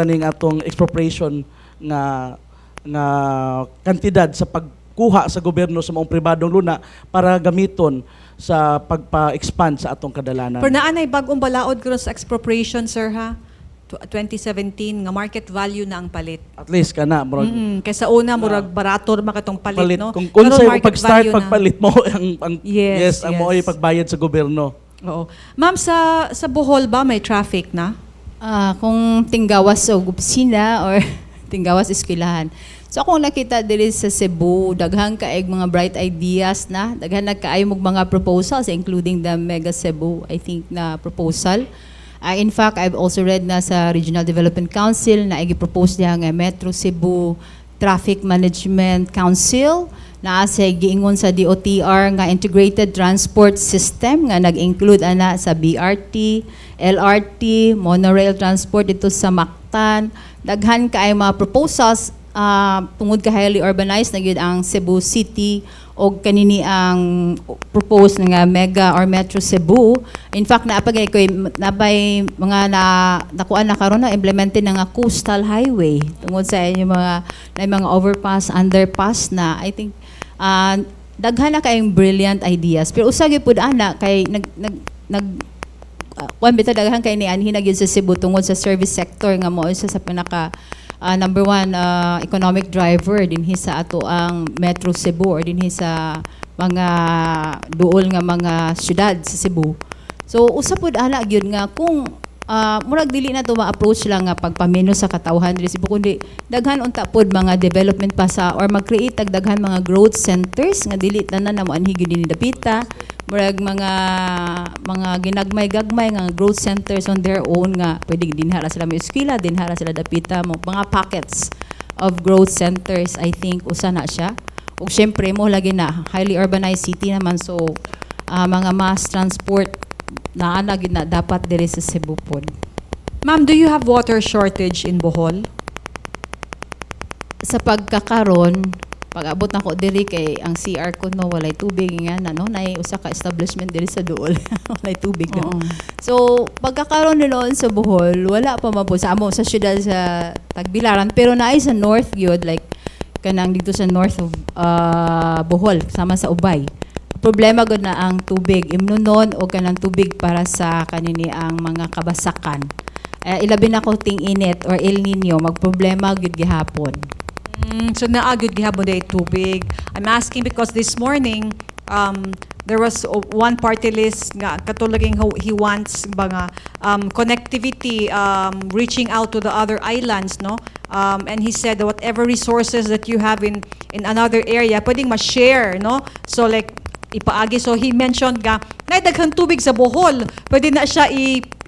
L: expropriation nga kantidad sa pagkuha sa gobyerno sa mga pribadong luna para gamiton sa pagpa-expand sa atong kadalanan.
B: Pero naanay bagong balaod karon sa expropriation, sir, ha? 2017 nga market value na ang palit.
L: At least kana murag
B: kaysa una murag barato ra makatong palit, no.
L: Kung
B: Karon
L: unsay
B: market
L: pag-start
B: value na.
L: pagpalit mo ang
B: Yes,
L: ang mo ay pagbayad sa gobyerno.
B: Oo. Ma'am, sa Bohol ba may traffic na?
K: Kung tinggawas sa opisina or tinggawas eskwelahan. So akong nakita diri sa Cebu, daghang kaayog mga bright ideas na, daghan nagkaayo mog mga proposals including the Mega Cebu, I think, na proposal. In fact, I've also read na sa Regional Development Council na i-propose niya nga Metro Cebu Traffic Management Council na sa giingon sa DOTR nga Integrated Transport System nga nag-include ana sa BRT, LRT, monorail transport dito sa Mactan. Daghan kaay mga proposals tungod ka highly urbanized na gyud ang Cebu City o kanini ang propose nga Mega or Metro Cebu. In fact, naapagay ko nabay mga nakuan na karon na implemented na nga coastal highway tungod sa inyo mga overpass, underpass na I think daghan na kayong brilliant ideas. Pero usagi pud ana kay kuan bitaw daghan kay ni anhi na gyud sa Cebu tungod sa service sector nga mo isa sa pinaka number one economic driver dinhi sa ato ang Metro Cebu or dinhi sa mga duol nga mga syudad sa Cebu. So usa pud ana gyud nga kung murag dili na to ma-approach lang nga pagpamino sa katawhan diri sa Cebu, kundi daghan unta pod mga development pa sa or mag-create daghan mga growth centers nga dili tanan na mo anhi gyud ni dapita. Murag mga ginagmay-gagmay nga growth centers on their own nga pwede dinhara sila may eskwela, dinhara sila dapita mo mga pockets of growth centers. I think usa na siya. Ug syempre mo lagi na highly urbanized city naman, so mga mass transport na dapat diri sa Cebu pod.
B: Ma'am, do you have water shortage in Bohol?
K: Sa pagkakaron, pag-abot na ko diri kay ang CR ko no walay tubig nga na no nay usa ka establishment diri sa duol walay tubig no. So pagkakaroon noon sa Bohol wala pa mabot sa amo sa syudad sa Tagbilaran, pero naay sa north gyud like kanang dito sa north of Bohol sama sa Ubay problema gud na ang tubig imnunon o kanang tubig para sa kanini ang mga kabasakan. Ilabi na ko ting init or El Nino magproblema gud gihapon.
B: So naagud gihapon day tubig. I'm asking because this morning there was one party list nga katulaging he wants mga connectivity reaching out to the other islands, no? And he said that whatever resources that you have in another area pwedeng ma-share, no? So like ipaagi, so he mentioned nga na daghang tubig sa Bohol, pwede na siya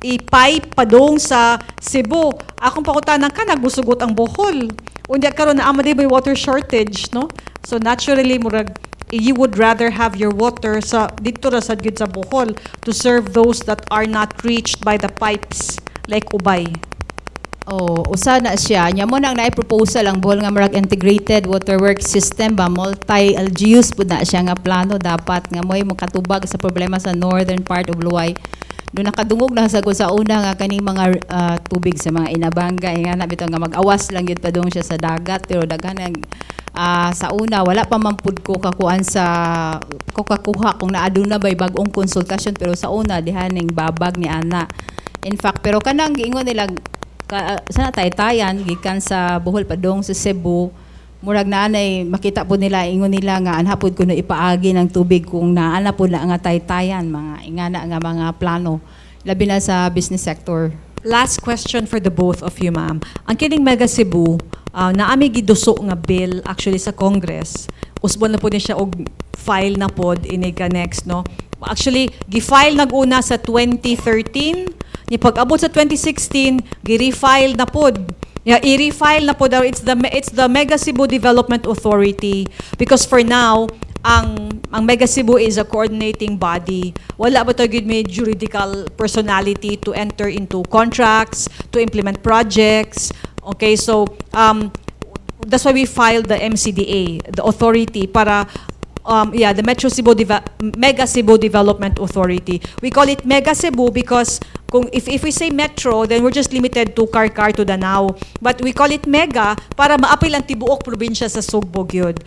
B: i-pipe padong sa Cebu. Akong pakutanan ka nagbusugot ang Bohol. Unya karon na amade may water shortage, no? So naturally murag you would rather have your water sa dito ra sad gid sa Bohol to serve those that are not reached by the pipes like Ubay.
K: Oh, usa na siya. Nya mo nang proposal ang Bohol nga marag integrated waterworks system ba multi-LGUs pud na siya nga plano dapat nga moy makatubag sa problema sa northern part of Luay. Do nakadungog na sa una nga kaning mga tubig sa mga inabanga nga na bitaw nga mag-awas lang gyud padung siya sa dagat pero daghan sa una wala pa man pud ko kakuan sa kakuha kung naaduna bay bag-ong konsultasyon pero sa una diha ning babag ni ana. In fact pero kanang giingon nila sana taytayan gikan sa Bohol padung sa Cebu murag naanay makita po nila ingon nila nga anhapod kuno ipaagi ng tubig kung naana po na nga taytayan mga ingana nga mga plano labi na sa business sector.
B: Last question for the both of you, ma'am. Ang kining Mega Cebu, naami giduso nga bill actually sa Congress. Usbon na po ni siya og file na pod iniga next, no? Actually, gi-file nag-una sa 2013, ni pag-abot sa 2016, gi-refile na pod. Yeah, i-refile na po daw. It's the Mega Cebu Development Authority because for now, ang Mega Cebu is a coordinating body. Wala ba tayo may juridical personality to enter into contracts, to implement projects. Okay, so that's why we filed the MCDA, the authority para the Mega Cebu Development Authority. We call it Mega Cebu because if we say metro, then we're just limited to Karkar to Danao. But we call it Mega para maapil ang tibuok probinsya sa Sugbog yun.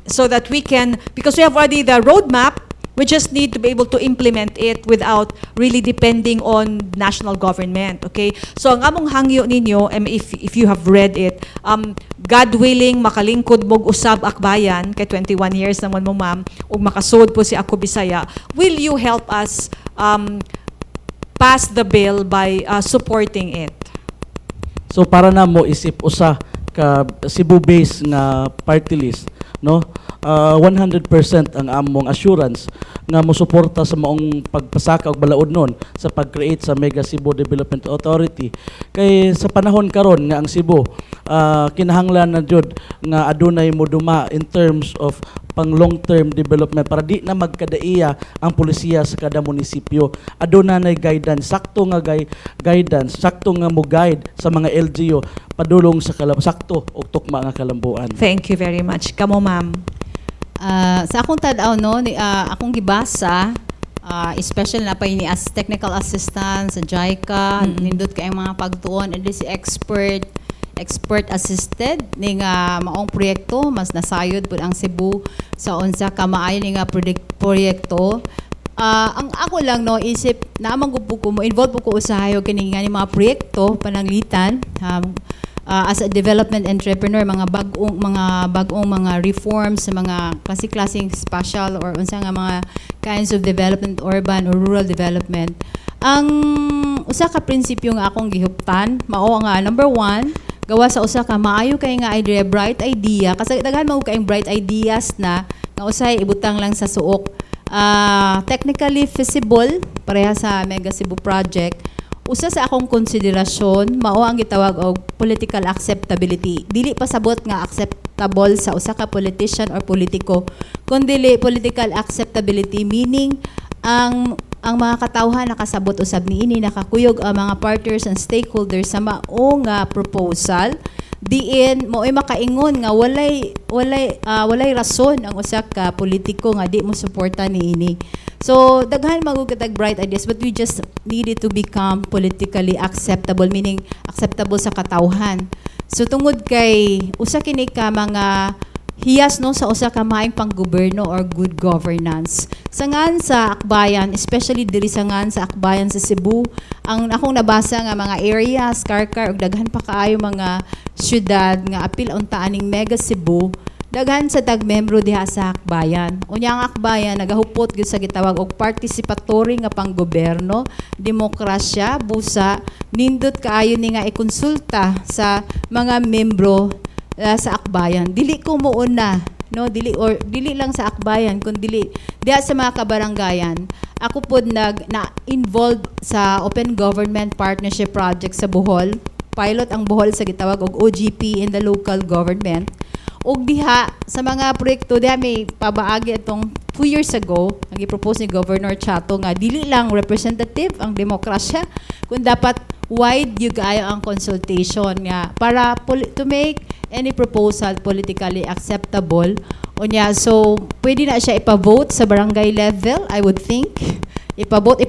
B: So that we can, because we have already the roadmap, we just need to be able to implement it without really depending on national government. Okay? So ang among hangyo ninyo, if you have read it, God willing, makalingkod mog usab akbayan, kay 21 years naman mo ma'am, ug makasud po si Ako Bisaya, will you help us pass the bill by supporting it?
L: So para na mo isip usa ka Cebu-based nga party list, no? 100% ang among assurance nga mosuporta sa maong pagpasaka og balaod nun sa pag-create sa Mega Cebu Development Authority. Kay sa panahon karon nga ang Cebu kinahanglan na jud nga adunay moduma in terms of pang long-term development para di na magkadaiya ang pulisiya sa kada munisipyo. Aduna na guidance, sakto nga guidance, sakto nga mo guide sa mga LGU padulong sa sakto og tukma nga kalambuan.
B: Thank you very much. Kamo ma'am.
K: Sa akong tadaw no, akong gibasa, especially na pa ni as technical assistant sa JICA, nindot kay mga pagtuon and si expert assisted ning maong proyekto mas nasayod pud ang Cebu sa unsa ka maayo ning proyekto. Ang ako lang no isip naman ko mo involved ko usahayo kini nga ni mga proyekto pananglitan as a development entrepreneur mga bagong mga reforms sa mga klaseng spatial or unsa nga mga kinds of development, urban or rural development. Ang usa ka prinsipyo nga akong gihuptan mao nga number 1, gawa sa usa ka maayo kay nga idea, bright idea kasi daghan mo kay bright ideas na nga usay ibutang lang sa suok. Technically feasible pareha sa Mega Cebu project. Usa sa akong konsiderasyon mao ang gitawag og political acceptability. Dili pasabot nga acceptable sa usa ka politician or politiko, kundi political acceptability meaning ang mga katawhan nakasabot usab niini nakakuyog ang mga partners and stakeholders sa mao nga proposal diin mo'y makaingon nga walay rason ang usa ka politiko nga di mo suporta niini. So daghan magugitag bright ideas but we just needed to become politically acceptable meaning acceptable sa katawhan. So tungod kay usa kini ka mga hiyas no sa usa ka maayong panggobyerno or good governance. Sangan sa akbayan, especially diri sangan sa akbayan sa Cebu, ang akong nabasa nga mga areas, Karkar ug daghan pa kaayo mga syudad nga apil unta aning Mega Cebu, daghan sa tagmembro diha sa akbayan. Unya ang akbayan nagahupot gyud sa gitawag og participatory nga panggobyerno, demokrasya, busa nindot kaayo ni nga ikonsulta sa mga membro sa akbayan. Dili ko muuna, no, dili lang sa akbayan kun dili diha sa mga kabaranggayan. Ako pod na involved sa Open Government Partnership Project sa Bohol. Pilot ang Bohol sa gitawag og OGP in the local government. Og diha sa mga proyekto diha may pabaagi atong 2 years ago nagi-propose ni Governor Chato nga dili lang representative ang demokrasya kun dapat wide yung kaayo ang consultation nga para to make any proposal politically acceptable. Unya, so pwede na siya ipavote sa barangay level, I would think. Ipavote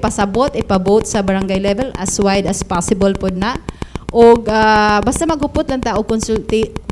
K: sa barangay level as wide as possible po na. O basta maghupot lang ta og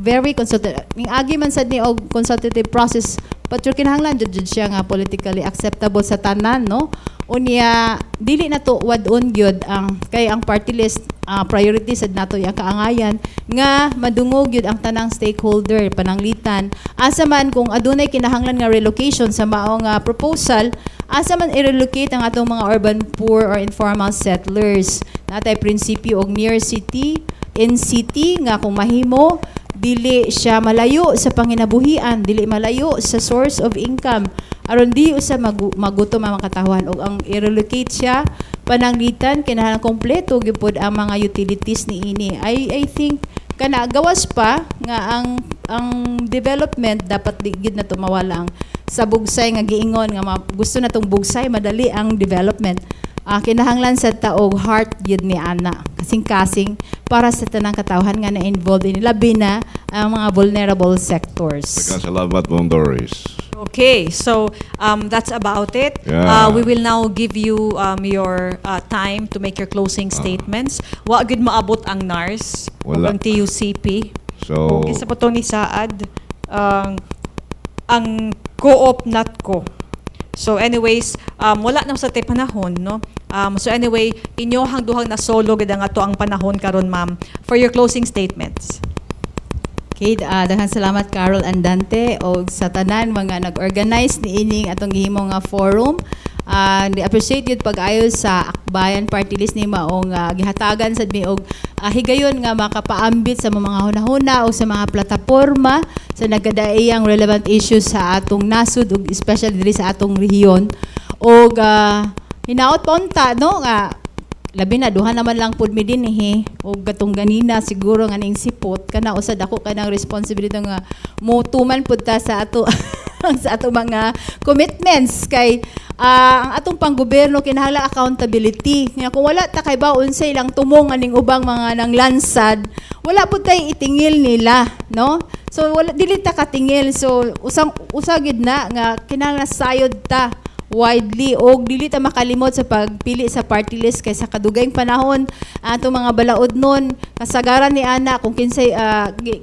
K: very consultative. Ning agi man sad ni og consultative process, but yung kinahanglan jud siya nga politically acceptable sa tanan, no? Unya dili na to wadon gyud ang kay ang party list priority sad nato yang kaangayan nga madungog gyud ang tanang stakeholder pananglitan asa man kung adunay kinahanglan nga relocation sa mao nga proposal, asa man i-relocate ang atong mga urban poor or informal settlers. Natay prinsipyo og near city, in city nga kung mahimo dili siya malayo sa panginabuhian, dili malayo sa source of income, aron di usa magutom ang katawhan og ang i-relocate siya pananglitan kinahanglan kompleto gyud ang mga utilities niini. I think kana gawas pa nga ang development dapat digid na to mawala ang sa bugsay nga giingon nga gusto na tong bugsay madali ang development. Kinahanglan sa taog heart yun ni ana kasing-kasing para sa tanang katawhan nga na-involved in labi na ang mga vulnerable sectors.
A: Salamat, Ma'am Doris.
B: Okay, so that's about it.
A: Yeah.
B: We will now give you your time to make your closing statements. Wa gud maabot ang NARS o
A: Wala.
B: ang TUCP.
A: So,
B: Isa po to ni Saad ang co-op NATCO. So anyways, wala na sa panahon, no? So anyway, inyohang duhang na solo gid nga to ang panahon karon, ma'am, for your closing statements.
K: Okay, daghang salamat Carol and Dante o sa tanan mga nag-organize ni ining atong gihimo nga forum. Appreciate yun pag-ayo sa Akbayan Party List ni maong gihatagan sad mi og higayon nga makapaambit sa mga hunahuna o sa mga plataporma sa nagkadaiyang relevant issues sa atong nasud ug especially diri sa atong rehiyon. Og hinaot pa unta no nga labi na duha naman lang pud mi dinhi og gatong ganina siguro nga ning sipot kana usad ako kanang responsibility nga motuman pud ta sa ato sa ato mga commitments kay ang atong panggobyerno kinahanglan accountability nga kung wala ta kay baon sa ilang tumong aning ubang mga nanglansad wala pud tay itingil nila, no? So wala dili ta katingil, so usagid na nga kinahanglan sayod ta widely og dili ta makalimot sa pagpili sa party list kay sa kadugayng panahon ato mga balaod nun kasagaran ni ana kung kinsay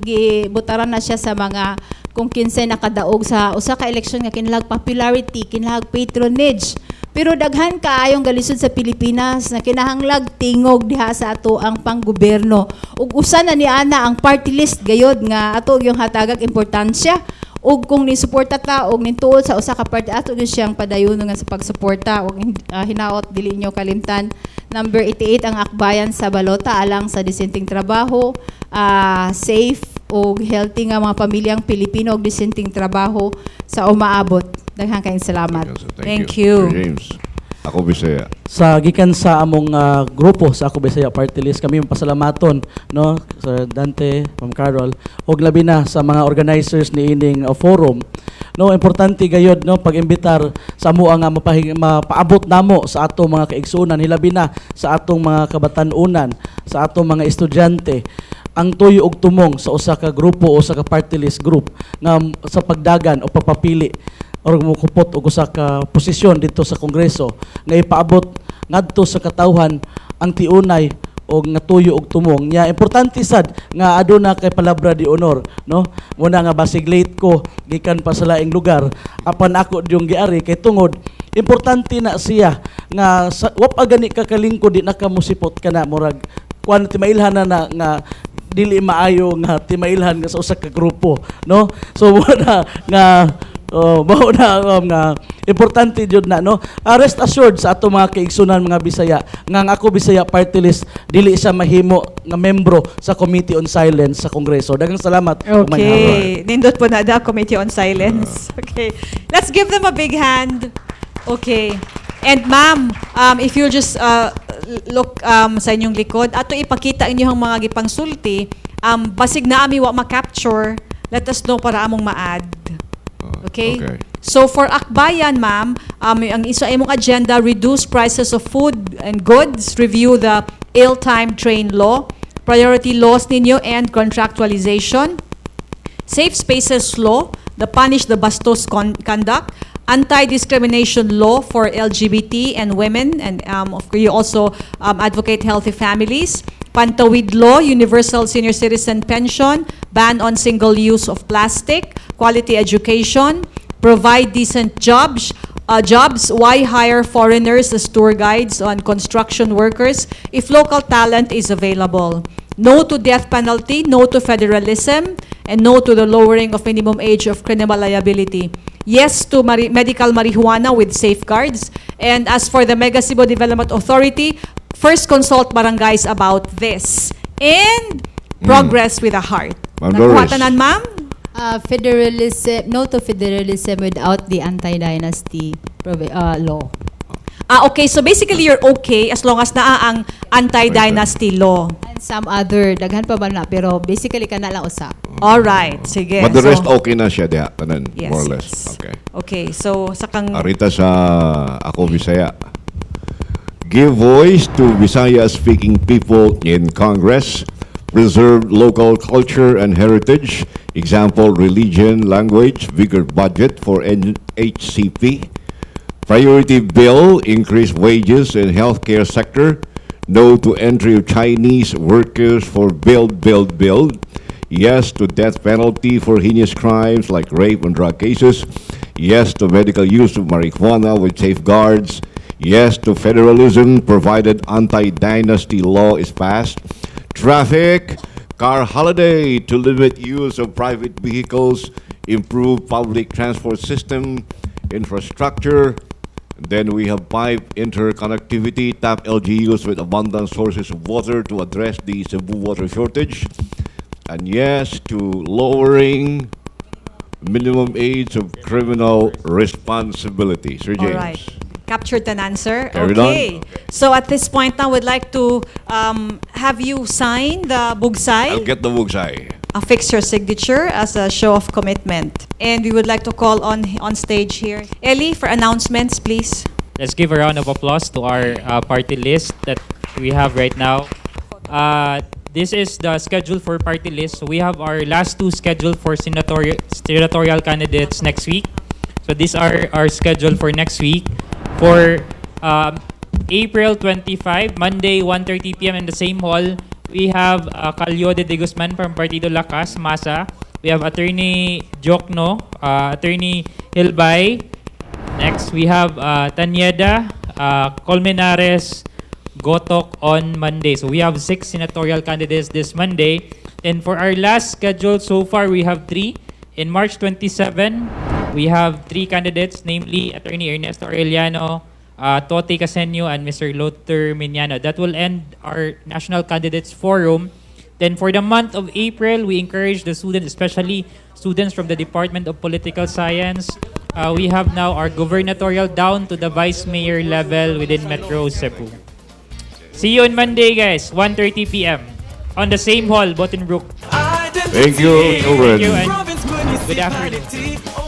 K: gibutaran na siya sa mga kung kinsay nakadaog sa usa ka eleksyon nga kinahanglan popularity, kinahanglan patronage. Pero daghan kaayong galisod sa Pilipinas na kinahanglan tingog diha sa ato ang panggobyerno. Ug usa na ni ana ang party list gayod nga ato yung hatagag importansya. Og kung ni-suporta ta og nintuol sa usa ka party ato gyud siyang padayon nga sa pagsuporta og hinaot dili nyo kalimtan. Number 88 ang akbayan sa balota alang sa disenteng trabaho, safe og healthy nga mga pamilyang Pilipino og disenteng trabaho sa umaabot. Daghang kayong salamat.
B: Thank you.
A: James. Ako Bisaya.
L: Sa gikan sa among grupo sa Ako Bisaya Party List kami pasalamaton no sa Dante, Ma'am Carol og labi na sa mga organizers ni ining forum. No importante gayud no pag-imbitar sa amo nga mapaabot namo sa atong mga kaigsunan hilabi na sa atong mga kabatan-unan, sa atong mga estudyante ang tuyo og tumong sa usa ka grupo o sa ka party list group nga sa pagdagan o pagpapili or mukupot og usa ka posisyon dito sa Kongreso nga ipaabot ngadto sa katawhan ang tiunay o nga tuyo og tumong nya importante sad nga aduna kay palabra di honor, no? Muna nga basig late ko gikan pa sa laing lugar apan ako yung giari kay tungod importante na siya nga wa pa gani ka kalingkod di na ka musipot kana murag kuan timailhan na nga dili maayo nga timailhan nga sa usa ka grupo, no? So muna nga mao na nga importante jud na, no? Rest assured sa ato mga kaigsunan mga Bisaya nga ang ako Bisaya Party List dili siya mahimo nga membro sa Committee on Silence sa Kongreso. Daghang salamat.
B: Okay. Nindot po na da Committee on Silence. Okay. Let's give them a big hand. Okay. And ma'am, if you'll just look sa inyong likod, ato ipakita inyong mga gipangsulti, basig na ami wa ma-capture, let us know para among ma-add. Okay?
A: Okay.
B: So for Akbayan, ma'am, ang isa imong agenda, reduce prices of food and goods, review the ill-timed train law, priority laws ninyo and contractualization, safe spaces law, the punish the bastos conduct, anti-discrimination law for LGBT and women, and of course you also advocate healthy families, Pantawid law, universal senior citizen pension, ban on single use of plastic, quality education, provide decent jobs, why hire foreigners as tour guides on construction workers if local talent is available. No to death penalty, no to federalism, and no to the lowering of minimum age of criminal liability. Yes to medical marijuana with safeguards. And as for the Mega Cebu Development Authority, first consult barangays about this. And progress with a heart.
A: Ma'am
B: Nakuha
A: Doris.
B: tanan, ma'am?
K: Federalism, no to federalism without the anti-dynasty law.
B: Okay, so basically you're okay as long as naa ang anti-dynasty law.
K: And some other, daghan pa ba na, pero basically ka na lang usa.
B: Alright, sige.
A: But the rest
B: So,
A: okay na siya diha, tanan,
B: yes,
A: more or less.
B: yes.
A: Okay.
B: Okay, so sa kang...
A: Arita sa ako Bisaya. Give voice to Bisaya-speaking people in Congress. Preserve local culture and heritage. Example, religion, language, bigger budget for NHCP. Priority bill, increase wages in healthcare sector. No to entry of Chinese workers for build. Yes to death penalty for heinous crimes like rape and drug cases. Yes to medical use of marijuana with safeguards. Yes to federalism provided anti-dynasty law is passed. Traffic, car holiday to limit use of private vehicles, improve public transport system, infrastructure. Then we have pipe interconnectivity, tap LGUs with abundant sources of water to address the Cebu water shortage. And yes to lowering minimum age of criminal responsibility. Sir James.
B: All right. Captured an answer.
A: Carried
B: Okay.
A: on?
B: So at this point now, we'd like to have you sign the bugsay.
A: I'll get the bugsay.
B: Affix your signature as a show of commitment. And we would like to call on stage here. Ellie, for announcements, please.
M: Let's give a round of applause to our party list that we have right now. This is the schedule for party list. So we have our last two scheduled for senatorial candidates next week. So these are our schedule for next week. For April 25, Monday, 1:30 p.m. in the same hall, we have Calio de Guzman from Partido Lakas, Masa. We have Attorney Jokno, Attorney Hilbay. Next, we have Tanyeda, Colmenares, Gotok on Monday. So we have 6 senatorial candidates this Monday. And for our last schedule so far, we have 3. In March 27, we have 3 candidates, namely Attorney Ernesto Aureliano, Tote Casenio, and Mr. Lothar Miniano. That will end our National Candidates Forum. Then for the month of April, we encourage the students, especially students from the Department of Political Science. We have now our gubernatorial down to the vice mayor level within Metro Cebu. See you on Monday, guys, 1:30 p.m. on the same hall, Botenbrook.
A: Thank you, children.
M: Thank you, and good afternoon.